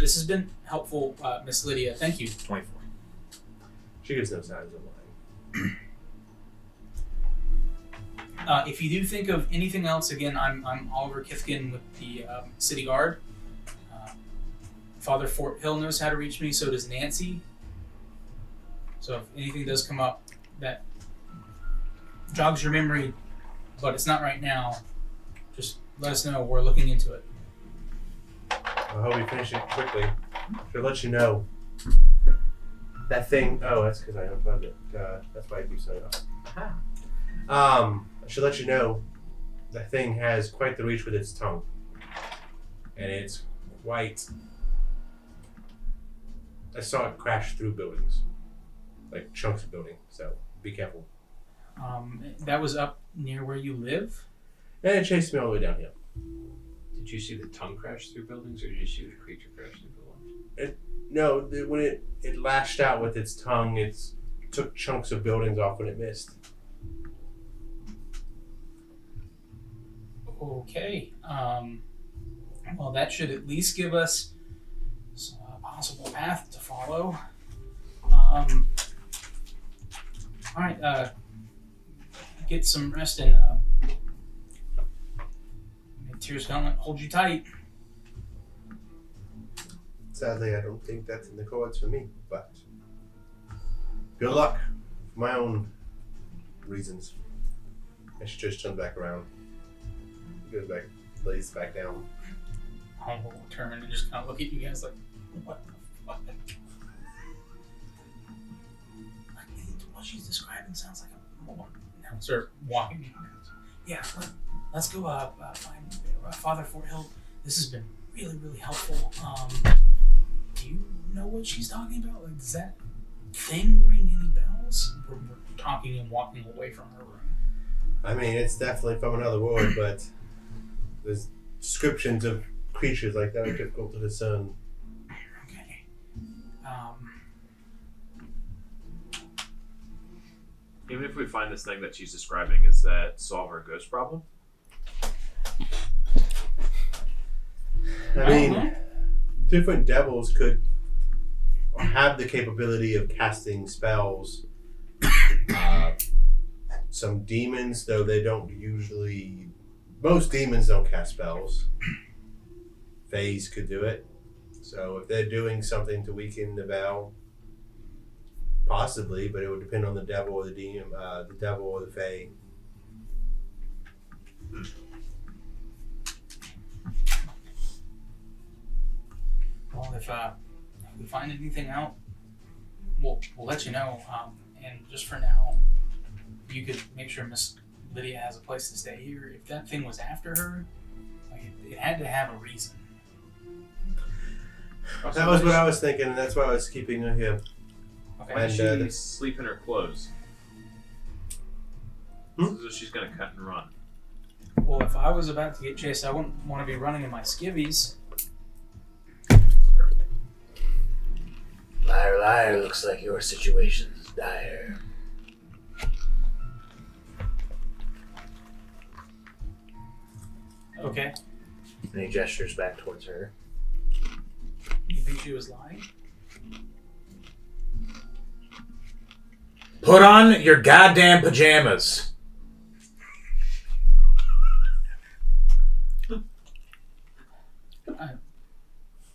This has been helpful, Miss Lydia. Thank you.
24.
She gives no signs of lying.
If you do think of anything else, again, I'm Oliver Kithkin with the City Guard. Father Fort Hill knows how to reach me, so does Nancy. So if anything does come up that jogs your memory, but it's not right now, just let us know. We're looking into it.
I hope we finish it quickly. Should let you know. That thing. Oh, that's because I unplugged it. That's why I keep saying off. I should let you know. That thing has quite the reach with its tongue, and it's quite. I saw it crash through buildings, like chunks of building. So be careful.
That was up near where you live.
And it chased me all the way down here.
Did you see the tongue crash through buildings, or did you see the creature crash through buildings?
No, when it lashed out with its tongue, it took chunks of buildings off when it missed.
Okay. Well, that should at least give us a possible path to follow. All right. Get some rest and Tears Gauntlet hold you tight.
Sadly, I don't think that's in the cards for me, but good luck for my own reasons. And she just turns back around. Goes back, lays back down.
Humble will turn and just kind of look at you guys like, what the fuck? Like, what she's describing sounds like a more. Now start walking. Yeah, let's go find Father Fort Hill. This has been really, really helpful. Do you know what she's talking about? Like, does that thing ring any bells? We're talking and walking away from her room.
I mean, it's definitely from another world, but there's descriptions of creatures like that are difficult to discern.
Okay.
Even if we find this thing that she's describing, does that solve our ghost problem?
I mean, different devils could have the capability of casting spells. Some demons, though they don't usually. Most demons don't cast spells. Fays could do it. So if they're doing something to weaken the bell, possibly, but it would depend on the devil or the demon, the devil or the fae.
Well, if we find anything out, we'll let you know. And just for now, you could make sure Miss Lydia has a place to stay here. If that thing was after her, like it had to have a reason.
That was what I was thinking, and that's why I was keeping her here.
Okay.
Why
And,
does she sleep in her clothes?
Hmm?
So she's gonna cut and run.
Well, if I was about to get chased, I wouldn't want to be running in my skivvies.
Liar, liar, looks like your situation's dire.
Okay.
And he gestures back towards her.
You think she was lying?
Put on your goddamn pajamas.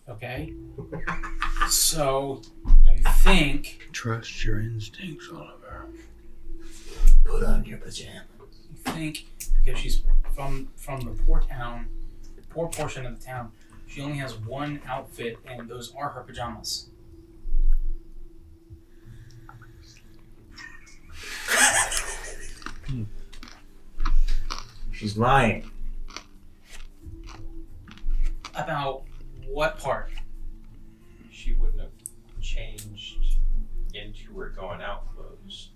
Okay. So, you think
Trust your instincts, Oliver.
Put on your pajamas.
because she's from the poor town, poor portion of the town, She only has one outfit, and those are her pajamas.
She's lying.
About what part?
She wouldn't have changed into her going out clothes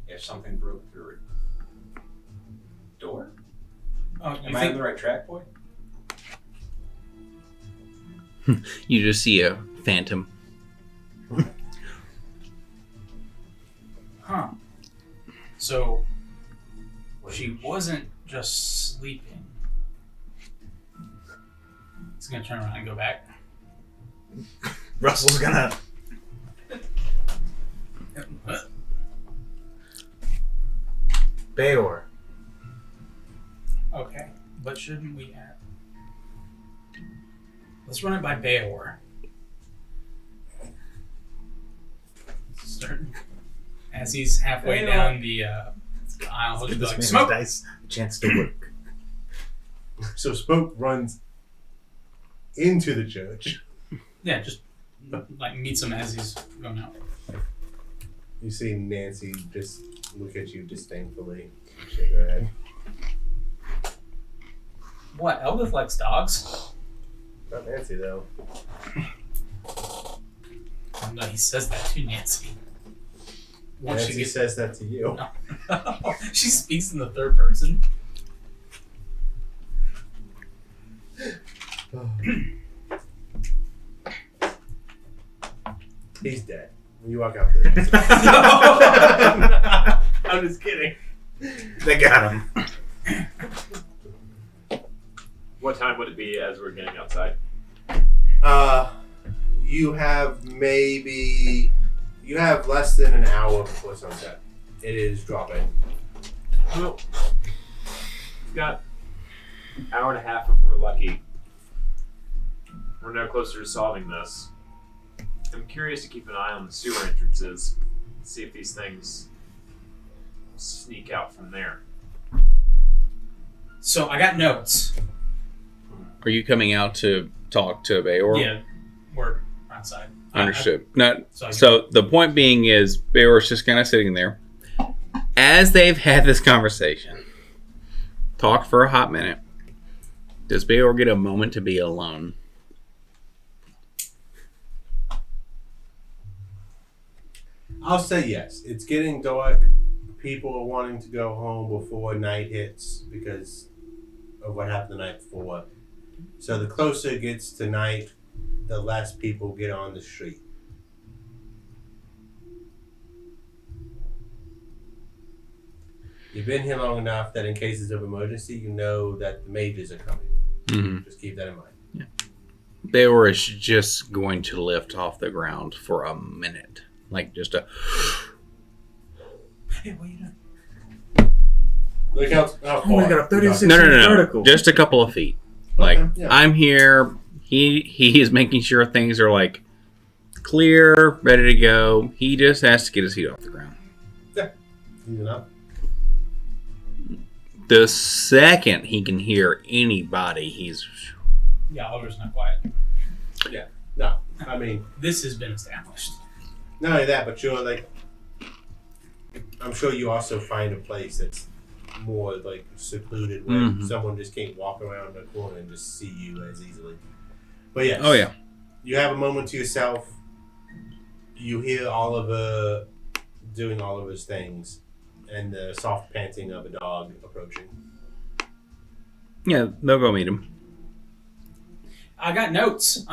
if something broke through her door.
Oh, you
Am I on the right track, boy?
You just see a phantom.
Huh. So she wasn't just sleeping. He's gonna turn around and go back.
Russell's gonna. Bayor.
Okay, but shouldn't we add? Let's run it by Beor. Start as he's halfway down the aisle. He'll just be
This
like,
man's
smoke.
dice a chance to work.
So Smoke runs into the church.
Yeah, just like meets him as he's going out.
You see Nancy just look at you disdainfully. Shake her head.
What? Eldith likes dogs.
Not Nancy though.
No, he says that to Nancy. Once
Nancy
she gets,
says that to you.
she speaks in the third person.
He's dead. When you walk out there. I'm just kidding.
They got him.
What time would it be as we're getting outside?
You have less than an hour before sunset. It is dropping.
Well, we've got an hour and a half if we're lucky. We're no closer to solving this. I'm curious to keep an eye on the sewer entrances, see if these things sneak out from there.
So I got notes.
Are you coming out to talk to Bayor?
Yeah, we're outside.
Understood. Not
So,
so. The point being is Bayor's just kind of sitting there as they've had this conversation. Talk for a hot minute. Does Bayor get a moment to be alone?
I'll say yes. It's getting dark. People are wanting to go home before night hits because of what happened the night before. So the closer it gets to night, the less people get on the street. You've been here long enough that in cases of emergency, you know that the mages are coming.
Mm-hmm.
Just keep that in mind.
Bayor is just going to lift off the ground for a minute, like just a.
Hey, what are you doing?
Look how
Oh,
far.
we got a 36
No,
article.
just a couple of feet. Like
Okay, yeah.
I'm here. He is making sure things are like clear, ready to go. He just has to get his feet off the ground.
Easy enough.
The second he can hear anybody, he's
Yeah, Oliver's not quiet.
No, I mean,
This has been established.
not only that, but you're like, I'm sure you also find a place that's more like secluded where
Mhm.
someone just can't walk around the corner and just see you as easily. But yes,
oh yeah.
you have a moment to yourself. You hear Oliver doing Oliver's things, and the soft panting of a dog approaching.
Yeah, they'll go meet him.
I got notes.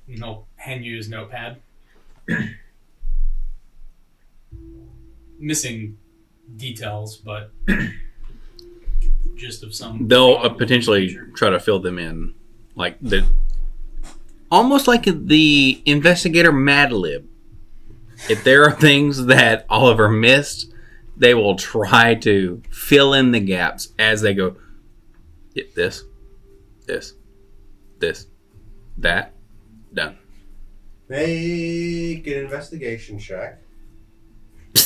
He'll hand you his notepad. Missing details, but gist of some.
They'll
probable
potentially
future.
try to fill them in, like the almost like the investigator Mad Lib. If there are things that Oliver missed, they will try to fill in the gaps as they go. Yeah, this, that, done.
Make an investigation check to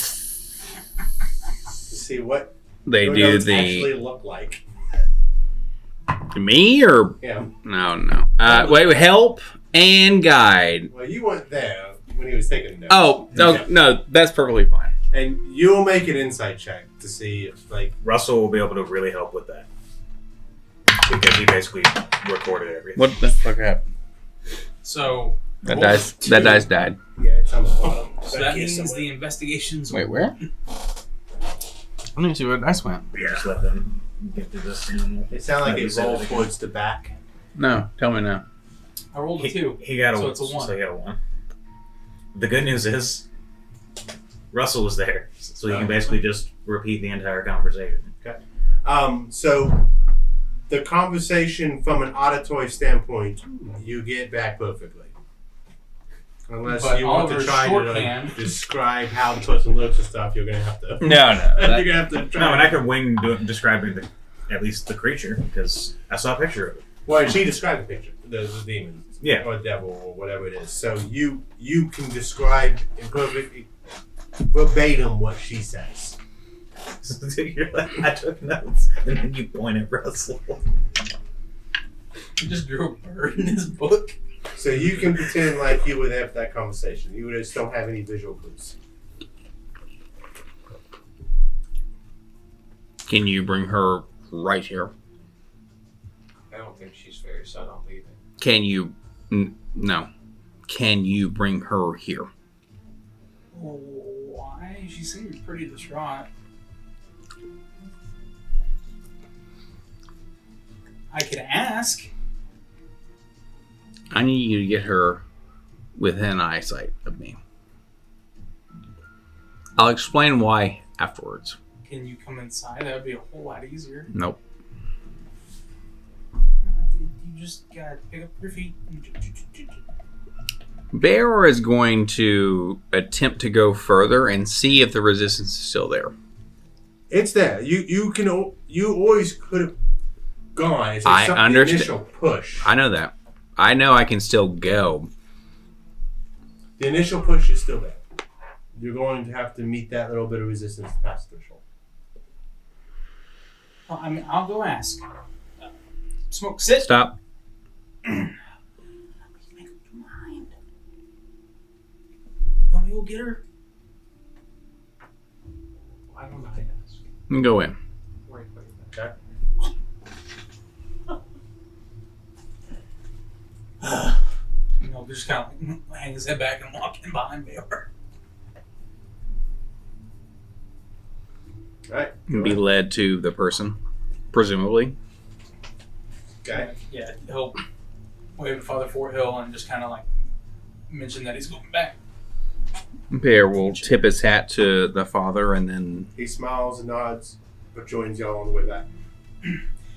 see what
They
your
do
notes
the
actually look like.
Me or
Yeah.
no? Wait, help and guide.
Well, you weren't there when he was taking notes.
Oh, no, that's perfectly fine.
And you'll make an insight check to see if, like,
Russell will be able to really help with that because he basically recorded everything.
What the fuck happened?
So
That dice died.
yeah, it's on the bottom.
So that means the investigations.
Wait, where? Let me see where the dice went.
Just let them get through this.
It sounded like
Like you
it
said,
rolled
like-
towards the back.
No, tell me now.
I rolled a 2.
He got a
So
one.
it's a 1.
So he got a 1. The good news is Russell was there, so you can basically just repeat the entire conversation.
So the conversation from an auditory standpoint, you get back perfectly. Unless
But
you want to
Oliver's
try to
shorthand-
describe how the person looks and stuff, you're gonna have to.
No.
you're gonna have to try.
No, and I could wing describing at least the creature because I saw a picture of it.
Well, she described the picture, the demon,
Yeah.
or devil, or whatever it is. So you can describe in perfect verbatim what she says.
You're like, I took notes, and then you point at Russell.
He just drew a bird in his book.
So you can pretend like you were there for that conversation. You just don't have any visual clues.
Can you bring her right here?
I don't think she's very set on leaving.
Can you? No. Can you bring her here?
Why? She seemed pretty distraught. I could ask.
I need you to get her within eyesight of me. I'll explain why afterwards.
Can you come inside? That would be a whole lot easier.
Nope.
You just gotta pick up your feet.
Bear is going to attempt to go further and see if the resistance is still there.
It's there. You always could have gone. It's
I
the
understand.
initial push.
I know that. I know I can still go.
The initial push is still there. You're going to have to meet that little bit of resistance to pass the threshold.
Well, I mean, I'll go ask. Smoke, sit.
Stop.
Make up your mind. You want me to go get her?
Why don't I ask?
And go in.
Where are you putting that?
You know, just kind of like hang his head back and walk in behind Baylor.
Right?
Be led to the person, presumably.
Okay.
Yeah, he'll wave at Father Fort Hill and just kind of like mention that he's going back.
Bear will tip his hat to the father and then
He smiles and nods, but joins y'all on the way back.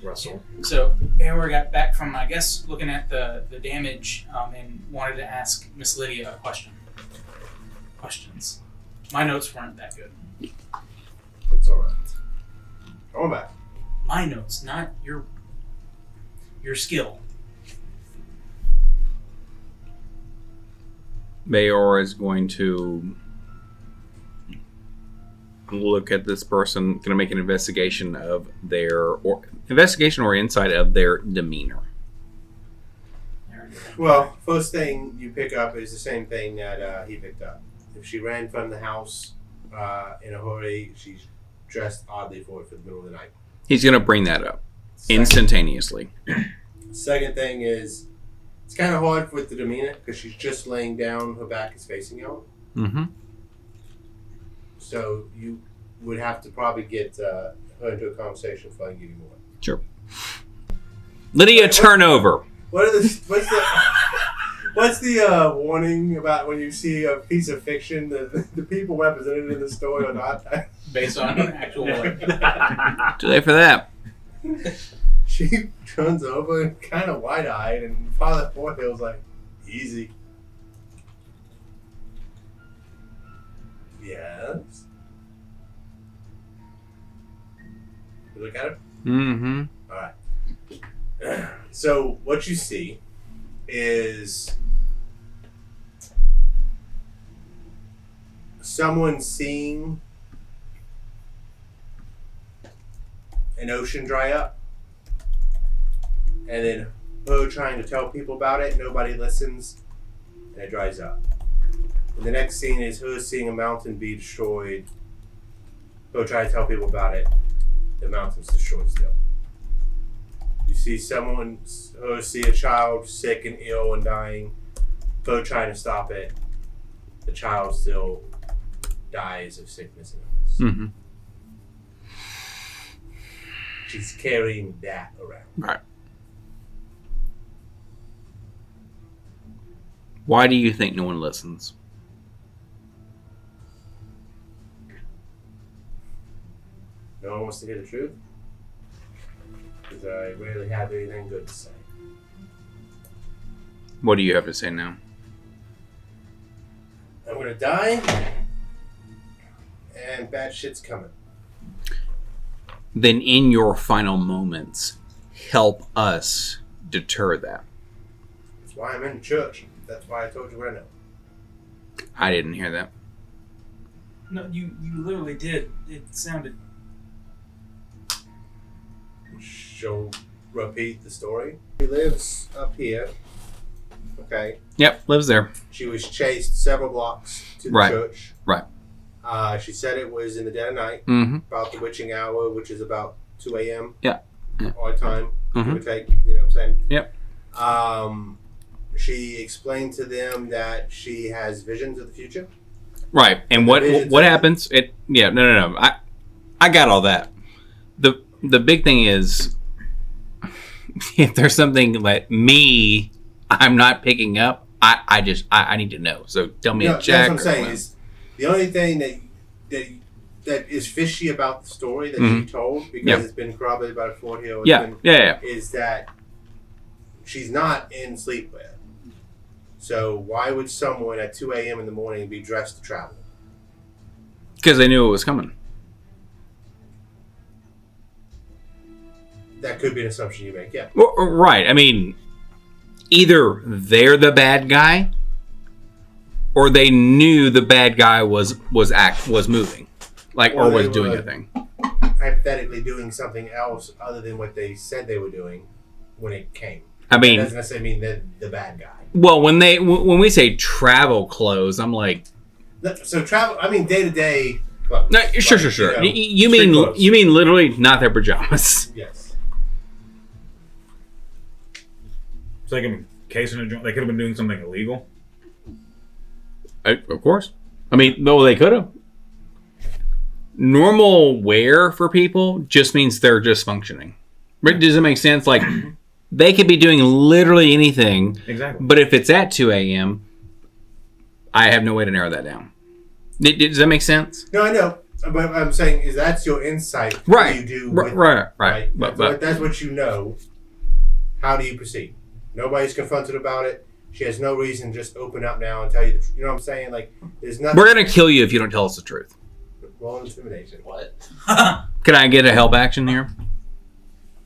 Russell.
So Baylor got back from, I guess, looking at the damage and wanted to ask Miss Lydia a question. Questions. My notes weren't that good.
It's alright. Going back.
My notes, not your skill.
Bayor is going to look at this person, going to make an investigation of investigation or insight of their demeanor.
Well, first thing you pick up is the same thing that he picked up. If she ran from the house in a hurry, she's dressed oddly for the middle of the night.
He's going to bring that up
Second-
instantaneously.
Second thing is, it's kind of hard with the demeanor because she's just laying down, her back is facing y'all.
Mm-hmm.
So you would have to probably get her into a conversation before I can give you more.
Sure. Lydia, turn over.
What's the warning about when you see a piece of fiction that the people represented in the story are not?
Based on actual
Too late for that.
She turns over and kind of wide-eyed, and Father Forthill's like, easy. Yes. You look at her?
Mm-hmm.
Alright. So, what you see is someone seeing an ocean dry up and then her trying to tell people about it, nobody listens, and it dries up. And the next scene is her seeing a mountain be destroyed. Her trying to tell people about it, the mountain's destroyed still. You see someone, her see a child sick and ill and dying, her trying to stop it, the child still dies of sickness and illness.
Mm-hmm.
She's carrying that around.
Right. Why do you think no one listens?
No one wants to hear the truth? Because I rarely have anything good to say.
What do you have to say now?
I'm gonna die, and bad shit's coming.
Then in your final moments, help us deter that.
That's why I'm in the church. That's why I told you what I know.
I didn't hear that.
No, you literally did. It sounded.
She'll repeat the story. She lives up here. Okay.
Yep, lives there.
She was chased several blocks to the
Right.
church.
Right.
She said it was in the dead of night,
Mm-hmm.
about the witching hour, which is about 2 a.m.
Yeah. Yeah.
Our time, give
Mhm.
or take. You know what I'm saying?
Yep.
She explained to them that she has visions of the future.
Right. And what
Visions
what
of-
happens? No. I got all that. The big thing is if there's something like I'm not picking up, I need to know. So tell me
No,
a check.
that's what I'm saying. Is the only thing that is fishy about the story that
Mhm.
she told, because
Yep.
it's been corroborated by Fort Hill,
Yeah.
is that she's not in sleepwear. So why would someone at 2 a.m. in the morning be dressed to travel?
Because they knew it was coming.
That could be an assumption you make, yeah.
Well, right. I mean, either they're the bad guy, or they knew the bad guy was moving, like,
Or
or
they
was doing
were-
a thing.
Hypothetically doing something else other than what they said they were doing when it came.
I
That
mean,
doesn't necessarily mean they're the bad guy.
well, when we say travel clothes, I'm like,
So travel, I mean day to day. Well,
no, sure.
you know,
You
street
mean
clothes.
you mean literally not their pajamas?
Yes.
So they can case in a joint. They could have been doing something illegal.
Of course. I mean, no, they could have. Normal wear for people just means they're just functioning. Right? Does it make sense? Like, they could be doing literally anything,
Exactly.
but if it's at 2 a.m., I have no way to narrow that down. Does that make sense?
No, I know, but I'm saying is that's your insight.
Right.
What you do.
Right.
Right.
But
That's what you know. How do you proceed? Nobody's confronted about it. She has no reason to just open up now and tell you. You know what I'm saying? Like, there's nothing.
we're going to kill you if you don't tell us the truth.
Roll intimidation.
What?
Can I get a help action here?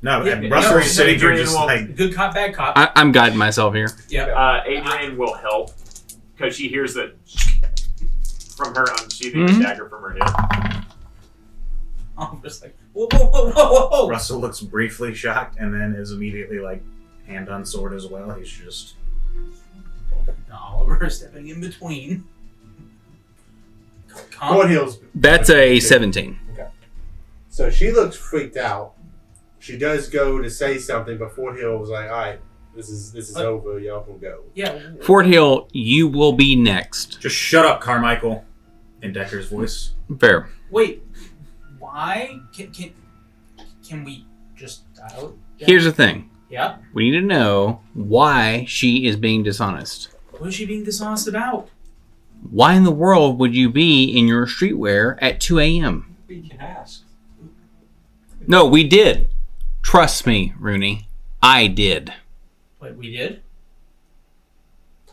No,
Yeah,
and
yeah,
Russell's
no,
sitting here
Adrian
just
will-
like
Good cop, bad cop.
I'm guiding myself here.
Yeah.
Adrian will help because she hears that from her unsheathing
Mhm.
the dagger from her hip.
I'm just like, whoa.
Russell looks briefly shocked and then is immediately like hand on sword as well. He's just
Oliver stepping in between.
Fort Hill's.
That's a 17.
So she looks freaked out. She does go to say something, but Fort Hill was like, "All right, this is over. Y'all can go."
Yeah.
Fort Hill, you will be next.
just shut up, Carmichael, in Decker's voice.
Fair.
Wait. Why can we just dial it down?
Here's the thing.
Yeah.
We need to know why she is being dishonest.
What is she being dishonest about?
Why in the world would you be in your streetwear at 2 a.m.?
We can ask.
No, we did. Trust me, Rooney. I did.
Wait, we did?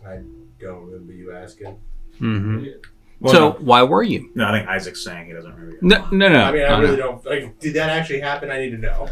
I don't remember you asking.
Mm-hmm.
Well,
So,
no,
why were you?
no, I think Isaac's saying he doesn't remember.
No.
I mean, I
no.
really don't. Like, did that actually happen? I need to know.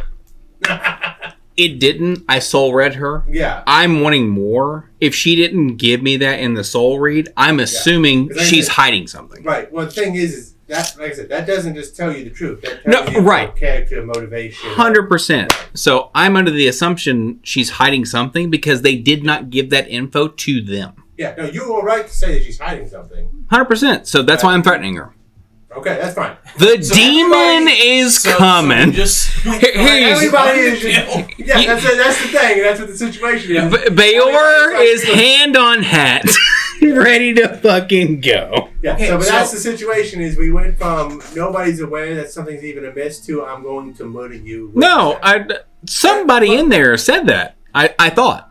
It didn't. I soul read her.
Yeah.
I'm wanting more. If she didn't give me that in the soul read, I'm assuming
'Cause I
she's
said-
hiding something.
Right. Well, the thing is that, like I said, that doesn't just tell you the truth. That
No,
tells you
right.
character, motivation.
100%. So I'm under the assumption she's hiding something because they did not give that info to them.
Yeah, no, you were right to say that she's hiding something.
100%. So that's why I'm threatening her.
Okay, that's fine.
The
So
demon
everybody-
is
So
coming.
just
Everybody is
Kill.
yeah, that's the thing. And that's what the situation is.
Bayor is hand on hat, ready to fucking go.
Yeah,
Okay,
but
so-
that's the situation. Is we went from nobody's aware that something's even amiss to I'm going to murder you.
No, somebody in there said that. I thought.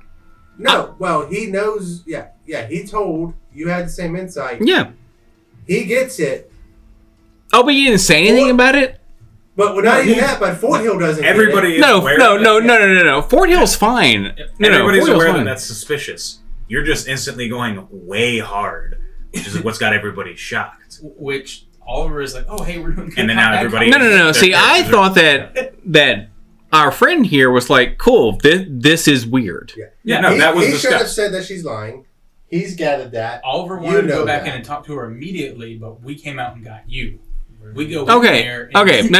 No, well, he knows. Yeah, he told you had the same insight.
Yeah.
He gets it,
Oh, but you didn't say anything about it?
but we're not even that. But Fort Hill doesn't. get
Everybody is
No,
aware
no,
of it.
no, no, no, no, no. Fort Hill's fine. No,
Everybody's
Fort Hill's
aware that
fine.
that's suspicious. You're just instantly going way hard, which is what's got everybody shocked.
Which Oliver is like, oh hey, we're doing.
And then now everybody-
No. See,
They're-
I thought that our friend here was like, cool, this is weird.
Yeah, no, that was
he should have
discussed.
said that she's lying. He's gathered that.
Oliver
You
wanted to
know
go back
that.
in and talk to her immediately, but we came out and got you. We go in
Okay,
there.
okay. No.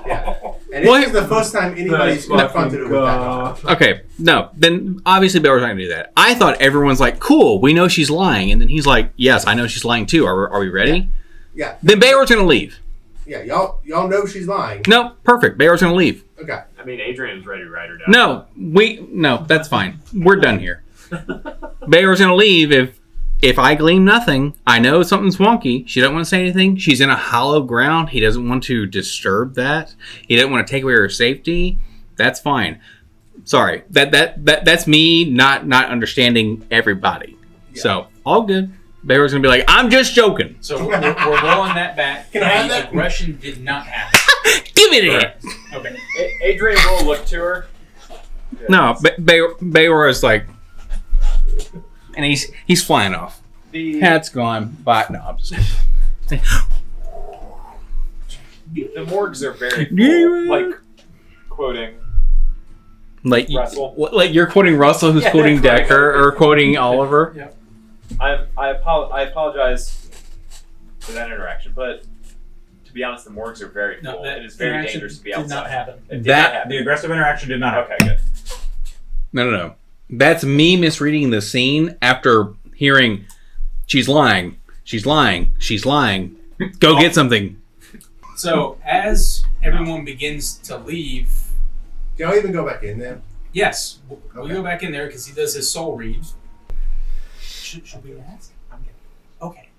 Yeah. And
Well,
this is the first time anybody's confronted her with that.
Okay, no. Then obviously Bayor's not gonna do that. I thought everyone's like, cool, we know she's lying, and then he's like, yes, I know she's lying too. Are we ready?
Yeah.
Then Bayor's gonna leave.
Yeah, y'all know she's lying.
No, perfect. Bayor's gonna leave.
Okay.
I mean, Adrian's ready to write her down.
No, that's fine. We're done here. Bayor's gonna leave if I glean nothing. I know something's wonky. She doesn't want to say anything. She's in a hollow ground. He doesn't want to disturb that. He doesn't want to take away her safety. That's fine. Sorry. That's me not understanding everybody.
Yeah.
So all good. Bayor's gonna be like, I'm just joking.
So we're rolling that back.
Can I have
The
that?
aggression did not happen.
Give me that.
Okay.
Adrian will look to her.
No, Bayor is like, and he's flying off.
The
Hat's gone. Bye. No, I'm just kidding.
the morgues are very full.
Yeah.
Like quoting
Like,
Russell.
like you're quoting Russell, who's
Yeah,
quoting
quoting
Decker, or quoting Oliver.
I apologize for that interaction, but to be honest, the morgues are very full.
No, that
It is very
interaction
dangerous to be
did
outside.
not happen.
It did
That-
not happen.
The aggressive interaction did not happen.
Okay, good.
No. That's me misreading the scene after hearing, she's lying. Go get something.
So as everyone begins to leave,
Y'all even go back in there?
yes, we
Okay.
go back in there because he does his soul read. Should we ask? Okay.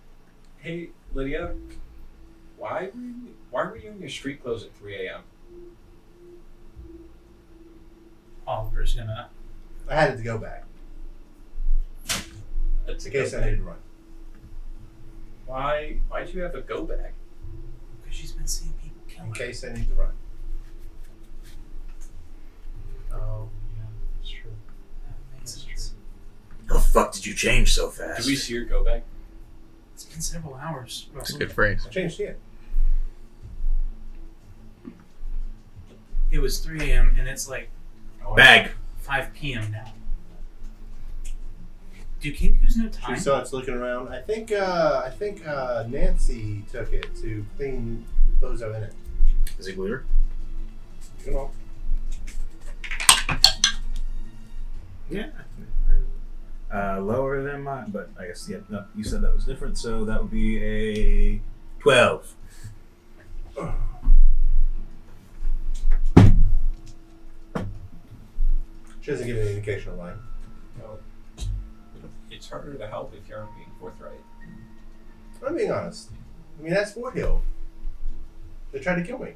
Hey, Lydia, why were you in your street clothes at 3 a.m.?
Oliver's gonna.
I had it to go back
That's
in case I needed to run.
Why'd you have a go bag?
Because she's been seeing people kill
In
her.
case I need to run.
Oh, yeah, that's true.
That makes sense.
How the fuck did you change so fast?
Did we see your go bag?
It's been several hours.
That's a
Russell.
good phrase.
I changed it.
It was 3 a.m. and it's like
Bag.
5 p.m. now. Do Kinkus know
She
time?
starts looking around. I think Nancy took it to clean the clothes that were in it.
Is he glued?
You know.
Yeah. Lower than mine, but I guess no, you said that was different, so that would be a 12.
She doesn't give any indication of lying.
No. It's harder to help if you aren't being forthright.
I'm being honest. I mean, that's Fort Hill. They tried to kill me.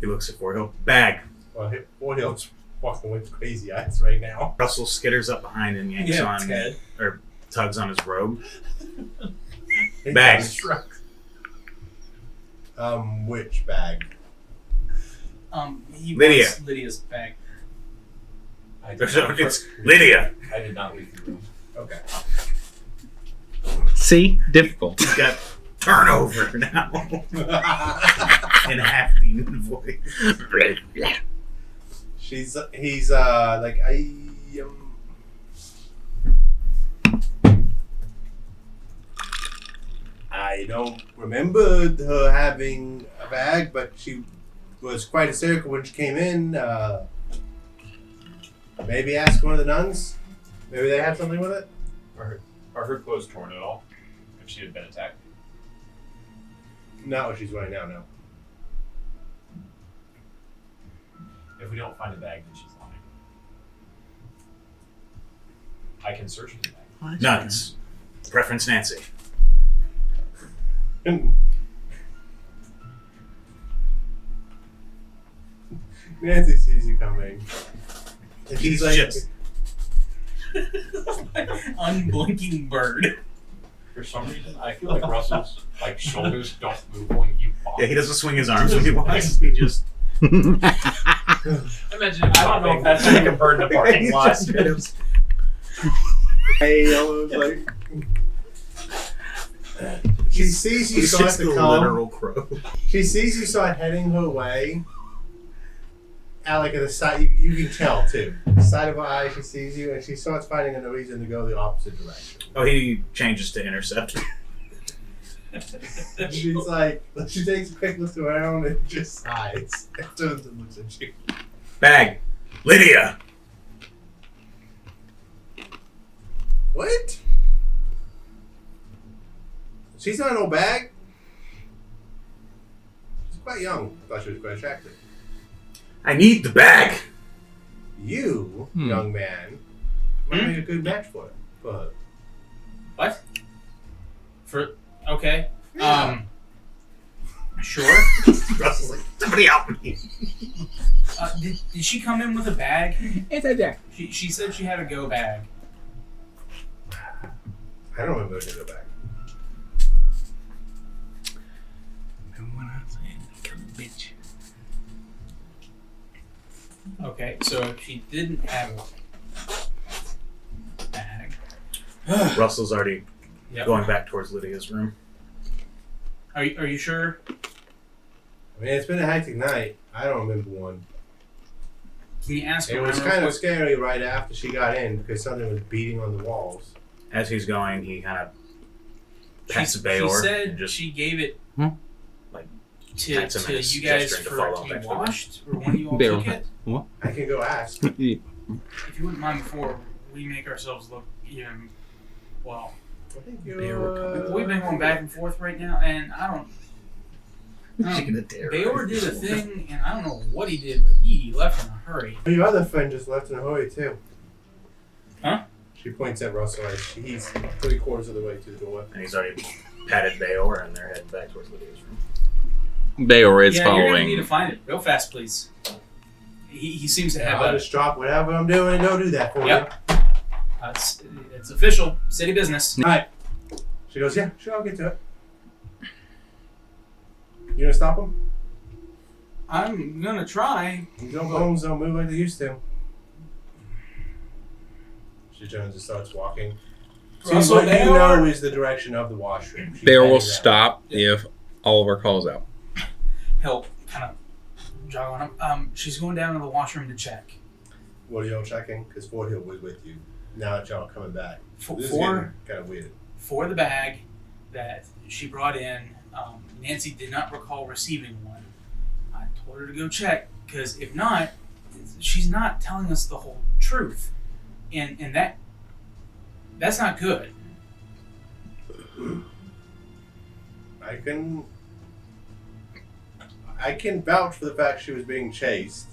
He looks at Fort Hill. Bag.
Well, Fort Hill's walking with crazy eyes right now.
Russell skitters up behind and yanks
Yeah,
on,
Ted.
or tugs on his robe.
He
Bag.
comes. Which bag?
He
Lydia.
wants Lydia's bag.
I did
It's Lydia.
I did not leave the room.
Okay.
See? Difficult.
He's got turnover now. In a half demon voice.
He's like I I don't remember her having a bag, but she was quite hysterical when she came in. Maybe ask one of the nuns. Maybe they had something with it.
Are her clothes torn at all? If she had been attacked?
Not what she's wearing now, no.
If we don't find a bag, then she's lying. I can search the bag.
Nuns. Preference Nancy.
Nancy sees you coming. And she's like,
just-
Unblinking bird.
For some reason, I feel like Russell's shoulders don't move when he walks.
Yeah, he doesn't swing his arms when he walks. He just.
Imagine if
I don't know if that's like a bird in the parking
He's
lot.
just kind of-
hey, almost like. She sees you
He's
start
just
to
a
come.
literal crow.
She sees you start heading her way. At like at the side, you can tell too. The side of her eye, she sees you, and she starts finding a reason to go the opposite direction.
Oh, he changes to intercept.
She's like, she takes a quick look around and just sighs. And turns and looks at you.
Bag. Lydia.
What? She's not no bag. She's quite young. I thought she was quite attractive.
I need the bag.
You, young man, might make a good match for her.
What? For okay.
Yeah.
Sure.
Russell's like, somebody help me.
Did she come in with a bag?
It's a deck.
She said she had a go bag.
I don't remember her to go back.
Bitch.
Okay, so if she didn't have a bag,
Russell's already
yep.
going back towards Lydia's room.
Are you sure?
I mean, it's been a hectic night. I don't remember one.
Can you ask
It
around
was
real
kind of
quick?
scary right after she got in because something was beating on the walls.
As he's going, he kind of pats
She
Bayor
said
and just
she gave it
like
to
pats him and is
you guys
gesturing to
for
follow
to
him
be
back to the room.
washed, or when you all
Bayor.
took it.
I can go ask.
If you wouldn't mind, before we make ourselves look even well.
I think
We've been going back and forth right now, and I don't. Bayor did a thing, and I don't know what he did, but he left in a hurry.
Your other friend just left in a hurry too.
Huh?
She points at Russell as he's 3/4 of the way to the door.
And he's already patted Bayor, and they're heading back towards Lydia's room.
Bayor is
yeah, you're gonna need
following.
to find it real fast, please. He seems to have
I'll
a.
just drop whatever I'm doing and go do that for
Yep. It's official, city business.
you. Alright. She goes, yeah, sure, I'll get to it. You gonna stop him?
I'm gonna try.
These old bones don't move like they used to. She turns and starts walking. See,
Russell,
what you
Bayor.
know is the direction of the washroom. She's
Bayor
heading
will
that way.
stop if Oliver calls out.
Help, kind of jog on him. She's going down to the washroom to check.
What are y'all checking? Because Fort Hill was with you. Now that y'all are coming back.
For,
This is
for
kind of weird.
for the bag that she brought in, Nancy did not recall receiving one. I told her to go check because if not, she's not telling us the whole truth, and that's not good.
I can vouch for the fact she was being chased.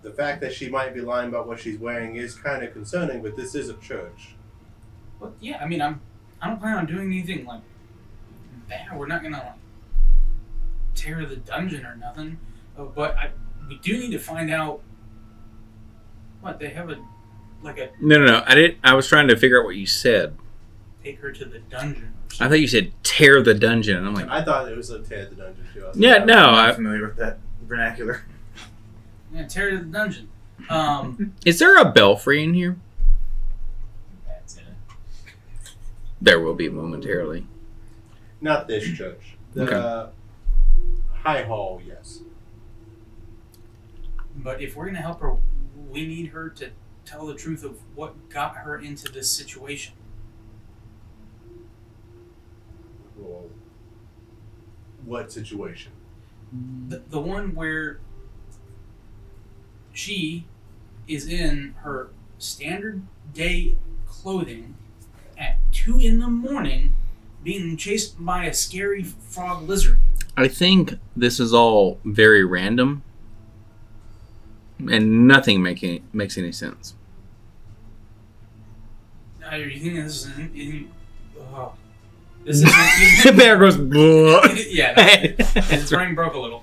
The fact that she might be lying about what she's wearing is kind of concerning, but this is a church.
But yeah, I mean, I don't plan on doing anything like that. We're not gonna like tear the dungeon or nothing. But we do need to find out what they have
No. I was trying to figure out what you said.
take her to the dungeon. Or
I
something.
thought you said tear the dungeon. And I'm like,
I thought it was a tear the dungeon too. I was
yeah,
like,
no.
I'm not
I,
familiar with that vernacular.
Yeah, tear to the dungeon.
is there a belfry in here?
That's in it.
There will be momentarily.
Not this church. The High Hall, yes.
But if we're gonna help her, we need her to tell the truth of what got her into this situation.
what situation?
The one where she is in her standard day clothing at 2 a.m. being chased by a scary frog lizard.
I think this is all very random, and nothing makes any sense.
Are you thinking this isn't even...
Bear goes.
Yeah, no, his brain broke a little.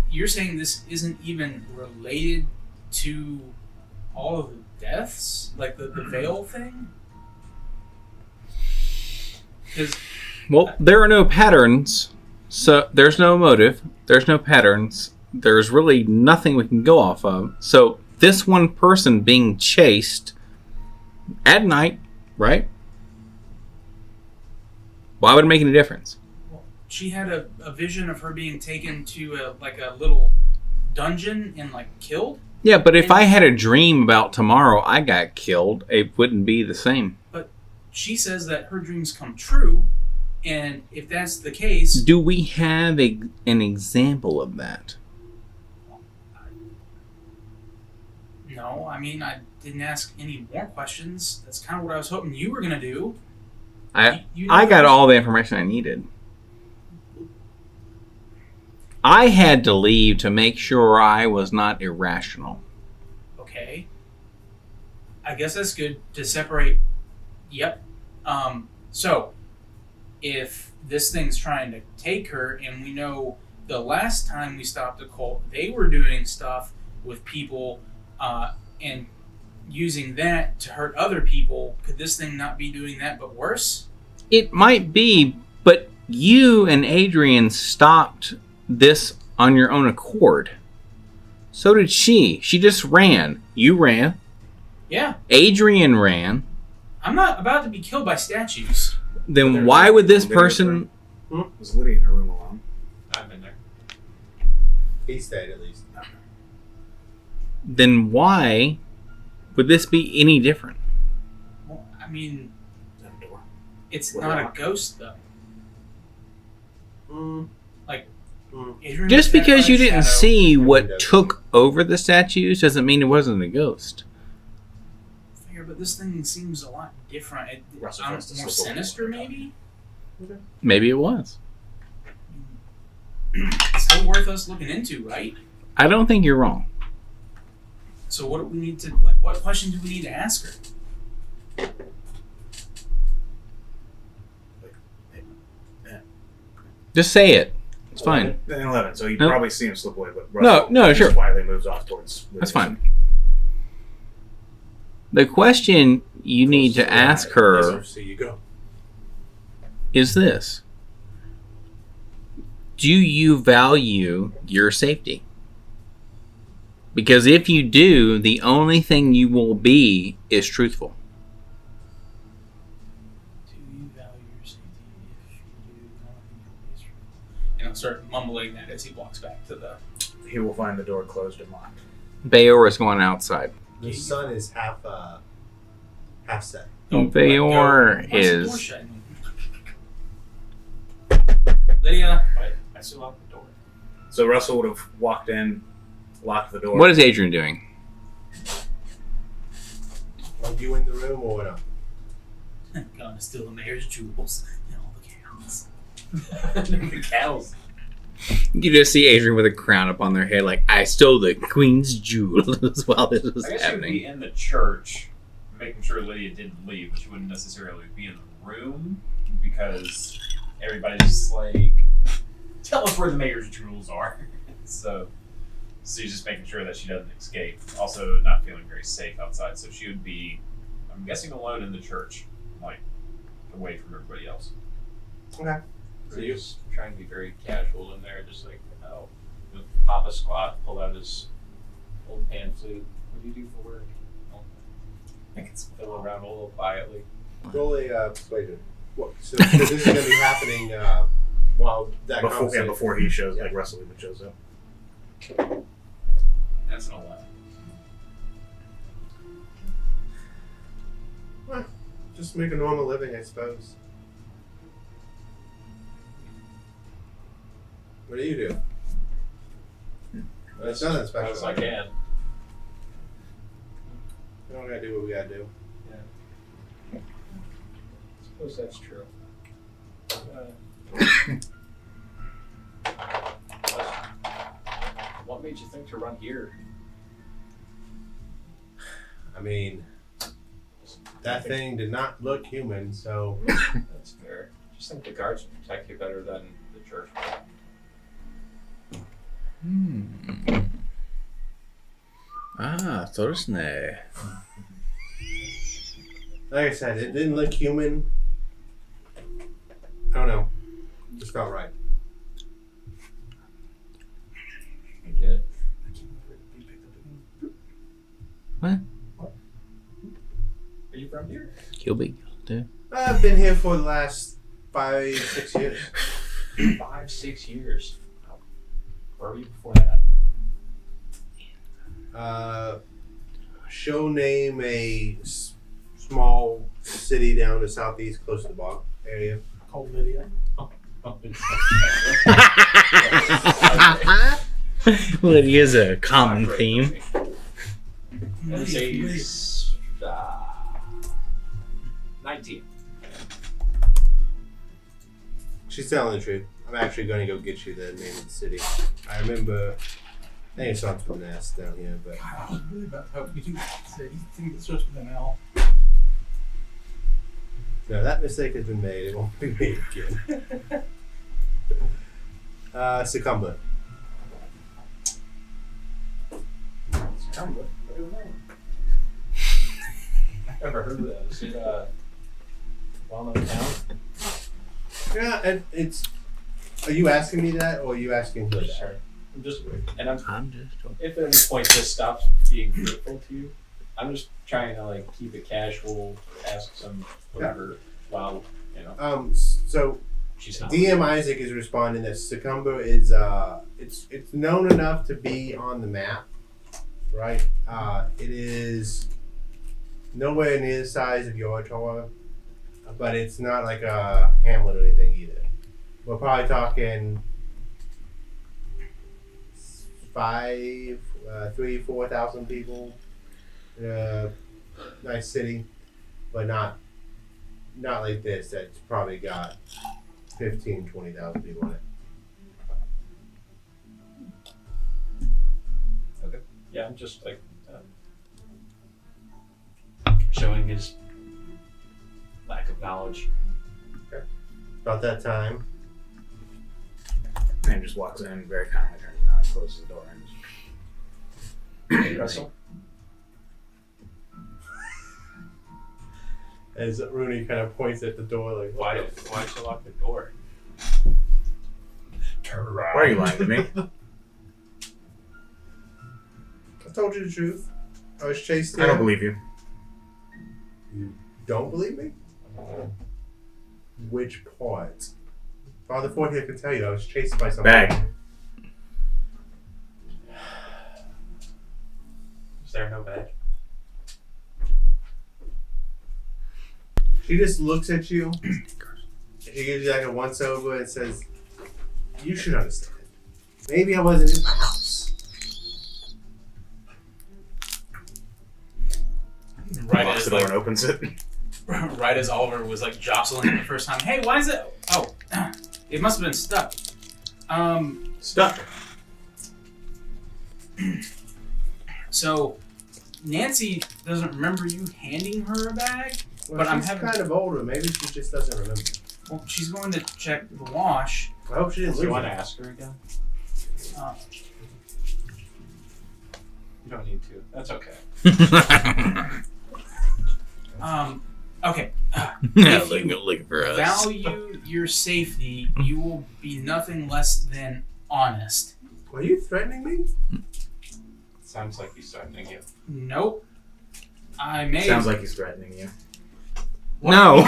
You're saying this isn't even related to all of the deaths? Like the veil thing? Because
Well, there are no patterns, so there's no motive, there's no patterns, there's really nothing we can go off of. So this one person being chased at night, right? Why would it make any difference?
she had a vision of her being taken to a little dungeon and killed.
Yeah, but if I had a dream about tomorrow I got killed, it wouldn't be the same.
But she says that her dreams come true, and if that's the case...
Do we have an example of that?
No, I mean, I didn't ask any more questions. That's kind of what I was hoping you were going to do.
I got all the information I needed. I had to leave to make sure I was not irrational.
Okay. I guess that's good to separate. Yep. So, if this thing's trying to take her, and we know the last time we stopped a cult, they were doing stuff with people and using that to hurt other people, could this thing not be doing that but worse?
It might be, but you and Adrian stopped this on your own accord. So did she. She just ran. You ran.
Yeah.
Adrian ran.
I'm not about to be killed by statues.
Then why would this person...
Was Lydia in her room alone?
I've been there.
He stayed at least.
Then why would this be any different?
Well, I mean,
That door.
it's
What
not
about?
a ghost, though. Adrian
Just
was attacked
because
by
you
a
didn't
shadow.
see what took over the statues doesn't mean it wasn't a ghost.
Fair, but this thing seems a lot different.
Russell
More
tries to slip over
sinister,
one
maybe?
Maybe it was.
It's still worth us looking into, right?
I don't think you're wrong.
So what do we need to, what question do we need to ask her?
Just say it. It's fine.
Then 11, so you
No.
probably see him slip away, but
No,
Russell
no,
just
sure.
quietly moves off towards Lydia.
That's fine. The question you need to ask her
So you go.
is this. Do you value your safety? Because if you do, the only thing you will be is truthful.
Do you value your safety? If you do, no, I think you'll be and I'll start mumbling that as he walks back to the...
He will find the door closed and locked.
Bayor is going outside.
The sun is half set.
Bayor
Why is the door
is...
shut? Lydia.
But I still locked the door.
So Russell would have walked in, locked the door.
What is Adrian doing?
Are you in the room or not?
Gonna steal the mayor's jewels and all the cows.
The cows.
You just see Adrian with a crown up on their head, like, I stole the queen's jewels while this was
I guess she would be
happening.
in the church, making sure Lydia didn't leave, but she wouldn't necessarily be in the room because everybody's just like, tell us where the mayor's jewels are. so she's just making sure that she doesn't escape. Also, not feeling very safe outside, so she would be, I'm guessing, alone in the church, like away from everybody else.
Okay.
So you're just trying to be very casual in there, just like, oh, pop a squat, pull out his old pan flute. What do you do for work? I can fiddle around a little quietly.
Roll a persuasion. So this is going to be happening while that conversation.
before he shows,
Yeah.
like Russell even shows up.
That's an 11.
Just make a normal living, I suppose. What do you do? It's nothing special.
As I can.
We don't gotta do what we gotta do.
I suppose that's true. What made you think to run here?
I mean, that thing did not look human, so
That's fair. Just think the guards would protect you better than the church would.
Thursday.
like I said, it didn't look human. I don't know. Just felt right.
I get it.
What?
Are you from here?
Kilby.
I've been here for the last 5-6 years.
5-6 years. Where were you before that?
Show name a small city down the southeast, close to the bog area.
Cold video.
Lydia's a common theme.
Let's say 19.
She's telling the truth. I'm actually going to go get you the name of the city. I remember. I think it starts with an S down here, but
I was really about to hope you do say anything that starts with an L.
no, that mistake has been made. It won't be made again. Succumber.
Succumber? What do you know? I've never heard of that. Is it a well-known town?
Yeah, and it's. Are you asking me that, or are you asking her that?
Sure. I'm just, and
I'm just.
if at any point this stops being fruitful to you, I'm just trying to like keep it casual, ask some whatever. While
So
she's not.
DM Isaac is responding that Succumber is it's known enough to be on the map, right? It is nowhere near the size of Yorator, but it's not like a hamlet or anything either. We're probably talking 3,000-4,000 people. Nice city, but not like this. That's probably got 15,000-20,000 people in it.
Yeah, I'm just like showing his lack of knowledge.
About that time,
And just walks in, very kindly turns around, and closes the door, and just
Russell?
as Rooney kind of points at the door, like,
Why did you lock the door?
Turn around.
why are you lying to me?
I told you the truth. I was chased
I
here.
don't believe you.
You don't believe me? Which part? Father Ford here can tell you I was chased by somebody.
Bag.
Is there no bag?
She just looks at you. She gives you like a once over and says, "You should understand. Maybe I wasn't in my house."
Right
Locks
as
the door
like,
and opens it.
right as Oliver was like jostling him the first time. Hey, why is it? Oh, it must have been stuck.
Stuck.
So Nancy doesn't remember you handing her a bag.
Well,
But I'm
she's
having-
kind of older. Maybe she just doesn't remember.
Well, she's going to check the wash.
I hope she didn't
Do
lose
you want to
it.
ask her again?
Uh,
You don't need to. That's okay.
Okay.
Look for us.
Value your safety. You will be nothing less than honest.
Are you threatening me?
Sounds like he's threatening you.
Nope. I may.
Sounds like he's threatening you.
No.
What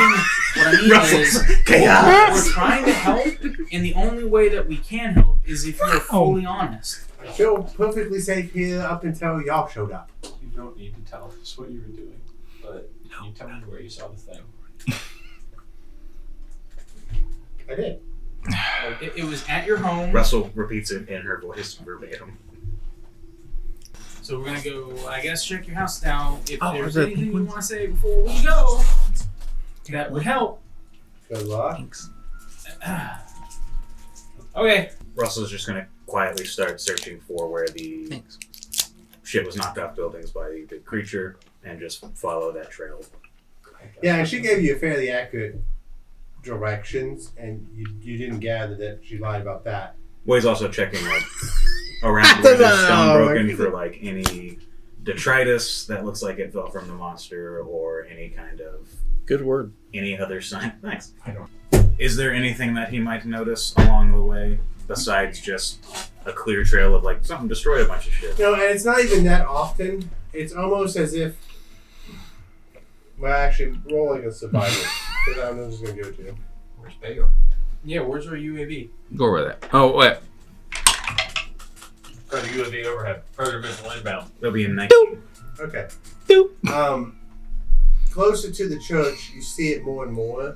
I mean is, we're trying to help, and the only way that we can help is if you're fully honest.
I feel perfectly safe here up until y'all showed up.
You don't need to tell us what you were doing, but can you tell me where you saw the thing?
I did.
Like,
it was at your home.
Russell repeats it in her voice verbatim.
So we're gonna go, I guess, check your house now. If
Oh,
there's
the
anything you
penguins.
want to say before we go, that would help.
Good luck.
Thanks.
Okay.
Russell's just gonna quietly start searching for where the
Thanks.
shit was knocked off buildings by the creature and just follow that trail.
Yeah, and she gave you fairly accurate directions, and you didn't gather that she lied about that.
Well, he's also checking like around where there's stone
Oh,
broken
my
for like any detritus that looks like it fell from the monster or any kind of
Good word.
any other sign. Nice. Is there anything that he might notice along the way besides just a clear trail of like something destroyed a bunch of shit?
No, and it's not even that often. It's almost as if. Well, actually, rolling a survival. Because I'm just going to go to.
Where's Bayor?
Yeah, where's our UAV?
Go with it. Oh, wait.
Try to UAV overhead. Further missile inbound.
There'll be a 19.
Okay.
Doop.
Closer to the church, you see it more and more.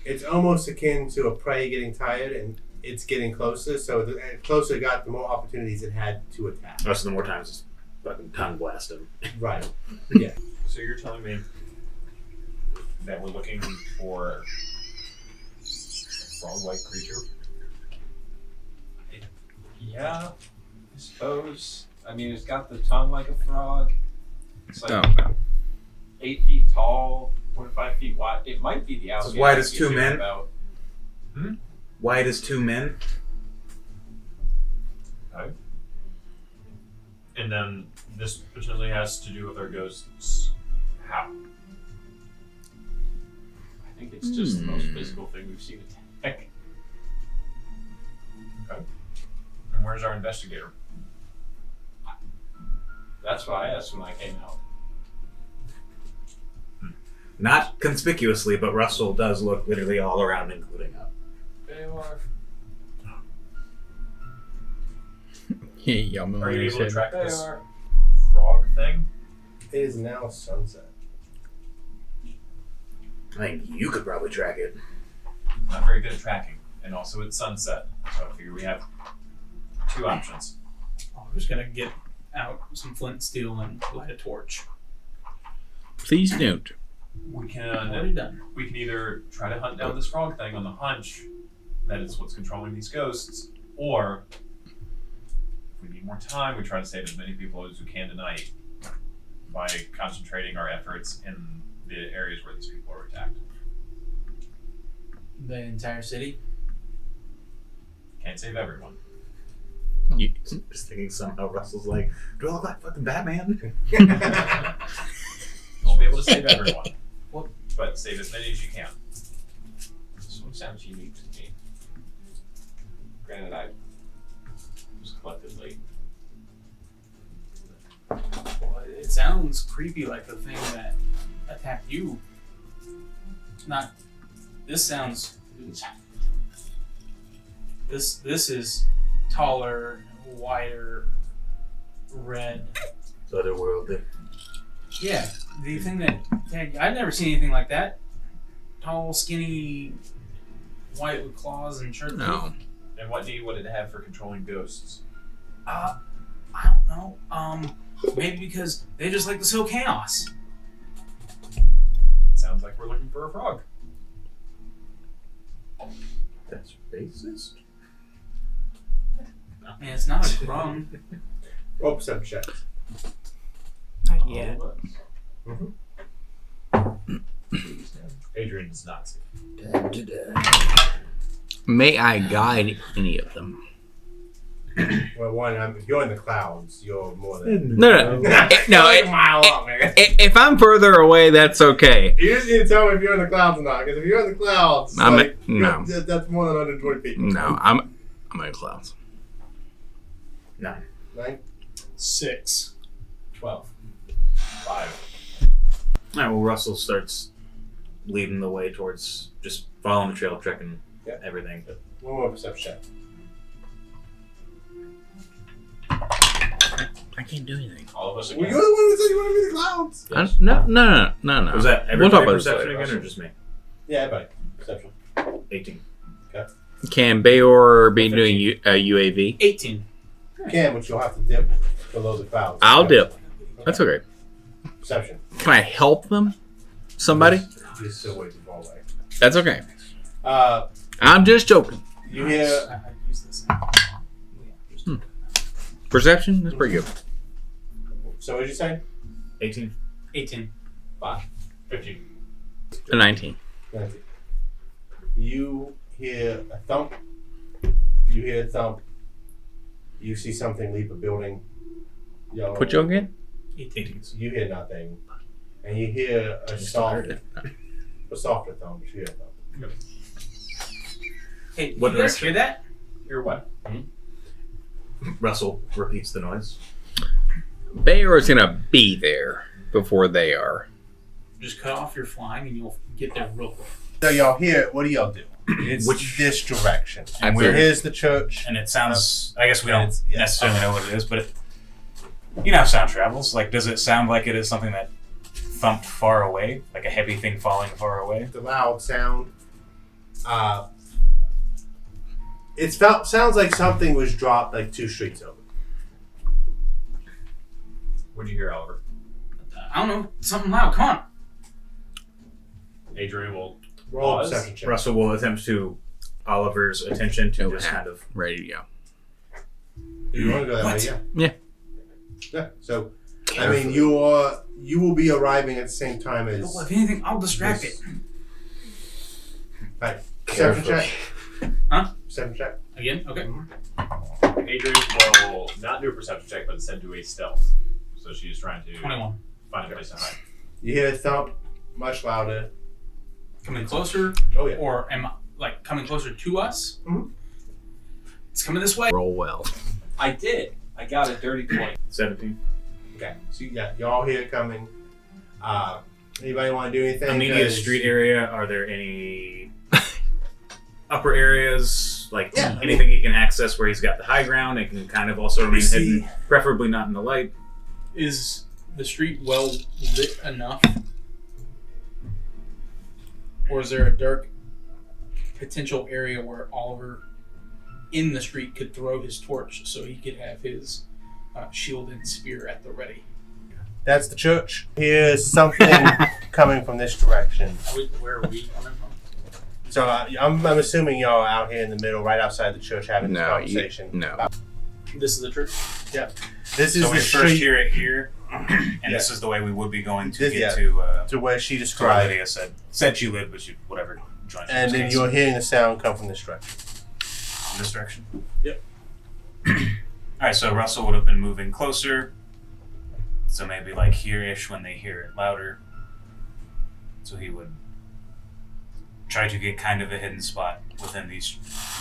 It's almost akin to a prey getting tired, and it's getting closer. So the closer it got, the more opportunities it had to attack.
Most of the more times it's fucking tongue blast him.
Right.
So you're telling me that we're looking for a frog-like creature?
Yeah, I suppose. I mean, it's got the tongue like a frog. It's like
Oh.
8 feet tall, 4 to 5 feet wide. It might be the
It's
alligator.
as wide as
you're
two
hearing
men?
About.
Wide as two men.
And then this potentially has to do with our ghosts. How?
I think it's just the most physical thing we've seen attack.
And where's our investigator?
That's what I asked when I came out.
Not conspicuously, but Russell does look literally all around, including up.
Bayor.
Yeah, y'all
Are you able to track this
Bayor.
frog thing?
It is now sunset.
I think you could probably track it.
Not very good at tracking. And also it's sunset. So I figure we have two options.
Oh, I'm just gonna get out some flint and steel and light a torch.
Please don't.
We
Already
can
done.
either try to hunt down this frog thing on the hunch that it's what's controlling these ghosts, or if we need more time, we try to save as many people as we can tonight by concentrating our efforts in the areas where these people are attacked.
The entire city.
Can't save everyone.
You,
Just thinking somehow Russell's like, do I look like fucking Batman?
Won't be able to save everyone.
What?
But save as many as you can.
This one sounds unique to me. Granted, I was collected late.
Well, it sounds creepy, like the thing that attacked you. Not. This sounds. This is taller, wider, red.
Otherworldly.
Yeah, the thing that tagged. I've never seen anything like that. Tall, skinny, white with claws and shirt.
no.
And what need would it have for controlling ghosts?
I don't know. Maybe because they just like to sow chaos.
It sounds like we're looking for a frog.
That's racist.
And it's not a crumb.
Roll perception checks.
Not
Yeah.
Adrian does not see.
May I guide any of them?
Well, one, if you're in the clouds, you're more than.
No. No,
Like a mile up, man.
If I'm further away, that's okay.
You just need to tell me if you're in the clouds or not. Because if you're in the clouds,
I'm
like,
no.
that's more than 120 feet.
No, I'm in clouds.
9.
9?
6.
12.
5.
Alright, well, Russell starts leading the way towards just following the trail, checking
Yeah.
everything.
One more perception check.
I can't do anything.
All of us
Well,
again.
you're the one that said you want to be in the clouds.
No.
Was that
We'll talk
everybody
about this
perception
later.
again, or just me?
Yeah, everybody. Perception.
18.
Can Bayor be doing UAV?
18.
You can, but you'll have to dip below the clouds.
I'll dip. That's okay.
Perception.
Can I help them? Somebody?
You're still way too far away.
That's okay.
Uh,
I'm just joking.
you hear
I use this.
Perception? That's pretty good.
So what did you say?
18.
18.
15.
A 19.
You hear a thump. You hear a thump. You see something leap a building. Yellow.
Put you again?
18.
You hear nothing, and you hear a softer thump. You hear a thump.
Hey,
What
you guys
direction?
hear that?
You're what?
Russell repeats the noise.
Bayor's gonna be there before they are.
Just cut off your flying and you'll get there real quick.
So y'all hear. What do y'all do? It's
Which-
this direction.
I
So
figured.
here's the church.
And it sounds. I guess we don't
It's- yeah.
necessarily know what it is, but you know how sound travels. Like, does it sound like it is something that thumped far away, like a heavy thing falling far away?
The loud sound. Sounds like something was dropped like 2 streets over.
What'd you hear, Oliver?
I don't know. Something loud. Come on.
Adrian will
Roll a
Pause.
perception check.
Russell will attempt to Oliver's attention to just kind of.
Ready to go.
You want to go that
What?
way? Yeah.
Yeah.
Yeah. So, I mean, you will be arriving at the same time as.
Well, if anything, I'll distract
Yes.
it.
Right. Perception check.
Huh?
Perception check.
Again? Okay.
Adrian will not do a perception check, but instead do a stealth. So she's trying to
21.
find a place to hide.
You hear a thump, much louder.
Coming closer,
Oh yeah.
or am I like coming closer to us?
Mhm.
It's coming this way.
Roll well.
I did. I got a dirty 20.
17.
Okay. So y'all hear it coming. Anybody want to do anything?
Immediate
'Cause-
street area. Are there any upper areas? Like
Yeah, I
anything he can access where he's got the high ground and can kind of also remain
see.
hidden, preferably not in the light.
Is the street well lit enough? Or is there a dark potential area where Oliver in the street could throw his torch so he could have his shield and spear at the ready?
That's the church. Here's something coming from this direction.
Where are we coming from?
So I'm assuming y'all are out here in the middle, right outside the church, having this
No,
conversation.
no.
This is the church.
This is
So
the
we first
street
hear it here, and
Yeah.
this is the way we would be going to
This-
get
yeah.
to
to where she
where
described,
Lydia said she lived, but she whatever joint.
and then you're hearing the sound come from this direction.
in this direction.
Yep.
All right, so Russell would have been moving closer, so maybe like here-ish when they hear it louder. So he would try to get kind of a hidden spot within these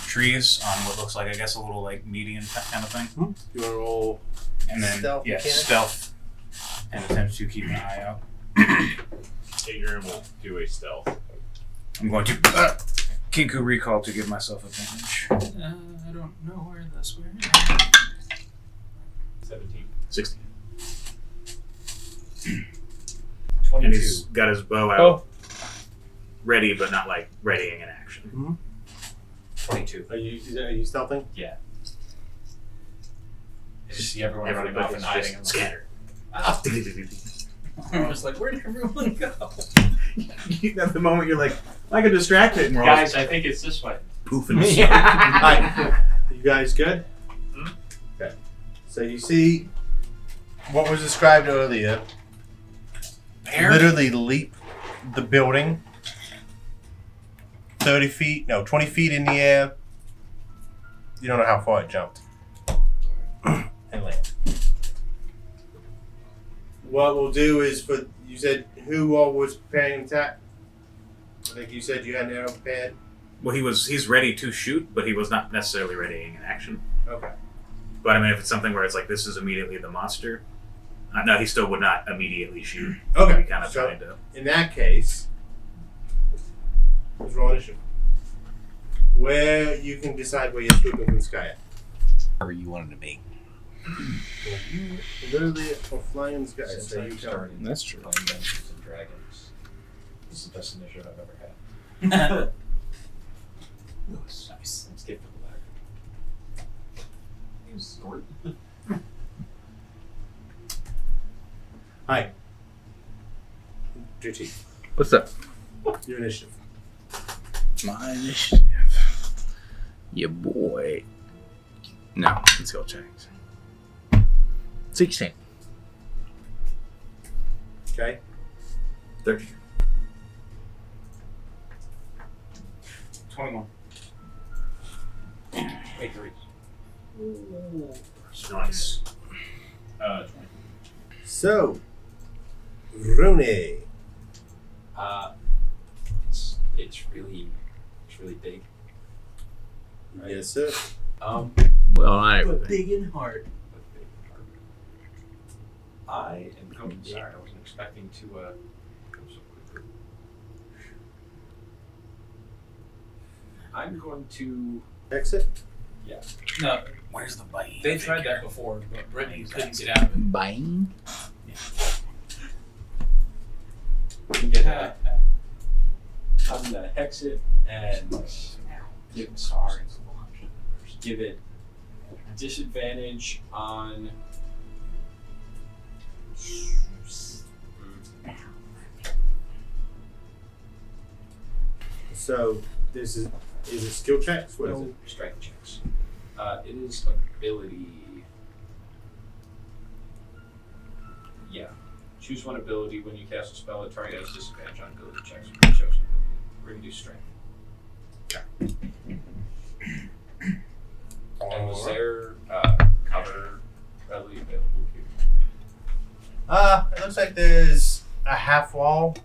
trees on what looks like, I guess, a little like median kind of thing,
You want to roll?
and then
Stealth,
yeah,
you can.
stealth, and attempt to keep an eye out.
Adrian will do a stealth.
I'm going to Kinku recall to give myself advantage.
I don't know where the square is.
17.
16.
22.
And he's got his bow out, ready, but not like readying in action.
22.
Are you stealthing?
Just see everyone running off and
Everybody's
hiding.
just
I'm like,
I'm just like, where did everyone go?
At the moment, you're like, I could distract it, and we're all
Guys, I think it's this way.
poofing.
Alright. You guys good?
Hmm?
Okay. So you see what was described earlier. Literally leap the building 20 feet in the air. You don't know how far it jumped. And land. What we'll do is you said who all was preparing an attack? I think you said you had an arrow prepared.
Well, he's ready to shoot, but he was not necessarily readying in action.
Okay.
But I mean, if it's something where it's like this is immediately the monster, no, he still would not immediately shoot.
Okay.
He kind of
So-
tried to.
In that case, let's roll initiative. Where you can decide where you're swooping from the sky at.
Whatever you wanted to be.
You literally are flying in the sky,
Since
so
I
you tell
started
me.
That's true.
playing Dungeons and Dragons, this is the best initiative I've ever had.
your teeth.
What's up?
Your initiative.
My initiative. Your boy. No, skill checks. 16.
Okay.
13.
21.
Wait, 3.
Nice.
20.
So, Rune.
It's really big. Right.
Yes, sir.
Well, I.
Big in heart. I am going. Sorry, I wasn't expecting to go so quickly. I'm going to.
Exit.
No,
Where's the bite?
they tried that before, but Brittany couldn't get out of it.
Bang.
I'm gonna hex it and give it disadvantage on.
So, this is it skill checks? What is
No
it?
strength checks. It is ability. Yeah. Choose one ability when you cast a spell that target has disadvantage on ability checks. When you chose an ability. We're gonna do strength. And was there cover readily available here?
It looks like there's a half wall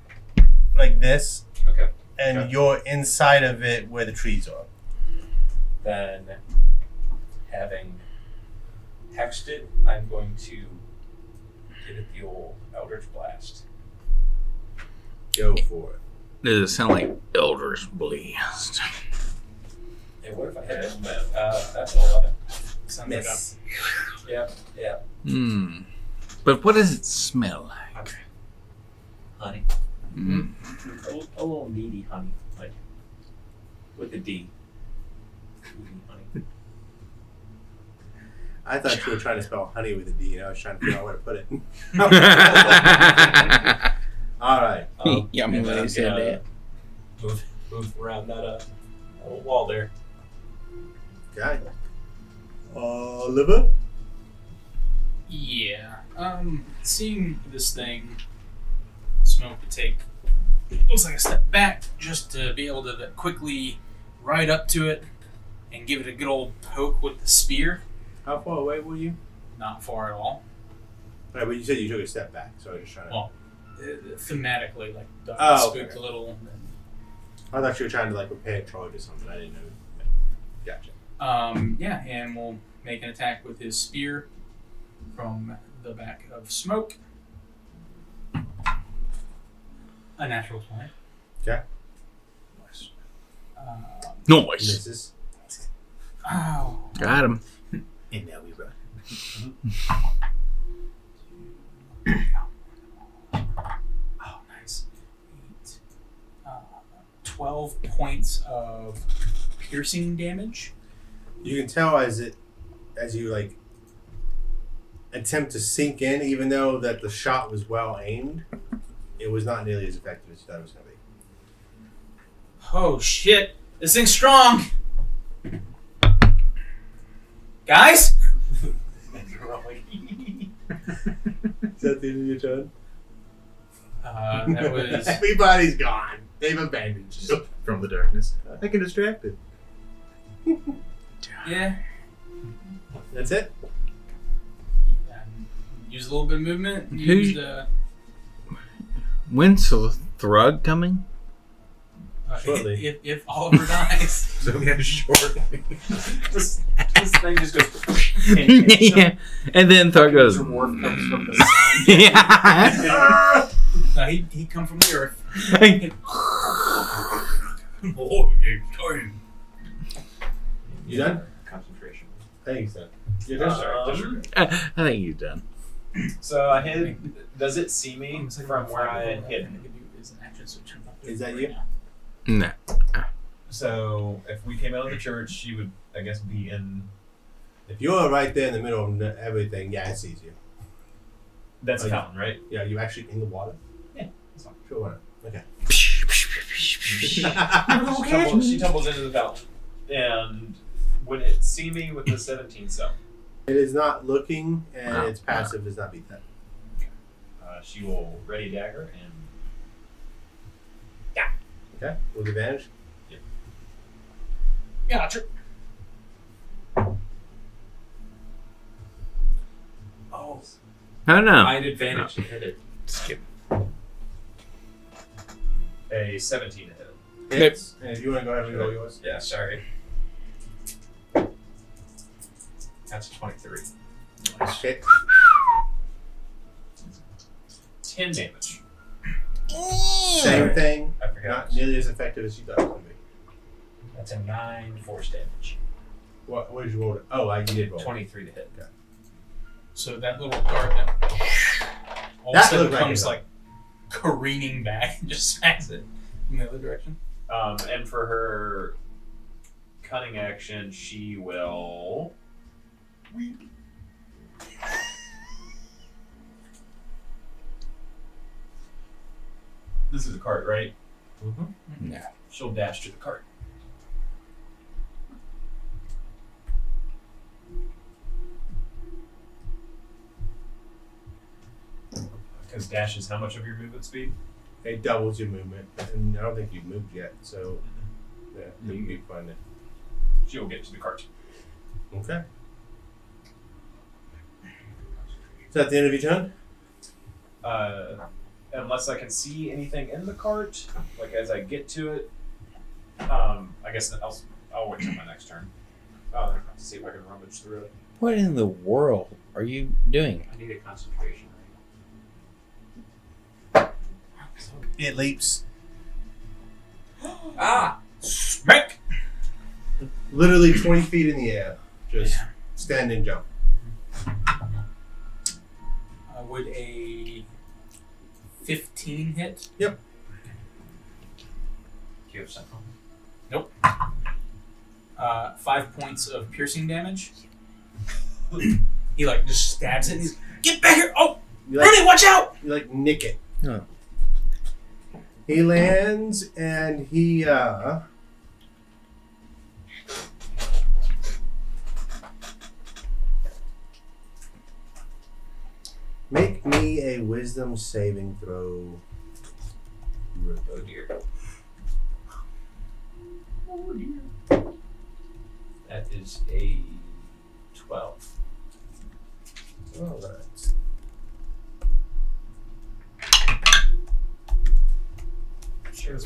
like this,
Okay.
and
Okay.
you're inside of it where the trees are.
Then, having hexed it, I'm going to give it the old Eldritch Blast.
Go for it.
Does it sound like Elder's Blast?
And what if I hit it? That's 11.
Sounds like
Miss.
Yeah.
Hmm. But what does it smell like?
Honey.
Mm.
A little meaty honey, like with a D. Meaty honey.
I thought you were trying to spell honey with a D, and I was trying to figure out where to put it. All right.
Yeah, I'm
and
glad
then
you said
gonna
that.
Move around that little wall there.
Okay. Oliver?
Yeah. Seeing this thing, Smoke would take looks like a step back just to be able to quickly ride up to it and give it a good old poke with the spear.
How far away were you?
Not far at all.
Right, but you said you took a step back, so I was just trying to.
Well, thematically, like the
Oh,
spooked
okay.
a little.
I thought you were trying to like prepare a charge or something. I didn't know. Gotcha.
Yeah, and we'll make an attack with his spear from the back of Smoke. A natural 20.
Okay.
Noise.
Misses.
Oh.
Got him.
And now we run.
Oh, nice. 12 points of piercing damage.
You can tell as you like attempt to sink in, even though that the shot was well aimed, it was not nearly as effective as you thought it was going to be.
Oh shit! This thing's strong! Guys?
Is that the end of your turn?
That was.
Everybody's gone. They've abandoned you.
From the darkness. I can distract it.
Yeah.
That's it?
Use a little bit of movement.
Who-
Used,
When's the Thrug coming?
Shortly.
If Oliver dies.
So yeah, shortly.
This thing just goes.
Yeah. And then Thrug goes.
Dwarf comes from the
Yeah.
No, he come from the earth.
You done?
Concentration.
I think so. You're
Oh,
done?
sorry, disregard.
I think you're done.
So I hit. Does it see me from where I hit?
Is that you?
No.
So if we came out of the church, she would, I guess, be in.
If you're right there in the middle of everything, yeah, it sees you.
That's
Oh, yeah.
counting, right?
Yeah, you're actually in the water. Sure, why not? Okay.
She tumbles into the fountain, and when it see me with the 17 cell,
It is not looking, and
Oh,
its passive does not beat that.
she will ready dagger and
Okay, with advantage.
Gotcha.
oh,
I know.
I had advantage to hit it.
Skip.
A 17 to hit it.
Hits. And if you want to go ahead and roll yours.
Yeah, sorry. That's a 23.
Hit.
10 damage.
Same thing.
I forgot.
Not nearly as effective as you thought it was going to be.
That's a 9 force damage.
What did you roll? Oh, you did roll.
23 to hit.
So that little dart then all of a
That
sudden
looked like
comes
it.
like careening back and just smacks it in the other direction.
And for her cunning action, she will. This is a cart, right?
Mm-hmm.
Yeah.
She'll dash to the cart. Because dash is how much of your movement speed?
It doubles your movement, and I don't think you've moved yet, so yeah, you'll be fine then.
She'll get to the cart.
Okay. Is that the end of your turn?
Unless I can see anything in the cart, like as I get to it. I guess I'll wait till my next turn. To see if I can rummage through it.
What in the world are you doing?
I need a concentration.
It leaps.
Smack!
Literally 20 feet in the air. Just standing jump.
Would a 15 hit?
Do you have something?
Nope. 5 points of piercing damage. He like just stabs it and he's, get back here! Oh,
You like,
Rooney, watch out!
you like nick it.
Oh.
He lands and he make me a wisdom saving throw.
Oh dear. That is a 12.
All right.
Sure.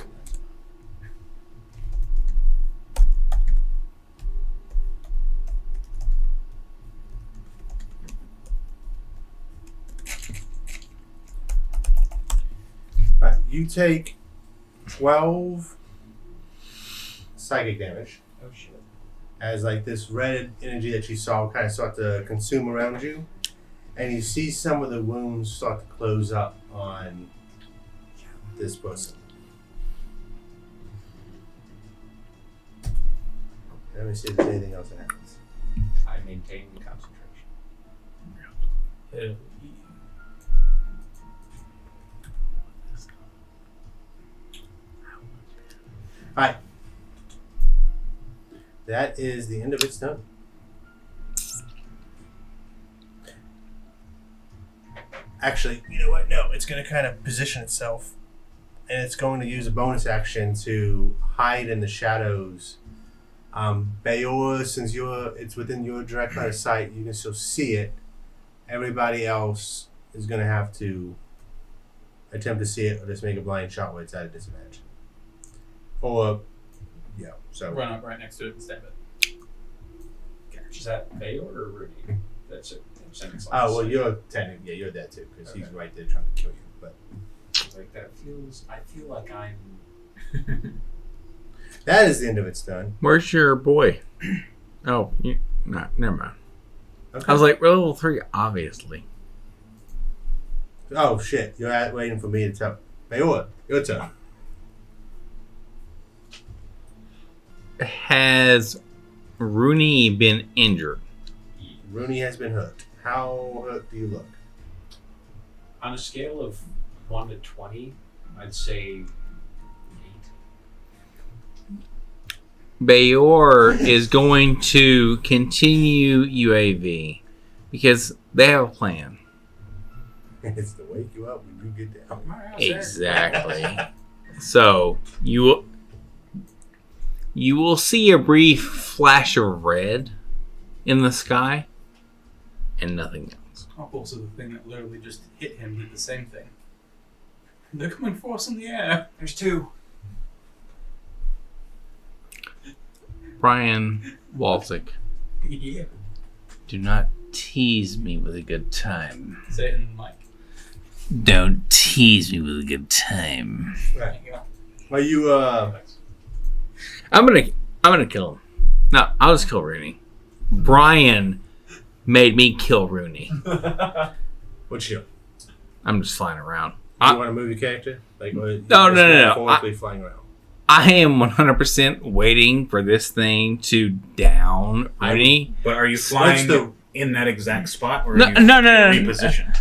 Right, you take 12 psychic damage
Oh shit.
as like this red energy that you saw kind of start to consume around you, and you see some of the wounds start to close up on this person. Let me see if there's anything else that happens.
I maintain concentration.
Alright. That is the end of its turn. Actually, you know what? No, it's going to kind of position itself, and it's going to use a bonus action to hide in the shadows. Bayor, since it's within your direct line of sight, you can still see it. Everybody else is going to have to attempt to see it, or just make a blind shot where it's at a disadvantage. Or, yeah, so.
Run up right next to it and stab it.
Is that Bayor or Rudy? That's it.
Oh, well, you're technically, yeah, you're dead too, because he's right there trying to kill you. But
Like that feels. I feel like I'm.
that is the end of its turn.
Where's your boy? Oh, no, never mind.
Okay.
I was like, level 3, obviously.
Oh, shit. You're waiting for me to tell. Bayor, your turn.
Has Rooney been injured?
Rooney has been hurt. How hurt do you look?
On a scale of 1 to 20, I'd say 8.
Bayor is going to continue UAV because they have a plan.
It's to wake you up when you get down.
Exactly. So you will see a brief flash of red in the sky and nothing else.
Oh, cool. So the thing that literally just hit him did the same thing. They're coming for us in the air.
There's 2.
Brian Walczyk,
Yeah.
do not tease me with a good time.
Say it in the mic.
Don't tease me with a good time.
There you go.
Are you
I'm gonna kill him. No, I'll just kill Rooney. Brian made me kill Rooney.
what's you?
I'm just flying around.
You want to move your character? Like or
No.
metaphorically flying around.
I am 100% waiting for this thing to down Rooney.
But are you
What's
flying
the-
in that exact spot, or
No,
are you
no.
reposition?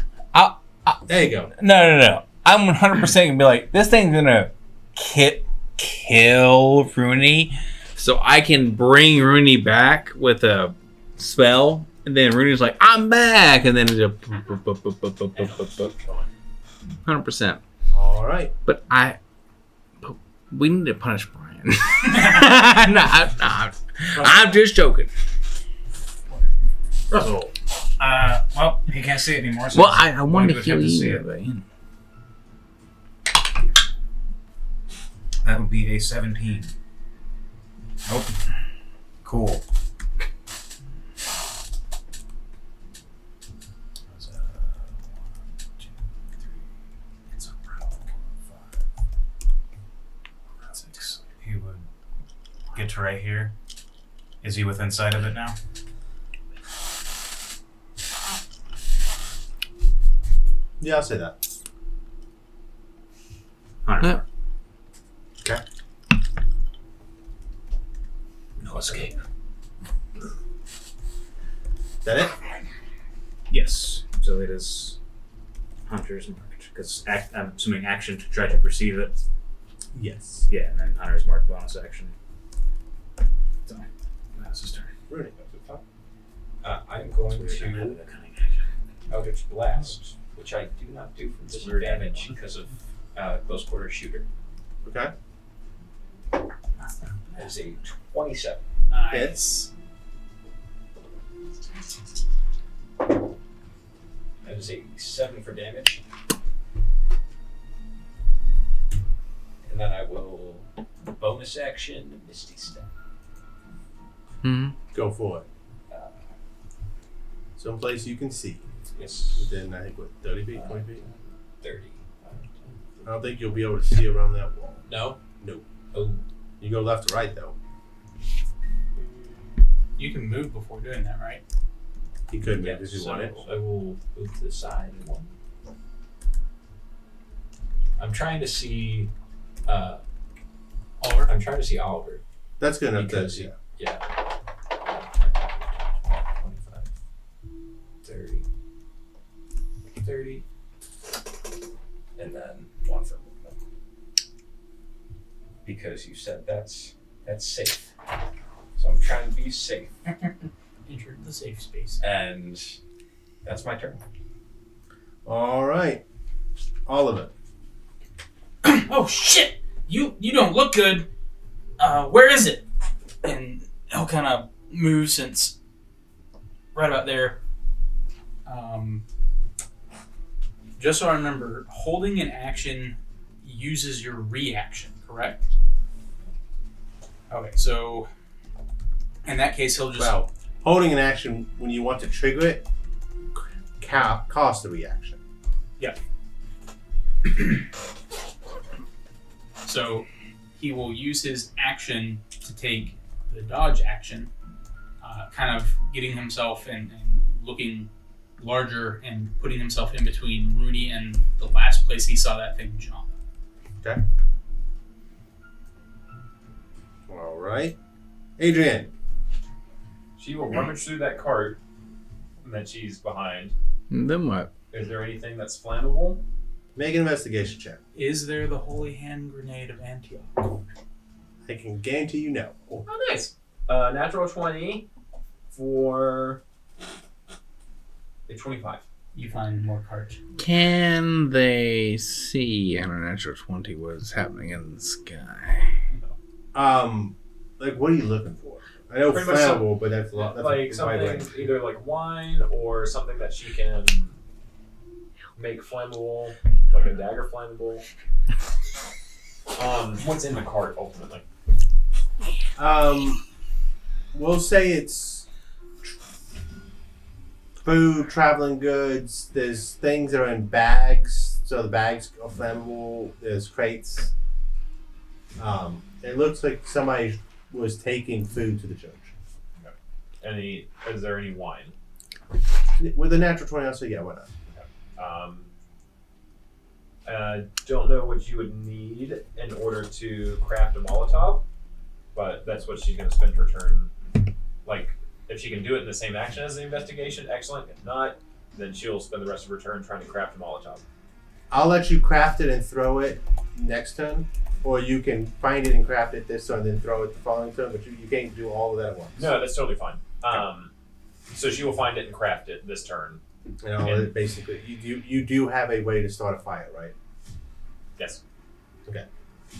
There you go.
No. I'm 100% gonna be like, this thing's gonna kill Rooney, so I can bring Rooney back with a spell, and then Rooney's like, I'm back, and then it's just 100%.
All right.
But we need to punish Brian. I'm just joking.
Russell.
Well, he can't see it anymore. So
Well, I wanted to
would
kill
have to see
you.
it.
But,
That would be a 17. Nope. Cool. That's 1, 2, 3. It's a row. 5. 6. He would get to right here. Is he within sight of it now?
Yeah, I'll say that.
Yeah.
Okay.
No escape.
Is that it?
Yes. So it is Hunter's marked because I'm assuming action to try to perceive it.
Yes.
Yeah, and then Hunter's marked bonus action. So that's his turn.
Rooney.
I'm going
Weird, I'm having
to
a cunning action.
Eldritch Blast, which I do not do for disadvantage because of close quarter shooter.
Okay.
That is a 27.
Hits.
That is a 7 for damage. And then I will bonus action Misty Step.
Go for it. Someplace you can see.
Yes.
Within, I think, what, 30 feet, 20 feet?
30.
I don't think you'll be able to see around that wall.
No?
No.
Oh.
You go left to right, though.
You can move before doing that, right?
He could move
Yes,
if you
so
wanted.
I will move to the side. I'm trying to see
Oliver?
I'm trying to see Oliver.
That's good enough.
Because
Yeah.
Yeah. 25, 30, 30, and then 1 for movement. Because you said that's safe. So I'm trying to be safe.
Enter the safe space.
And that's my turn.
All right. Oliver.
Oh shit! You don't look good. Where is it? And he'll kind of move since right about there. Just so I remember, holding an action uses your reaction, correct? Okay, so in that case, he'll just
Well, holding an action when you want to trigger it costs a reaction.
So he will use his action to take the dodge action, kind of getting himself and looking larger and putting himself in between Rooney and the last place he saw that thing jump.
Okay. All right. Adrian.
She will rummage through that cart that she's behind.
Then what?
Is there anything that's flammable?
Make an investigation check.
Is there the holy hand grenade of Antioch?
I can guarantee you no.
Oh, nice. Natural 20 for a 25.
You find more cards.
Can they see on a natural 20 what is happening in the sky?
Like, what are you looking for? I know
Pretty much
flammable, but that's a lot. That's
Like
a
something
wide range.
either like wine or something that she can make flammable, like a dagger flammable. What's in the cart ultimately?
We'll say it's food, traveling goods. There's things that are in bags, so the bags are flammable. There's crates. It looks like somebody was taking food to the church.
Is there any wine?
With a natural 20, I'll say yeah, why not?
Don't know what you would need in order to craft a Molotov, but that's what she's going to spend her turn. Like, if she can do it in the same action as the investigation, excellent. If not, then she'll spend the rest of her turn trying to craft a Molotov.
I'll let you craft it and throw it next turn, or you can find it and craft it this turn and then throw it the following turn, but you can't do all of that at once.
No, that's totally fine. So she will find it and craft it this turn.
You know, basically, you do have a way to start a fire, right?
Yes.
Okay.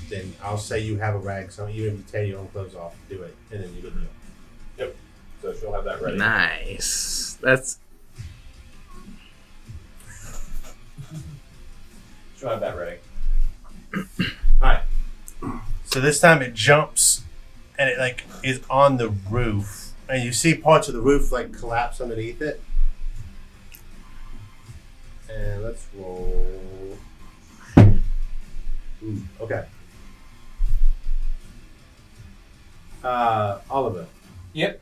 Then I'll say you have a rag, so even if you tear your own clothes off, do it, and then you get the
Yep. So she'll have that ready.
Nice. That's
She'll have that ready.
Alright. So this time it jumps and it like is on the roof. And you see parts of the roof like collapse underneath it. And let's roll. Ooh, okay. Oliver.
Yep.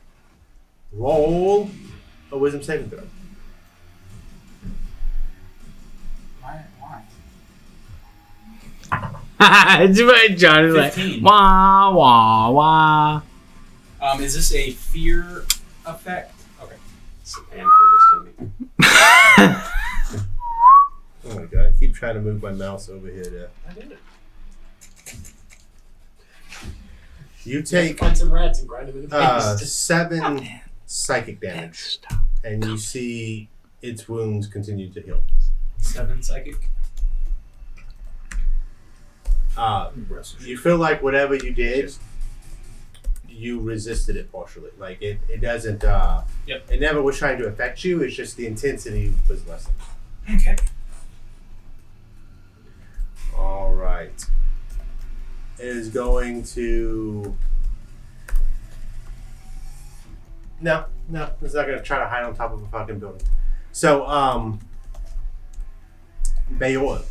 Roll a wisdom saving throw.
Why?
it's right, John is like
15.
wah wah wah.
Is this a fear effect? Okay.
And for this dummy.
Oh my god, I keep trying to move my mouse over here to.
I did it.
You take
Find some rats and grind them into paste.
7 psychic damage. And you see its wounds continue to heal.
7 psychic.
You feel like whatever you did, you resisted it partially. Like it doesn't.
Yep.
It never was trying to affect you. It's just the intensity was lessened.
Okay.
All right. It is going to. No, it's not going to try to hide on top of a fucking building. So, Bayor.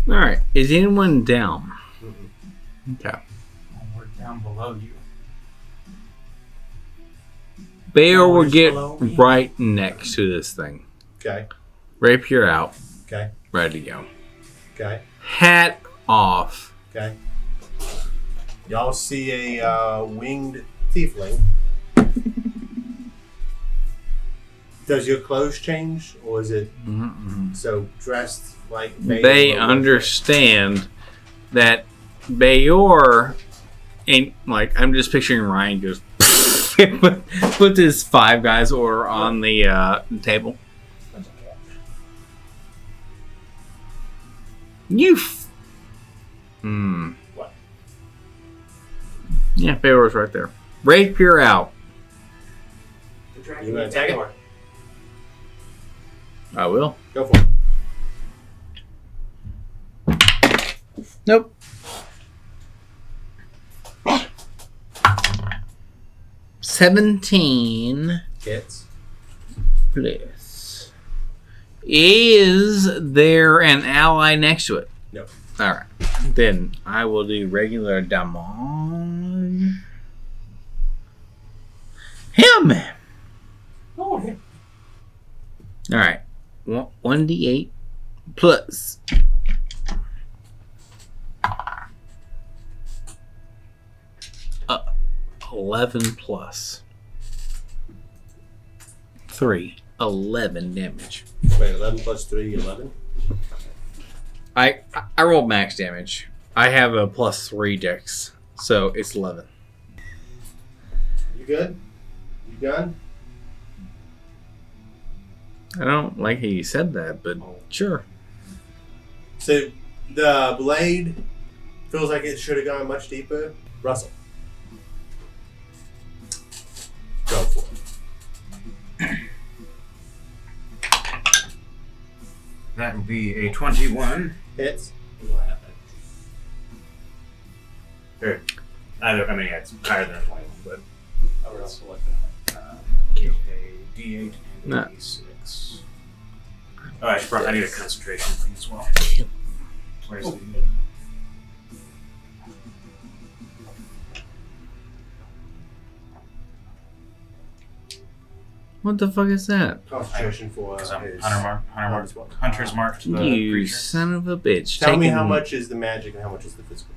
All right. Is anyone down? Okay.
We're down below you.
Bayor will
Always
get
below me.
right next to this thing.
Okay.
Rapier out.
Okay.
Ready to go.
Okay.
Hat off.
Okay. Y'all see a winged tiefling. Does your clothes change, or is it so dressed like
They understand that Bayor ain't like. I'm just picturing Ryan goes put his 5 guys order on the table. You.
What?
Yeah, Bayor's right there. Rapier out.
You gonna attack it?
I will.
Go for it.
Nope. $17
Hits.
plus. Is there an ally next to it?
No.
Alright. Then I will do regular damage. Him!
Oh, okay.
Alright. 1d8 plus. Uh, 11 plus 3. 11 damage.
Wait, 11 plus 3, 11?
I rolled max damage. I have a +3 dex, so it's 11.
You good? You done?
I don't like how you said that, but sure.
So the blade feels like it should have gone much deeper. Russell. Go for it.
That would be a 21.
Hits.
Or either, I mean, yeah, it's higher than a 21, but
I would also like that.
a D8 and a
Nah.
D6. Oh, I need a concentration thing as well. Where's the...
What the fuck is that?
Concentration for
Because I'm
his
Hunter's marked the
You
creature.
son of a bitch.
Tell me
Taking-
how much is the magic and how much is the physical.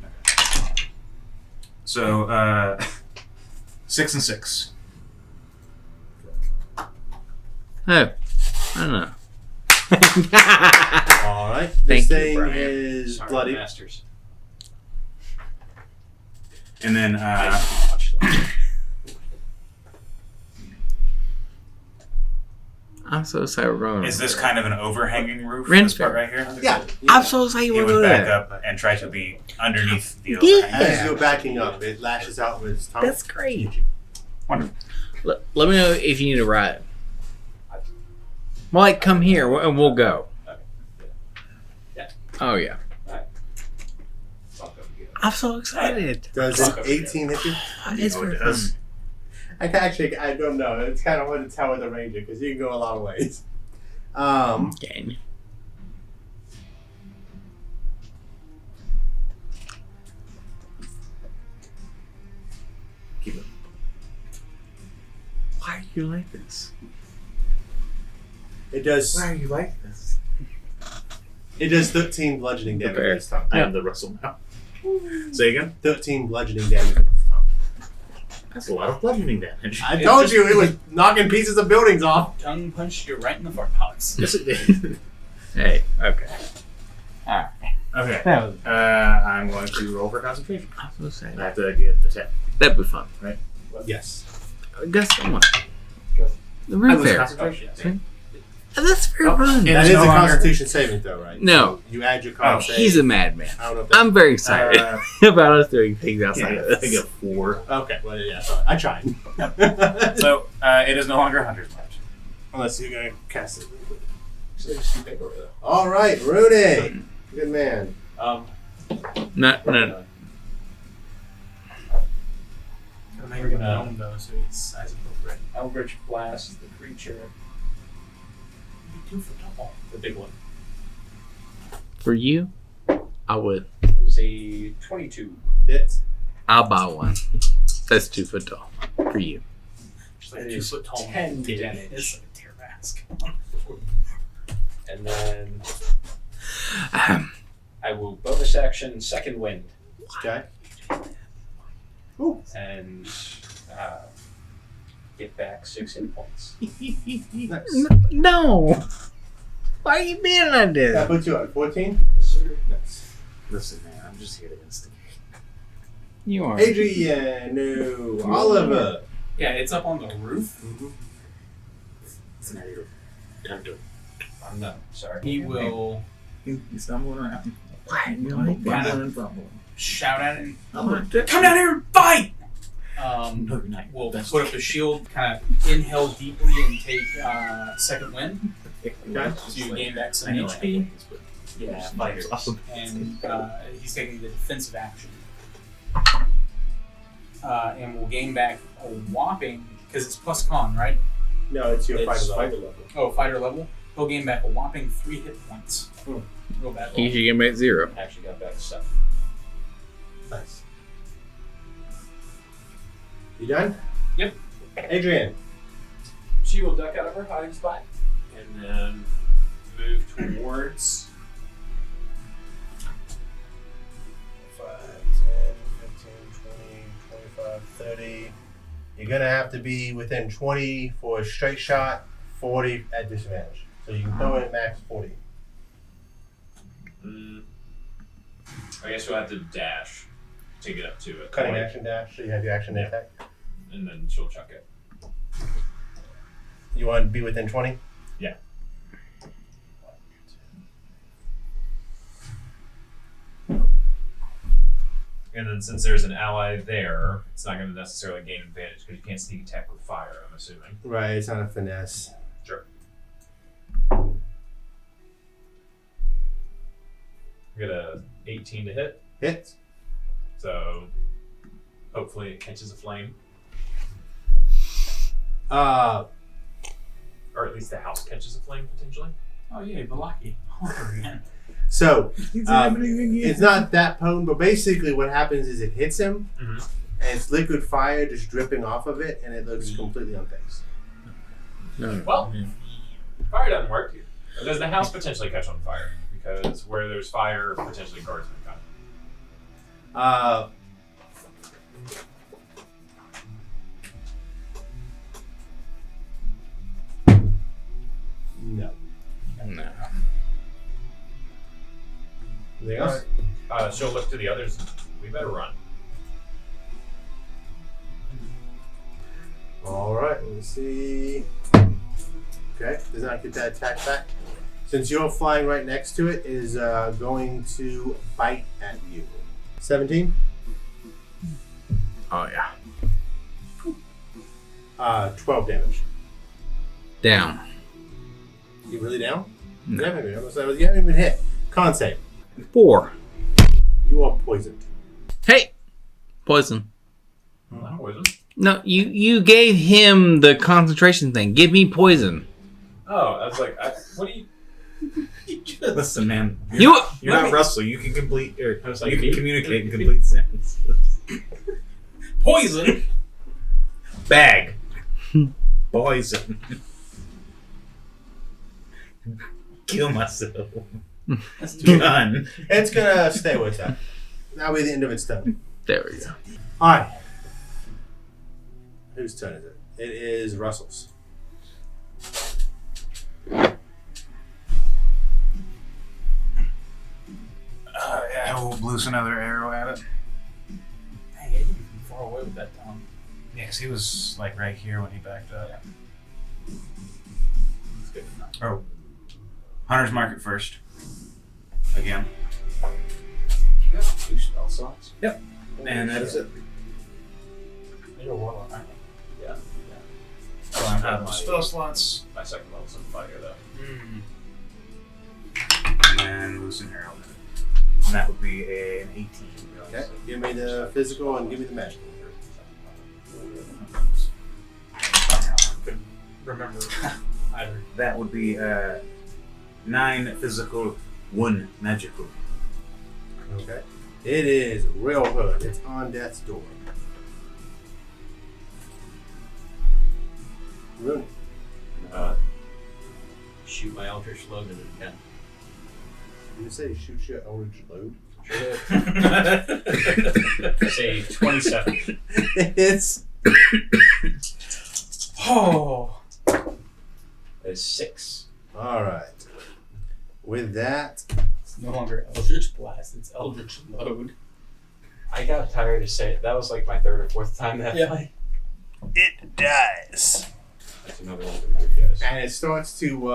So, 6 and 6.
Oh, I don't know.
Alright.
Thank
This
you,
thing
Brian.
is
Sorry,
bloody.
Masters.
And then,
I didn't watch that.
I'm so sorry we're going.
is this kind of an overhanging roof?
Ren's
This part right here?
Yeah.
I'm so sorry
He
we're
would
going.
back up and try to be underneath the
Yeah.
overhang.
As you're backing up, it lashes out with its tongue.
That's great.
Wonderful.
Let me know if you need a ride. Mike, come here and we'll go.
Yeah.
Oh yeah.
I'll go get it.
I'm so excited.
Does an 18 hit you?
It's
Oh, it
very
does.
fun.
I don't know. It's kind of hard to tell with a ranger because you can go a lot of ways.
Gang.
Keep it.
Why are you like this?
It does.
Why are you like this?
It does 13 bludgeoning damage
bear.
with its tongue.
I am the Russell now. Say again?
13 bludgeoning damage with its tongue.
That's a lot of bludgeoning damage.
I told you it was knocking pieces of buildings off.
Tongue punched you right in the fart box.
Yes, it did.
Hey, okay.
Okay.
That was,
I'm going to roll for concentration.
I'm so excited.
I have to get a 10.
That'd be fun.
Yes.
Guess someone. The
I
room
lose
fair.
concentration.
That's very
Oh,
fun.
yeah.
That
It's
is
no
a
longer-
Constitution saving throw, right?
No.
So you add your con
Oh,
save.
He's a madman.
I don't know if that's...
I'm very excited about us doing things outside
Yeah,
of
I get
this.
4.
Okay, well, yeah, sorry. I tried.
So, it is no longer Hunter's Mark.
Unless you're going to cast it.
So just keep it over there.
All right, Rooney. Good man.
No.
Gotta make
We're
him
gonna-
known though, so he's size appropriate.
Eldritch Blast, the creature.
2 foot tall.
The big one.
For you, I would.
It was a 22.
Hits.
I'll buy one. That's 2 foot tall. For you.
Just like
It
a 2
is
foot tall
10
dick.
damage.
It's like a tear mask.
And then
Ahem.
I will bonus action Second Wind
Okay.
and get back 6 hit points.
Nice.
No. Why are you being like
That
this?
puts you at 14. Nice.
Listen, man, I'm just here to instigate.
You are.
Adrian, no. Oliver.
Yeah, it's up on the roof.
It's not your time to.
I'm not sorry.
He will
He's stumbling around.
Why are you like that?
Kinda-
and fumbling.
shout at it and
I'm gonna
come down here and fight!
No, you're not.
We'll
That's-
put up a shield, kind of inhale deeply and take Second Wind.
Okay.
So you gain back some
I know I
HP.
have but
Yeah,
fighters. Awesome.
And he's taking the defensive action. And we'll gain back a whopping, because it's plus con, right?
No, it's your
It's
fighter level.
Oh, fighter level. He'll gain back a whopping 3 hit points. Real bad.
You should get me at 0.
Actually got back 7.
Nice. You done?
Yep.
Adrian.
She will duck out of her hiding spot and then move towards
5, 10, 15, 20, 25, 30. You're going to have to be within 20 for a straight shot, 40 at disadvantage. So you can throw it at max 40.
I guess you'll have to dash to get up to it.
Cutting action dash, so you have your action
Yeah.
attack.
And then she'll chuck it.
You want to be within 20?
Yeah. And then since there's an ally there, it's not going to necessarily gain advantage because you can't sneak attack with fire, I'm assuming.
Right, it's not a finesse.
Sure. We got a 18 to hit,
Hit.
so hopefully it catches a flame.
Uh,
Or at least the house catches a flame, potentially.
Oh yeah, Balaki. Over again.
so, it's not that potent, but basically what happens is it hits him,
Mhm.
and it's liquid fire just dripping off of it, and it looks completely unfazed.
Well, fire doesn't work. Or does the house potentially catch on fire? Because where there's fire, potentially guardsmen come.
No.
No.
Anything else?
She'll look to the others. We better run.
Alright, let's see. Okay, does not get that attack back. Since you're flying right next to it, is going to bite at you. 17?
Oh yeah.
12 damage.
Down.
You really down?
No.
You haven't even hit. Con save.
4.
You are poisoned.
Hey, poison.
Not poison.
No, you gave him the concentration thing. Give me poison.
Oh, I was like, what do you...
Listen, man.
You-
You're not Russell. You can complete. Or,
I was like,
you can
me?
communicate in complete sentences.
Poison.
Bag. Poison. Kill myself.
That's too
Done.
It's gonna stay with that. That'll be the end of its turn.
There we go.
Alright. Whose turn is it? It is Russell's.
Yeah, we'll loose another arrow at it.
Dang, it didn't be far away with that tongue.
Yeah, 'cause he was like right here when he backed up.
It's good enough.
Oh. Hunter's mark it first. Again.
You got 2 spell slots?
And that is it.
You're a warlock, aren't you? Yeah.
So I'm out
my-
of spell slots.
My second level's on fire, though.
And then loosen arrow. And that would be an 18.
Okay. Give me the physical and give me the magical.
Couldn't remember either.
That would be 9 physical, 1 magical.
Okay. It is Real Hood. It's on death's door. Rooney.
Shoot my Eldritch Load and again.
Did you say shoot your Eldritch Load?
Say 27.
It's
Oh.
That's 6.
alright. With that,
It's no longer Eldritch Blast, it's Eldritch Load.
I got tired of saying that was like my 3rd or 4th time that fight.
it dies.
That's another one of my guys.
And it starts to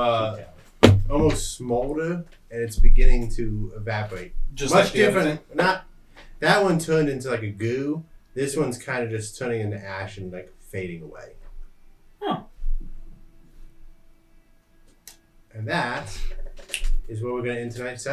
almost smolder and it's beginning to evaporate.
Just
Much
like the other
different. Not that one turned into like a goo. This one's kind of just turning into ash and like fading away.
Huh.
And that is where we're going to end tonight's session.